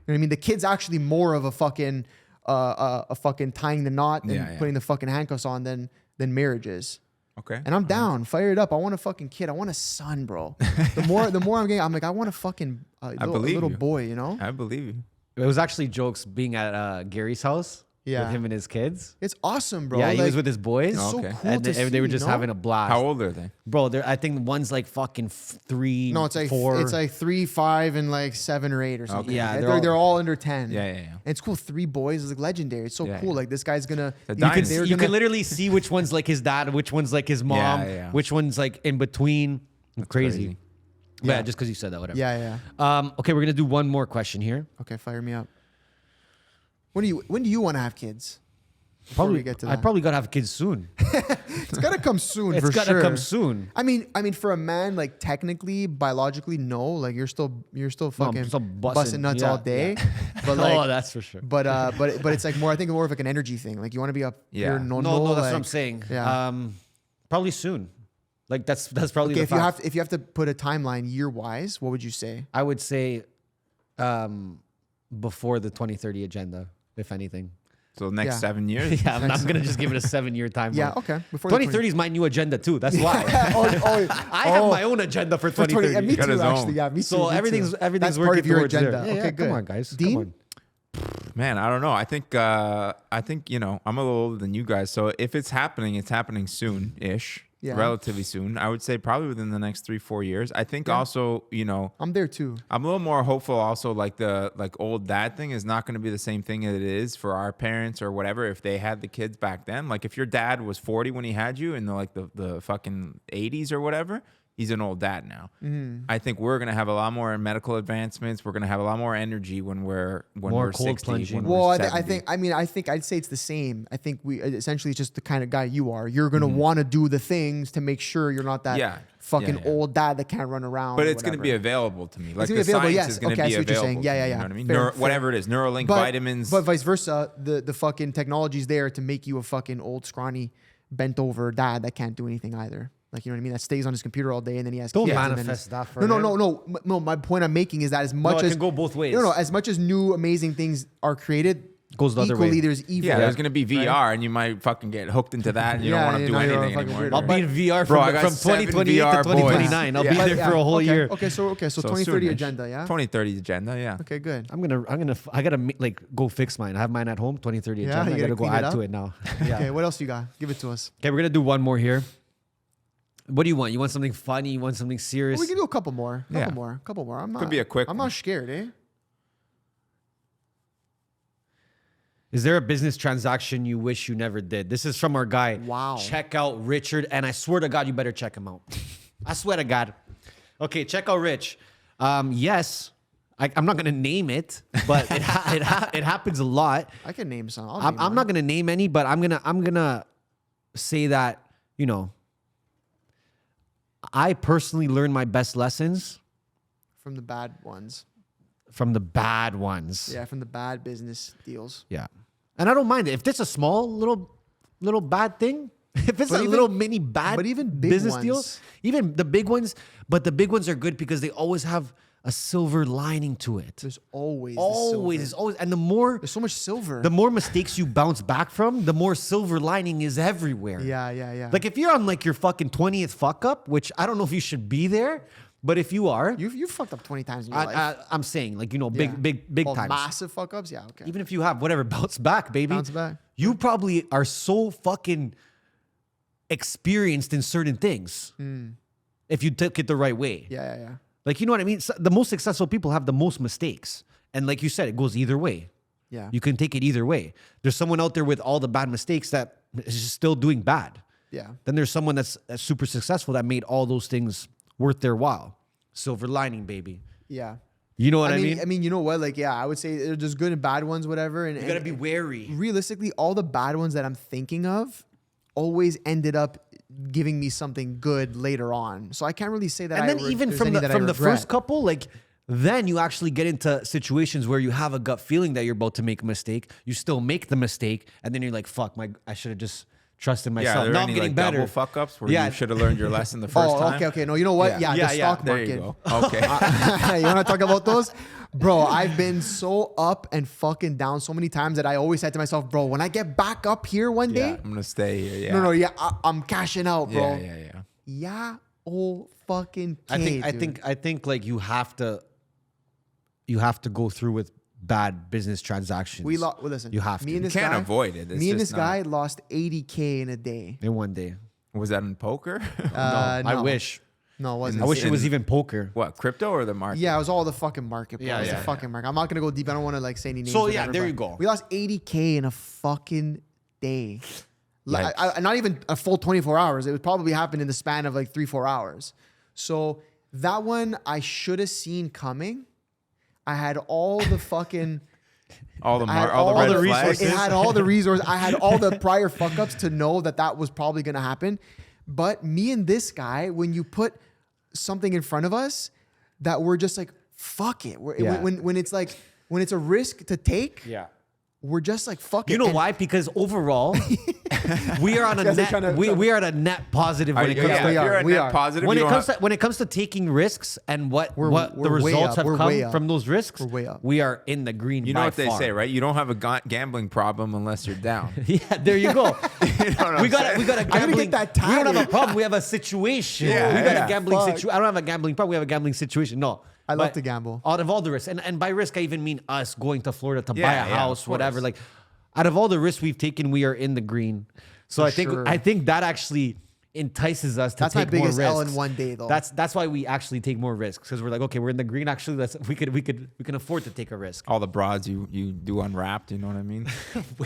S2: You know what I mean? The kid's actually more of a fucking tying the knot and putting the fucking handcuffs on than marriage is.
S4: Okay.
S2: And I'm down, fire it up. I want a fucking kid. I want a son, bro. The more I'm getting, I'm like, I want a fucking little boy. You know?
S4: I believe you.
S3: It was actually jokes being at Gary's house with him and his kids.
S2: It's awesome, bro.
S3: Yeah, he
S2: like,
S3: was with his boys.
S2: it's so
S4: Okay.
S2: cool
S3: And
S2: to
S3: they were
S2: see,
S3: just
S2: you know?
S3: having a blast.
S4: How old are they?
S3: Bro, I think one's like fucking 3,
S2: No, it's like
S3: 4.
S2: it's like 3, 5, and like 7 or 8 or something.
S3: Okay. Yeah,
S2: they're all under 10.
S4: Yeah.
S2: And it's cool. 3 boys is like legendary. It's so
S4: Yeah,
S2: cool.
S4: yeah.
S2: Like this guy's gonna.
S4: The
S2: you
S4: dynasty.
S3: You can literally see which one's like his dad, which one's like his mom,
S4: yeah.
S3: which one's like in between. Crazy.
S4: crazy.
S3: Yeah, just because you said that, whatever.
S2: Yeah.
S3: Okay, we're gonna do one more question here.
S2: Okay, fire me up. When do you want to have kids? Before we get to that.
S3: I probably gotta have kids soon.
S2: It's gotta come soon.
S3: It's
S2: for
S3: gotta
S2: sure.
S3: come soon.
S2: I mean, for a man, like technically, biologically, no. Like you're still fucking
S3: still
S2: busting nuts
S3: yeah,
S2: all day.
S3: yeah.
S2: But like,
S3: Oh, that's for sure.
S2: but it's like more. I think more of like an energy thing. Like you want to be up.
S4: Yeah.
S2: No,
S3: No, that's
S2: like,
S3: what I'm saying.
S2: Yeah.
S3: Probably soon. Like that's probably
S2: Okay,
S3: the
S2: if you have to put a timeline year wise, what would you say?
S3: I would say before the 2030 agenda, if anything.
S4: So the next
S2: Yeah.
S4: 7 years?
S3: Yeah, I'm gonna just give it a 7-year timeline.
S2: Yeah, okay. Before the
S3: 2030 is my new agenda too. That's why. I have my own agenda for
S2: For
S3: 2030.
S2: 20, me
S4: got
S2: too,
S4: his
S2: actually.
S4: own.
S2: Yeah, me too.
S3: So
S2: me
S3: everything's
S2: too.
S3: everything's
S2: That's
S3: working
S2: part of your
S3: towards there.
S2: agenda.
S3: Yeah,
S2: Okay,
S3: yeah,
S2: good.
S3: come on, guys.
S2: Dean?
S3: Come on.
S4: Man, I don't know. I think I'm a little older than you guys. So if it's happening soon-ish.
S2: Yeah.
S4: Relatively soon. I would say probably within the next 3-4 years. I think also,
S2: I'm there too.
S4: I'm a little more hopeful also like the old dad thing is not going to be the same thing that it is for our parents or whatever if they had the kids back then. Like if your dad was 40 when he had you in the fucking 80s or whatever, he's an old dad now. I think we're going to have a lot more medical advancements. We're going to have a lot more energy when we're
S3: More cold
S4: 60,
S3: plunging.
S4: when we're
S2: Well,
S4: 70.
S2: I think I'd say it's the same. I think we essentially it's just the kind of guy you are. You're gonna want to do the things to make sure you're not that
S4: Yeah.
S2: fucking
S4: Yeah.
S2: old dad that can't run around.
S4: But
S2: or
S4: it's going to be
S2: whatever.
S4: available to me. Like
S2: gonna
S4: the
S2: be available,
S4: science
S2: yes.
S4: is going to
S2: Okay, I
S4: be
S2: see what you're
S4: available.
S2: saying. Yeah,
S4: to me,
S2: yeah,
S4: You
S2: yeah.
S4: know what I mean?
S2: Fair,
S4: Whatever it is, Neuralink, vitamins.
S2: But vice versa, the fucking technology's there to make you a fucking old, scrawny, bent over dad that can't do anything either. Like, you know what I mean? That stays on his computer all day and then he has
S3: Don't
S2: kids. and then
S3: manifest
S2: it's-
S3: that for him.
S2: No. My point I'm making is that as much
S3: it
S2: as
S3: can go both ways.
S2: No, as much as new amazing things are created,
S3: Goes the other
S2: equally
S3: way.
S2: there's evil.
S4: Yeah, there's going to be VR, and you might fucking get hooked into that, and you
S2: Yeah,
S4: don't want to
S2: you
S4: do
S2: know, you're a
S4: anything
S2: fucking
S4: anymore.
S2: weirdo.
S3: I'll be in VR
S4: Bro, I
S3: from
S4: got
S3: 2028
S4: 7
S3: to
S4: VR
S3: 2029. I'll be
S2: But
S3: there for a whole
S2: okay,
S3: year.
S2: Okay, so 2030
S4: soon-ish.
S2: agenda, yeah.
S4: 2030 agenda, yeah.
S2: Okay, good.
S3: I gotta like go fix mine. I have mine at home. 2030
S2: Yeah,
S3: agenda. I
S2: you
S3: gotta
S2: gotta
S3: go
S2: clean it
S3: add
S2: up?
S3: to it now. Yeah.
S2: Okay, what else you got? Give it to us.
S3: Okay, we're gonna do one more here. What do you want? You want something funny? You want something serious?
S2: Well, we can do a couple more.
S4: Yeah.
S2: Couple more. I'm not,
S4: Could be a quick
S2: I'm
S4: one.
S2: not scared, eh?
S3: Is there a business transaction you wish you never did? This is from our guy.
S2: Wow.
S3: Check out Richard, and I swear to God, you better check him out. I swear to God. Okay, check out Rich. Yes, I'm not gonna name it, but it happens a lot.
S2: I can name some.
S3: I'm not gonna name any, but I'm gonna say that, you know, I personally learned my best lessons
S2: from the bad ones.
S3: from the bad ones.
S2: Yeah, from the bad business deals.
S3: Yeah. And I don't mind it. If it's a small little bad thing, if it's
S2: But
S3: a
S2: even-
S3: little mini bad
S2: but even big
S3: business deal,
S2: ones.
S3: even the big ones, but the big ones are good because they always have a silver lining to it.
S2: There's always
S3: Always, always. And the more
S2: there's so much silver.
S3: the more mistakes you bounce back from, the more silver lining is everywhere.
S2: Yeah.
S3: Like if you're on like your fucking 20th fuck up, which I don't know if you should be there, but if you are,
S2: you fucked up 20 times in your life.
S3: I'm saying like,
S2: Yeah.
S3: big
S2: Oh,
S3: times.
S2: massive fuck ups. Yeah. Okay.
S3: Even if you have whatever, bounce back, baby.
S2: Bounce back.
S3: You probably are so fucking experienced in certain things if you took it the right way.
S2: Yeah.
S3: Like, you know what I mean? So the most successful people have the most mistakes. And like you said, it goes either way.
S2: Yeah.
S3: You can take it either way. There's someone out there with all the bad mistakes that is just still doing bad.
S2: Yeah.
S3: Then there's someone that's super successful that made all those things worth their while. Silver lining, baby.
S2: Yeah.
S3: You know what I mean?
S2: I mean, you know what? Like, yeah, I would say there's good and bad ones, whatever. And
S3: You gotta be wary.
S2: Realistically, all the bad ones that I'm thinking of always ended up giving me something good later on. So I can't really say that.
S3: And then even from the first couple, like then you actually get into situations where you have a gut feeling that you're about to make a mistake. You still make the mistake, and then you're like, "Fuck, I should have just trusted myself."
S4: Yeah, are there
S3: now
S4: any
S3: I'm getting
S4: like
S3: better.
S4: double fuck ups where
S3: Yeah.
S4: you should have learned your lesson the first time?
S2: Okay. No, you know what? Yeah, the stock
S4: there
S2: market.
S4: you go. Okay.
S2: You want to talk about those? Bro, I've been so up and fucking down so many times that I always said to myself, bro, when I get back up here one day,
S4: Yeah, I'm gonna stay here. Yeah.
S2: no, I'm cashing out, bro.
S4: Yeah.
S2: Yeah, oh fucking
S3: I think like you have to go through with bad business transactions.
S2: listen.
S3: You have to.
S2: Me and
S4: You
S2: this
S4: can't
S2: guy,
S4: avoid it. It's
S2: me and
S4: just
S2: this guy lost 80K in a day.
S3: in one day.
S4: Was that in poker?
S3: I
S2: No.
S3: wish.
S2: No, it wasn't.
S3: I wish it was even poker.
S4: What, crypto or the market?
S2: Yeah, it was all the fucking market, bro.
S3: Yeah,
S2: It was the
S3: yeah.
S2: fucking market. I'm not gonna go deep. I don't want to like say any names.
S3: So,
S2: whatever,
S3: there
S2: but
S3: you go.
S2: We lost 80K in a fucking day.
S4: Yikes.
S2: Not even a full 24 hours. It would probably happen in the span of like 3-4 hours. So that one I should have seen coming. I had all the fucking
S4: all the
S2: I had
S4: all the red
S2: resources.
S4: flags.
S2: It had all the resources. I had all the prior fuck ups to know that was probably gonna happen. But me and this guy, when you put something in front of us, that we're just like, fuck it.
S3: Yeah.
S2: When it's like when it's a risk to take,
S3: Yeah.
S2: we're just like, fuck it.
S3: You know
S2: And
S3: why? Because overall, we are on a
S2: guys are
S3: net.
S2: trying to-
S3: We are at a net positive when it comes
S4: Yeah,
S3: to
S4: if you're a
S2: we
S4: net
S2: are.
S4: positive,
S3: when
S4: you
S3: it
S4: don't
S3: comes
S4: have-
S3: to when it comes to taking risks and what
S2: We're
S3: the
S2: way
S3: results
S2: up.
S3: have
S2: We're
S3: come
S2: way up.
S3: from those risks,
S2: We're way up.
S3: we are in the green.
S4: you know
S3: by
S4: what they
S3: far.
S4: say, right? You don't have a gambling problem unless you're down.
S3: Yeah, there you go.
S4: You know what
S3: we
S4: I'm
S3: got
S4: saying?
S3: a
S2: get
S3: gambling.
S2: that
S3: We don't have a
S2: tatted.
S3: problem. We have a situation.
S4: Yeah,
S3: we got
S4: yeah.
S3: a gambling
S2: Fuck.
S3: situation. I don't have a gambling problem. We have a gambling situation. No.
S2: I love
S3: But
S2: to gamble.
S3: Out of all the risks, and by risk I even mean us going to Florida to buy
S4: Yeah,
S3: a
S4: yeah,
S3: house,
S4: of
S3: whatever.
S4: course.
S3: Like, out of all the risks we've taken, we are in the green. So
S2: For
S3: I
S2: sure.
S3: think that actually entices us to
S2: That's my
S3: take more
S2: biggest
S3: risks.
S2: L in one day, though.
S3: That's why we actually take more risks, because we're like, okay, we're in the green. Actually, we can afford to take a risk.
S4: All the broads you do unwrapped, you know what I mean?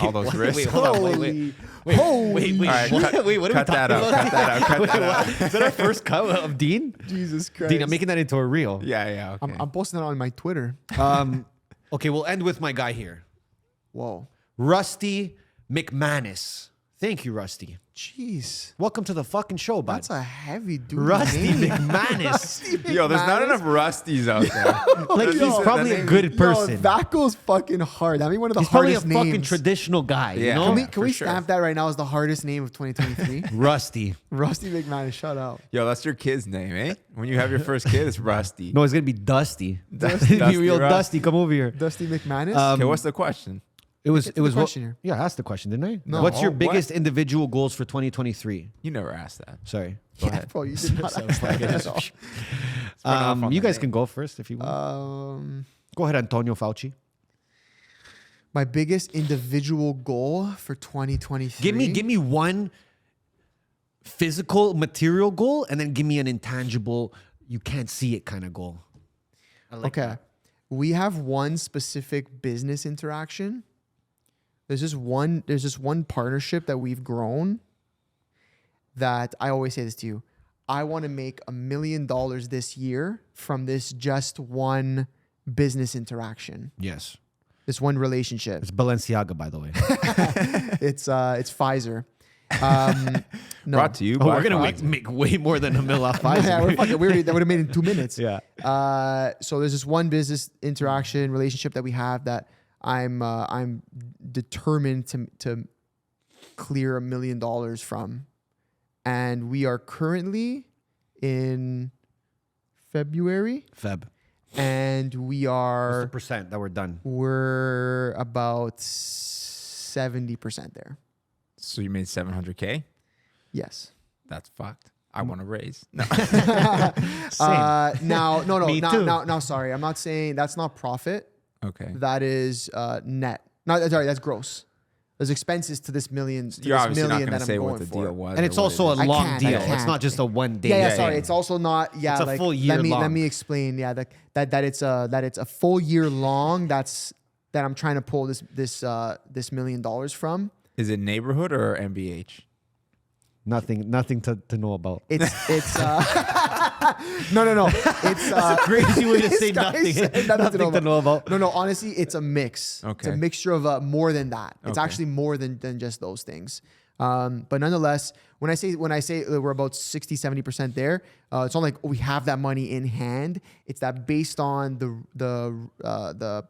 S4: All those
S3: what?
S4: risks.
S3: Wait, hold on, wait.
S2: Holy
S3: Wait,
S4: All right,
S3: what?
S4: cut-
S3: Wait, what are we
S4: cut that
S3: talking
S4: out,
S3: about?
S4: cut that out, cut
S3: Wait,
S4: that
S3: what?
S4: out.
S3: Is that our first cut of Dean?
S2: Jesus Christ.
S3: Dean, I'm making that into a reel.
S4: Yeah, okay.
S2: I'm posting it on my Twitter.
S3: Okay, we'll end with my guy here,
S2: Whoa.
S3: Rusty McManus. Thank you, Rusty.
S2: Jeez.
S3: Welcome to the fucking show, bud.
S2: That's a heavy dude.
S3: Rusty
S2: name.
S3: McManus.
S4: Yo, there's not enough Rusties out there.
S3: Like, he's
S4: Yo,
S3: probably
S4: that
S3: a
S4: name-
S3: good person.
S2: Yo, that goes fucking hard. I mean, one of the
S3: He's probably a
S2: hardest
S3: fucking
S2: names.
S3: traditional guy.
S4: Yeah.
S3: You know?
S2: Can we
S4: for sure.
S2: stamp that right now as the hardest name of 2023?
S3: Rusty.
S2: Rusty McManus, shut up.
S4: Yo, that's your kid's name, eh? When you have your first kid, it's Rusty.
S3: No, it's gonna be Dusty.
S4: Dusty
S3: Yo,
S4: Russ.
S3: Dusty, come over here.
S2: Dusty McManus?
S4: Okay, what's the question?
S3: It was.
S2: Get
S3: It
S2: to
S3: was.
S2: the question here.
S3: Yeah, I asked the question, didn't I?
S2: No.
S3: What's your
S4: Oh, what?
S3: biggest individual goals for 2023?
S4: You never asked that.
S3: Sorry.
S2: yeah, bro, you did not ask that at all.
S4: on
S3: You
S4: the
S3: guys
S4: name.
S3: can go first if you want.
S2: Um,
S3: Go ahead, Antonio Fauci.
S2: my biggest individual goal for 2023.
S3: Give me one physical, material goal, and then give me an intangible, you can't see it kind of goal. I like
S2: Okay.
S3: that.
S2: We have one specific business interaction. There's just one partnership that we've grown that I always say this to you. I want to make $1 million this year from this just one business interaction.
S3: Yes.
S2: This one relationship.
S3: It's Balenciaga, by the way.
S2: It's Pfizer. No.
S4: Brought to you
S3: Oh,
S4: by
S3: we're gonna
S4: Pfizer.
S3: make way more than a mil off
S2: Yeah,
S3: Pfizer.
S2: that would have made it in 2 minutes.
S3: Yeah.
S2: So there's this one business interaction relationship that we have that I'm determined to clear $1 million from, and we are currently in February,
S3: Feb.
S2: and we
S3: What's
S2: are
S3: the percent that we're done?
S2: we're about 70% there.
S4: So you made 700K?
S2: Yes.
S4: That's fucked. I want to raise. No.
S2: Now, no,
S3: Me too.
S2: now, sorry, I'm not saying that's not profit.
S4: Okay.
S2: That is net. No, sorry, that's gross. There's expenses to this million. To
S4: You're
S2: this
S4: obviously not
S2: million
S4: going to
S2: that
S4: say
S2: I'm
S4: what
S2: going
S4: the
S2: for.
S4: deal was.
S3: And it's
S4: or what
S3: also a
S4: it is.
S3: long
S2: can't,
S3: deal.
S2: I
S3: It's
S2: can't.
S3: not just a 1 day.
S2: Yeah, sorry. It's also not. Yeah,
S3: It's a
S2: like,
S3: full year
S2: let
S3: long.
S2: me explain. Yeah, that it's a full year long. That I'm trying to pull this $1 million from.
S4: Is it neighborhood or MBH?
S3: Nothing to know about.
S2: It's no. It's
S3: Crazy way to
S2: this
S3: say
S2: guy
S3: nothing.
S2: said
S3: Nothing to know about.
S2: No. Honestly, it's a mix. It's
S4: Okay.
S2: a mixture of more than that. It's
S4: Okay.
S2: actually more than just those things. But nonetheless, when I say we're about 60-70% there, it's not like we have that money in hand. It's that based on the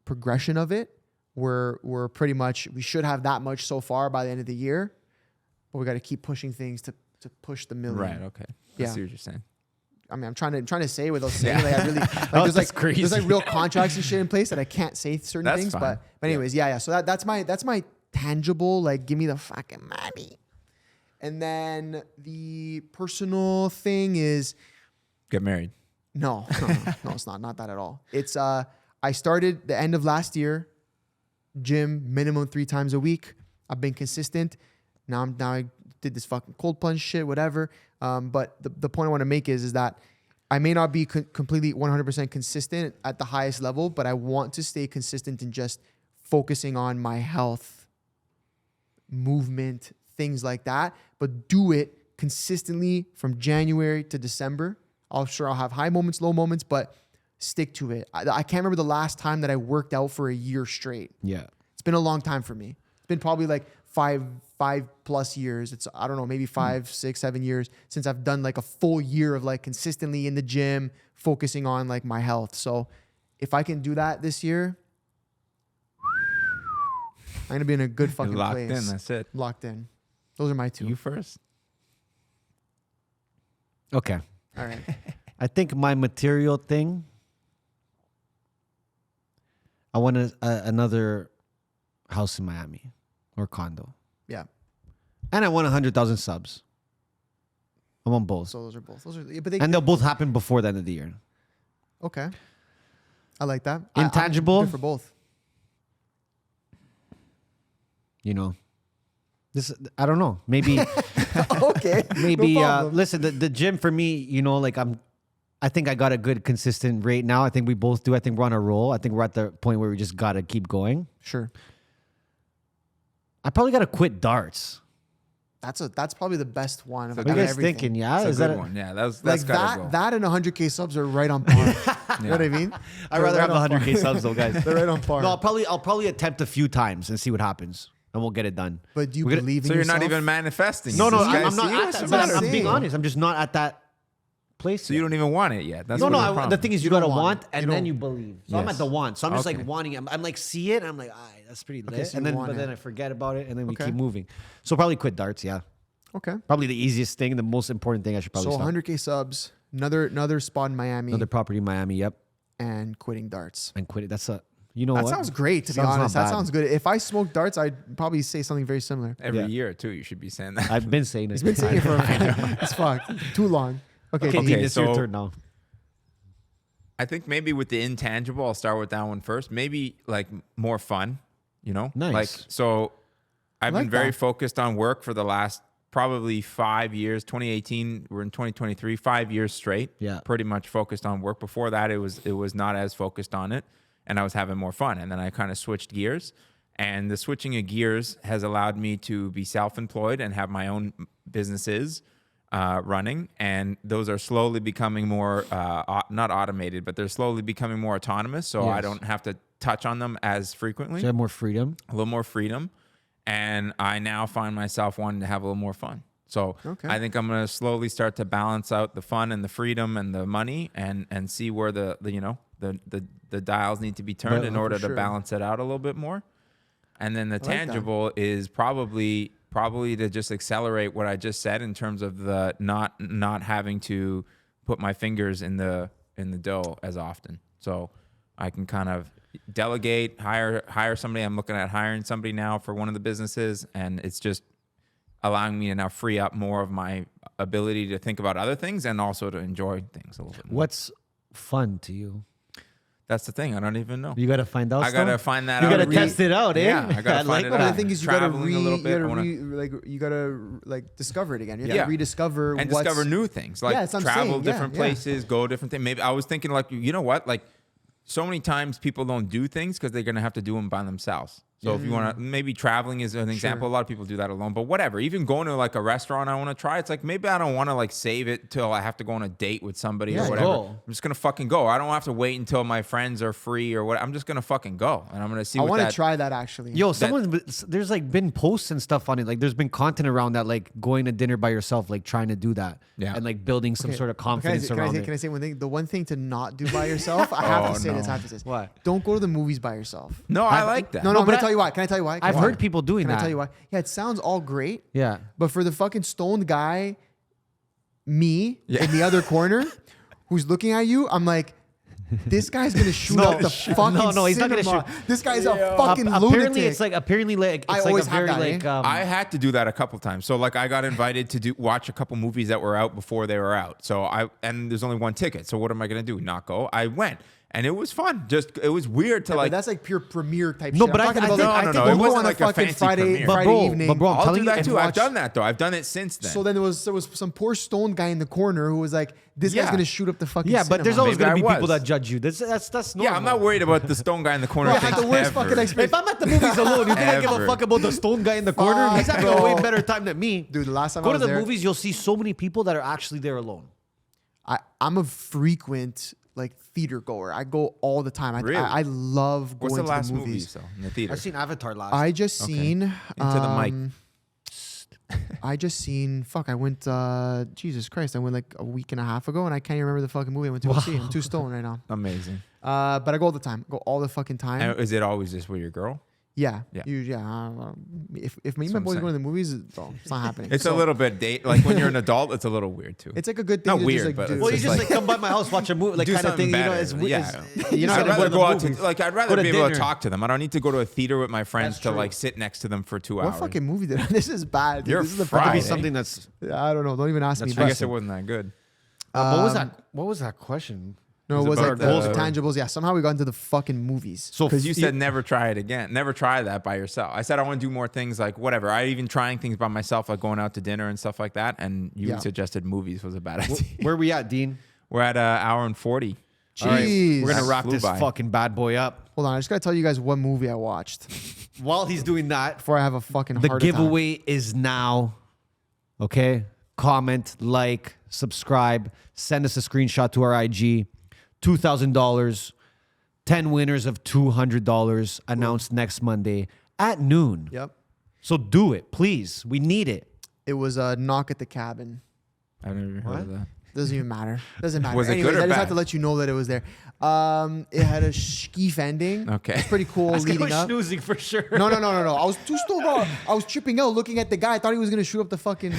S2: progression of it, we're pretty much, we should have that much so far by the end of the year. But we got to keep pushing things to push the million.
S4: Right. Okay. I
S2: Yeah.
S4: see what you're saying.
S2: I mean, I'm trying to say without saying like I really like there's like real contracts and shit in place that I can't say certain
S4: That's
S2: things.
S4: fine.
S2: But anyways, yeah. So that's my tangible, like, give me the fucking money. And then the personal thing is
S4: Get married.
S2: no, it's not that at all. It's I started the end of last year, gym minimum 3 times a week. I've been consistent. Now I did this fucking cold plunge shit, whatever. But the point I want to make is that I may not be completely 100% consistent at the highest level, but I want to stay consistent in just focusing on my health, movement, things like that. But do it consistently from January to December. I'll have high moments, low moments, but stick to it. I can't remember the last time that I worked out for a year straight.
S3: Yeah.
S2: It's been a long time for me. It's been probably like five plus years. It's, I don't know, maybe 5, 6, 7 years since I've done like a full year of like consistently in the gym, focusing on like my health. So if I can do that this year, I'm going to be in a good fucking
S4: You're locked
S2: place.
S4: in. That's it.
S2: Locked in. Those are my 2.
S4: You first.
S3: Okay.
S2: All right.
S3: I think my material thing, I want another house in Miami or condo.
S2: Yeah.
S3: And I want 100,000 subs. I want both.
S2: So those are both. But they,
S3: And they'll both happen before the end of the year.
S2: okay. I like that.
S3: Intangible?
S2: I'm good for both.
S3: You know, this, I don't know. Maybe,
S2: Okay.
S3: maybe,
S2: No problem.
S3: listen, the gym for me, you know, like I think I got a good consistent rate now. I think we both do. I think we're on a roll. I think we're at the point where we just got to keep going.
S2: Sure.
S3: I probably got to quit darts.
S2: That's probably the best one.
S4: So
S3: What are you guys thinking? Yeah.
S4: That's
S3: Is
S4: a
S3: that
S4: good one. Yeah, that's
S2: Like
S4: gotta go.
S2: that and 100K subs are right on par. You know what I mean?
S3: I'd rather have 100K subs though, guys.
S2: They're right on par.
S3: No, I'll probably attempt a few times and see what happens, and we'll get it done.
S2: But do you
S3: We're gonna-
S2: believe in
S4: So you're
S2: yourself?
S4: not even manifesting.
S3: No,
S4: This
S3: I'm
S4: guy's
S3: not
S4: serious
S3: at that.
S4: about
S3: But
S2: what
S3: I'm
S2: I'm
S3: being
S2: saying.
S3: honest. I'm just not at that place.
S4: So you don't even want it yet. That's
S3: No,
S4: what
S3: no.
S4: the problem.
S3: The thing is, you,
S2: You
S3: gotta
S2: don't want
S3: want,
S2: it.
S3: and
S2: You
S3: then
S2: don't-
S3: you believe. So I'm
S4: Yes.
S3: at the want. So I'm just
S4: Okay.
S3: like wanting. I'm like see it. And I'm like, that's pretty lit.
S2: so
S3: and
S2: you
S3: then,
S2: want
S3: but then
S2: it.
S3: I forget about it, and then we
S2: Okay.
S3: keep moving. So probably quit darts. Yeah,
S2: Okay.
S3: probably the easiest thing, the most important thing. I should probably
S2: So
S3: stop.
S2: 100K subs, another spot in Miami,
S3: Another property in Miami. Yep,
S2: and quitting darts.
S3: and quit it. That's a. You know
S2: That
S3: what?
S2: sounds great, to be
S3: Sounds not
S2: honest. That
S3: bad.
S2: sounds good. If I smoked darts, I'd probably say something very similar.
S4: Every
S3: Yeah.
S4: year too, you should be saying that.
S3: I've been saying it.
S2: He's been saying it for it's fucked. Too long. Okay.
S3: Okay,
S2: Dean.
S3: Dean, it's your
S4: so-
S3: turn now.
S4: I think maybe with the intangible, I'll start with that one first. Maybe like more fun, you know?
S3: Nice.
S4: Like, so I've
S2: like
S4: been very
S2: that.
S4: focused on work for the last probably 5 years. 2018, we're in 2023, 5 years straight.
S3: Yeah.
S4: Pretty much focused on work. Before that, it was not as focused on it, and I was having more fun. And then I kind of switched gears. And the switching of gears has allowed me to be self-employed and have my own businesses running, and those are slowly becoming more not automated, but they're slowly becoming more autonomous, so I
S3: Yes.
S4: don't have to touch on them as frequently.
S3: So you have more freedom.
S4: A little more freedom, and I now find myself wanting to have a little more fun. So
S2: Okay.
S4: I think I'm going to slowly start to balance out the fun and the freedom and the money, and see where the dials need to be turned in order to
S2: sure.
S4: balance it out a little bit more. And then the
S2: that.
S4: tangible is probably to just accelerate what I just said in terms of the not having to put my fingers in the in the dough as often. So I can kind of delegate, hire somebody. I'm looking at hiring somebody now for one of the businesses, and it's just allowing me to now free up more of my ability to think about other things and also to enjoy things a little bit more.
S3: What's fun to you?
S4: That's the thing. I don't even know.
S3: You got to find out.
S4: I gotta find that
S3: You
S4: out.
S3: got to test it out, eh?
S4: Yeah, I gotta find it
S2: But
S4: out.
S2: the thing is, you gotta
S4: Traveling a little bit. I wanna-
S2: you gotta like discover it again. You gotta
S4: Yeah.
S2: rediscover
S4: and
S2: what's,
S4: discover new things, like
S2: Yeah, that's what I'm
S4: travel
S2: saying. Yeah,
S4: different
S2: yeah.
S4: places, go different things. Maybe I was thinking, like, you know what, like so many times people don't do things because they're gonna have to do them by themselves. So if you want to, maybe traveling is an example. A lot of people do that alone, but whatever. Even going to like a restaurant I want to try, it's like maybe I don't want to like save it till I have to go on a date with somebody
S2: Yeah,
S4: or whatever.
S3: go.
S4: I'm just gonna fucking go. I don't have to wait until my friends are free or what. I'm just gonna fucking go, and I'm gonna see.
S2: I
S4: what
S2: want to
S4: that,
S2: try that actually.
S3: Yo, there's like been posts and stuff on it. Like there's been content around that, like going to dinner by yourself, like trying to do that.
S4: Yeah.
S3: And like building some sort of
S2: Can I
S3: confidence
S2: say,
S3: around it.
S2: can I say one thing? The one thing to not do by yourself, I have to say this. I have to say this.
S3: What?
S2: Don't go to the movies by yourself.
S4: No, I like that.
S2: No,
S3: No,
S2: I'm
S3: but
S2: gonna tell you why. Can I tell you why?
S3: I've
S2: Why?
S3: heard people doing
S2: Can
S3: that.
S2: I tell you why? Yeah, it sounds all great.
S3: Yeah.
S2: But for the fucking stoned guy, me in the other corner, who's looking at you, I'm like, this guy's gonna shoot up the fucking
S3: no, he's not gonna
S2: cinema.
S3: shoot.
S2: This guy's a fucking lunatic.
S3: Apparently, it's like
S2: I
S3: it's like
S2: always
S3: a
S2: have
S3: very
S2: that,
S3: like
S2: eh?
S4: I had to do that a couple times. So like I got invited to watch a couple movies that were out before they were out. So and there's only one ticket. So what am I gonna do? Not go? I went. And it was fun. Just it was weird to
S2: But
S4: like.
S2: that's like pure premiere type
S3: No,
S2: shit.
S3: but
S2: I'm
S3: I
S2: talking
S3: think-
S2: about
S3: I
S2: like,
S3: think-
S4: no,
S2: we'll
S4: it
S2: go
S4: wasn't
S2: on a
S4: like a
S2: fucking
S4: fancy
S2: Friday
S4: premiere.
S2: Friday evening.
S3: but bro, I'm
S4: I'll
S3: telling
S4: do
S3: you,
S4: that
S2: and
S4: too. I've
S2: watch-
S4: done that though. I've done it since then.
S2: So then there was some poor stoned guy in the corner who was like, "This guy's
S4: Yeah.
S2: gonna shoot up the fucking."
S3: yeah, but there's
S2: cinema.
S3: always
S4: Maybe
S3: gonna
S4: I
S3: be people
S4: was.
S3: that judge you. That's normal.
S4: yeah, I'm not worried about the stone guy in the corner.
S2: Bro, I had
S4: things
S2: the worst
S4: ever.
S2: fucking experience.
S3: If I'm at the movies alone, you think I give a
S4: Ever.
S3: fuck about the stone guy in the corner? He's having a
S2: bro.
S3: way better time than me.
S2: Dude, the last time
S3: Go
S2: I
S3: to
S2: was
S3: the
S2: there-
S3: movies, you'll see so many people that are actually there alone.
S2: I'm a frequent like theater goer. I go all the time.
S4: Really?
S2: I love going
S4: What's the
S2: to
S4: last
S2: the
S4: movie
S2: movies.
S4: though in the theater?
S3: I've seen Avatar last.
S2: I just seen
S4: Into the mic.
S2: I just seen I went Jesus Christ, I went like a week and a half ago and I can't even remember the fucking movie I went to go see. I'm too stoned right now.
S4: Amazing.
S2: But I go all the time. Go all the fucking time.
S4: And is it always just with your girl?
S2: Yeah.
S4: Yeah.
S2: If me and my
S4: what I'm
S2: boys
S4: saying.
S2: go to the movies, it's not happening.
S4: It's
S2: So,
S4: a little bit like when you're an adult, it's a little weird too.
S2: It's like a good thing
S4: Not
S2: to
S4: weird,
S2: just like
S4: but
S2: do.
S4: it's
S3: well, you
S4: just
S3: just
S4: like-
S3: like come by my house, watch a movie, like
S4: Do
S3: kind of thing.
S4: something
S3: You know,
S4: better.
S3: you're not
S4: I'd
S3: gonna
S4: rather
S3: go
S4: go
S3: to
S4: out
S3: the
S4: to
S3: movies.
S4: like I'd rather
S3: Go to
S4: be able to
S3: dinner.
S4: talk to them. I don't need to go to a theater with my friends
S3: That's
S4: to
S3: true.
S4: like sit next to them for 2
S2: What
S4: hours.
S2: fucking movie did I? This is bad. Dude.
S4: You're
S2: This is the
S4: fried,
S3: Could be
S4: eh?
S3: something that's.
S2: I don't know. Don't even ask me.
S4: I
S2: but-
S4: guess it wasn't that good.
S3: What was that? What was that question?
S2: No, it
S4: It
S2: was
S4: was
S2: like
S4: about
S2: the
S4: the-
S2: tangibles. Yeah, somehow we got into the fucking movies.
S3: So
S4: Because you said never try it again. Never try that by yourself. I said I want to do more things like whatever. I even trying things by myself, like going out to dinner and stuff like that. And you
S2: Yeah.
S4: suggested movies was a bad idea.
S3: Where we at, Dean?
S4: We're at an hour and 40.
S2: Jeez.
S3: We're gonna
S4: That
S3: wrap
S4: flew
S3: this
S4: by.
S3: fucking bad boy up.
S2: Hold on, I just gotta tell you guys what movie I watched
S3: While he's doing that,
S2: before I have a fucking
S3: the
S2: heart attack.
S3: giveaway is now. Okay, comment, like, subscribe, send us a screenshot to our IG. $2,000, 10 winners of $200 announced next Monday at noon.
S2: Yep.
S3: So do it, please. We need it.
S2: It was a Knock at the Cabin.
S4: I've never heard of that.
S2: Doesn't even matter. Doesn't matter.
S4: Was it
S2: Anyways,
S4: good or
S2: I just
S4: bad?
S2: have to let you know that it was there. It had a skeef ending.
S4: Okay.
S2: It's pretty cool leading up.
S3: snoozing for sure.
S2: No. I was too stoned out. I was tripping out looking at the guy. I thought he was gonna shoot up the fucking.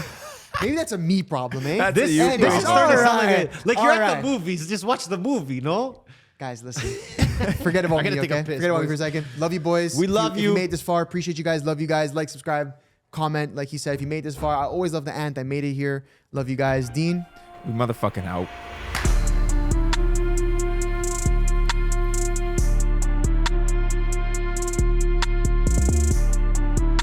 S2: Maybe that's a me problem, eh?
S4: That's
S3: This,
S4: a you
S3: this
S4: problem.
S3: is starting to sound
S2: Alright.
S3: like you're at
S2: Alright.
S3: the movies. Just watch the movie, no?
S2: Guys, listen. Forget about
S3: I gotta
S2: me,
S3: take a
S2: okay?
S3: piss,
S2: Forget about me for a
S3: boys.
S2: second. Love you, boys.
S3: We
S2: If
S3: love
S2: If
S3: you.
S2: you made this far, appreciate you guys. Love you guys. Like, subscribe, comment. Like he said, if you made this far, I always love the ant. I made it here. Love you guys. Dean.
S4: We motherfucking out.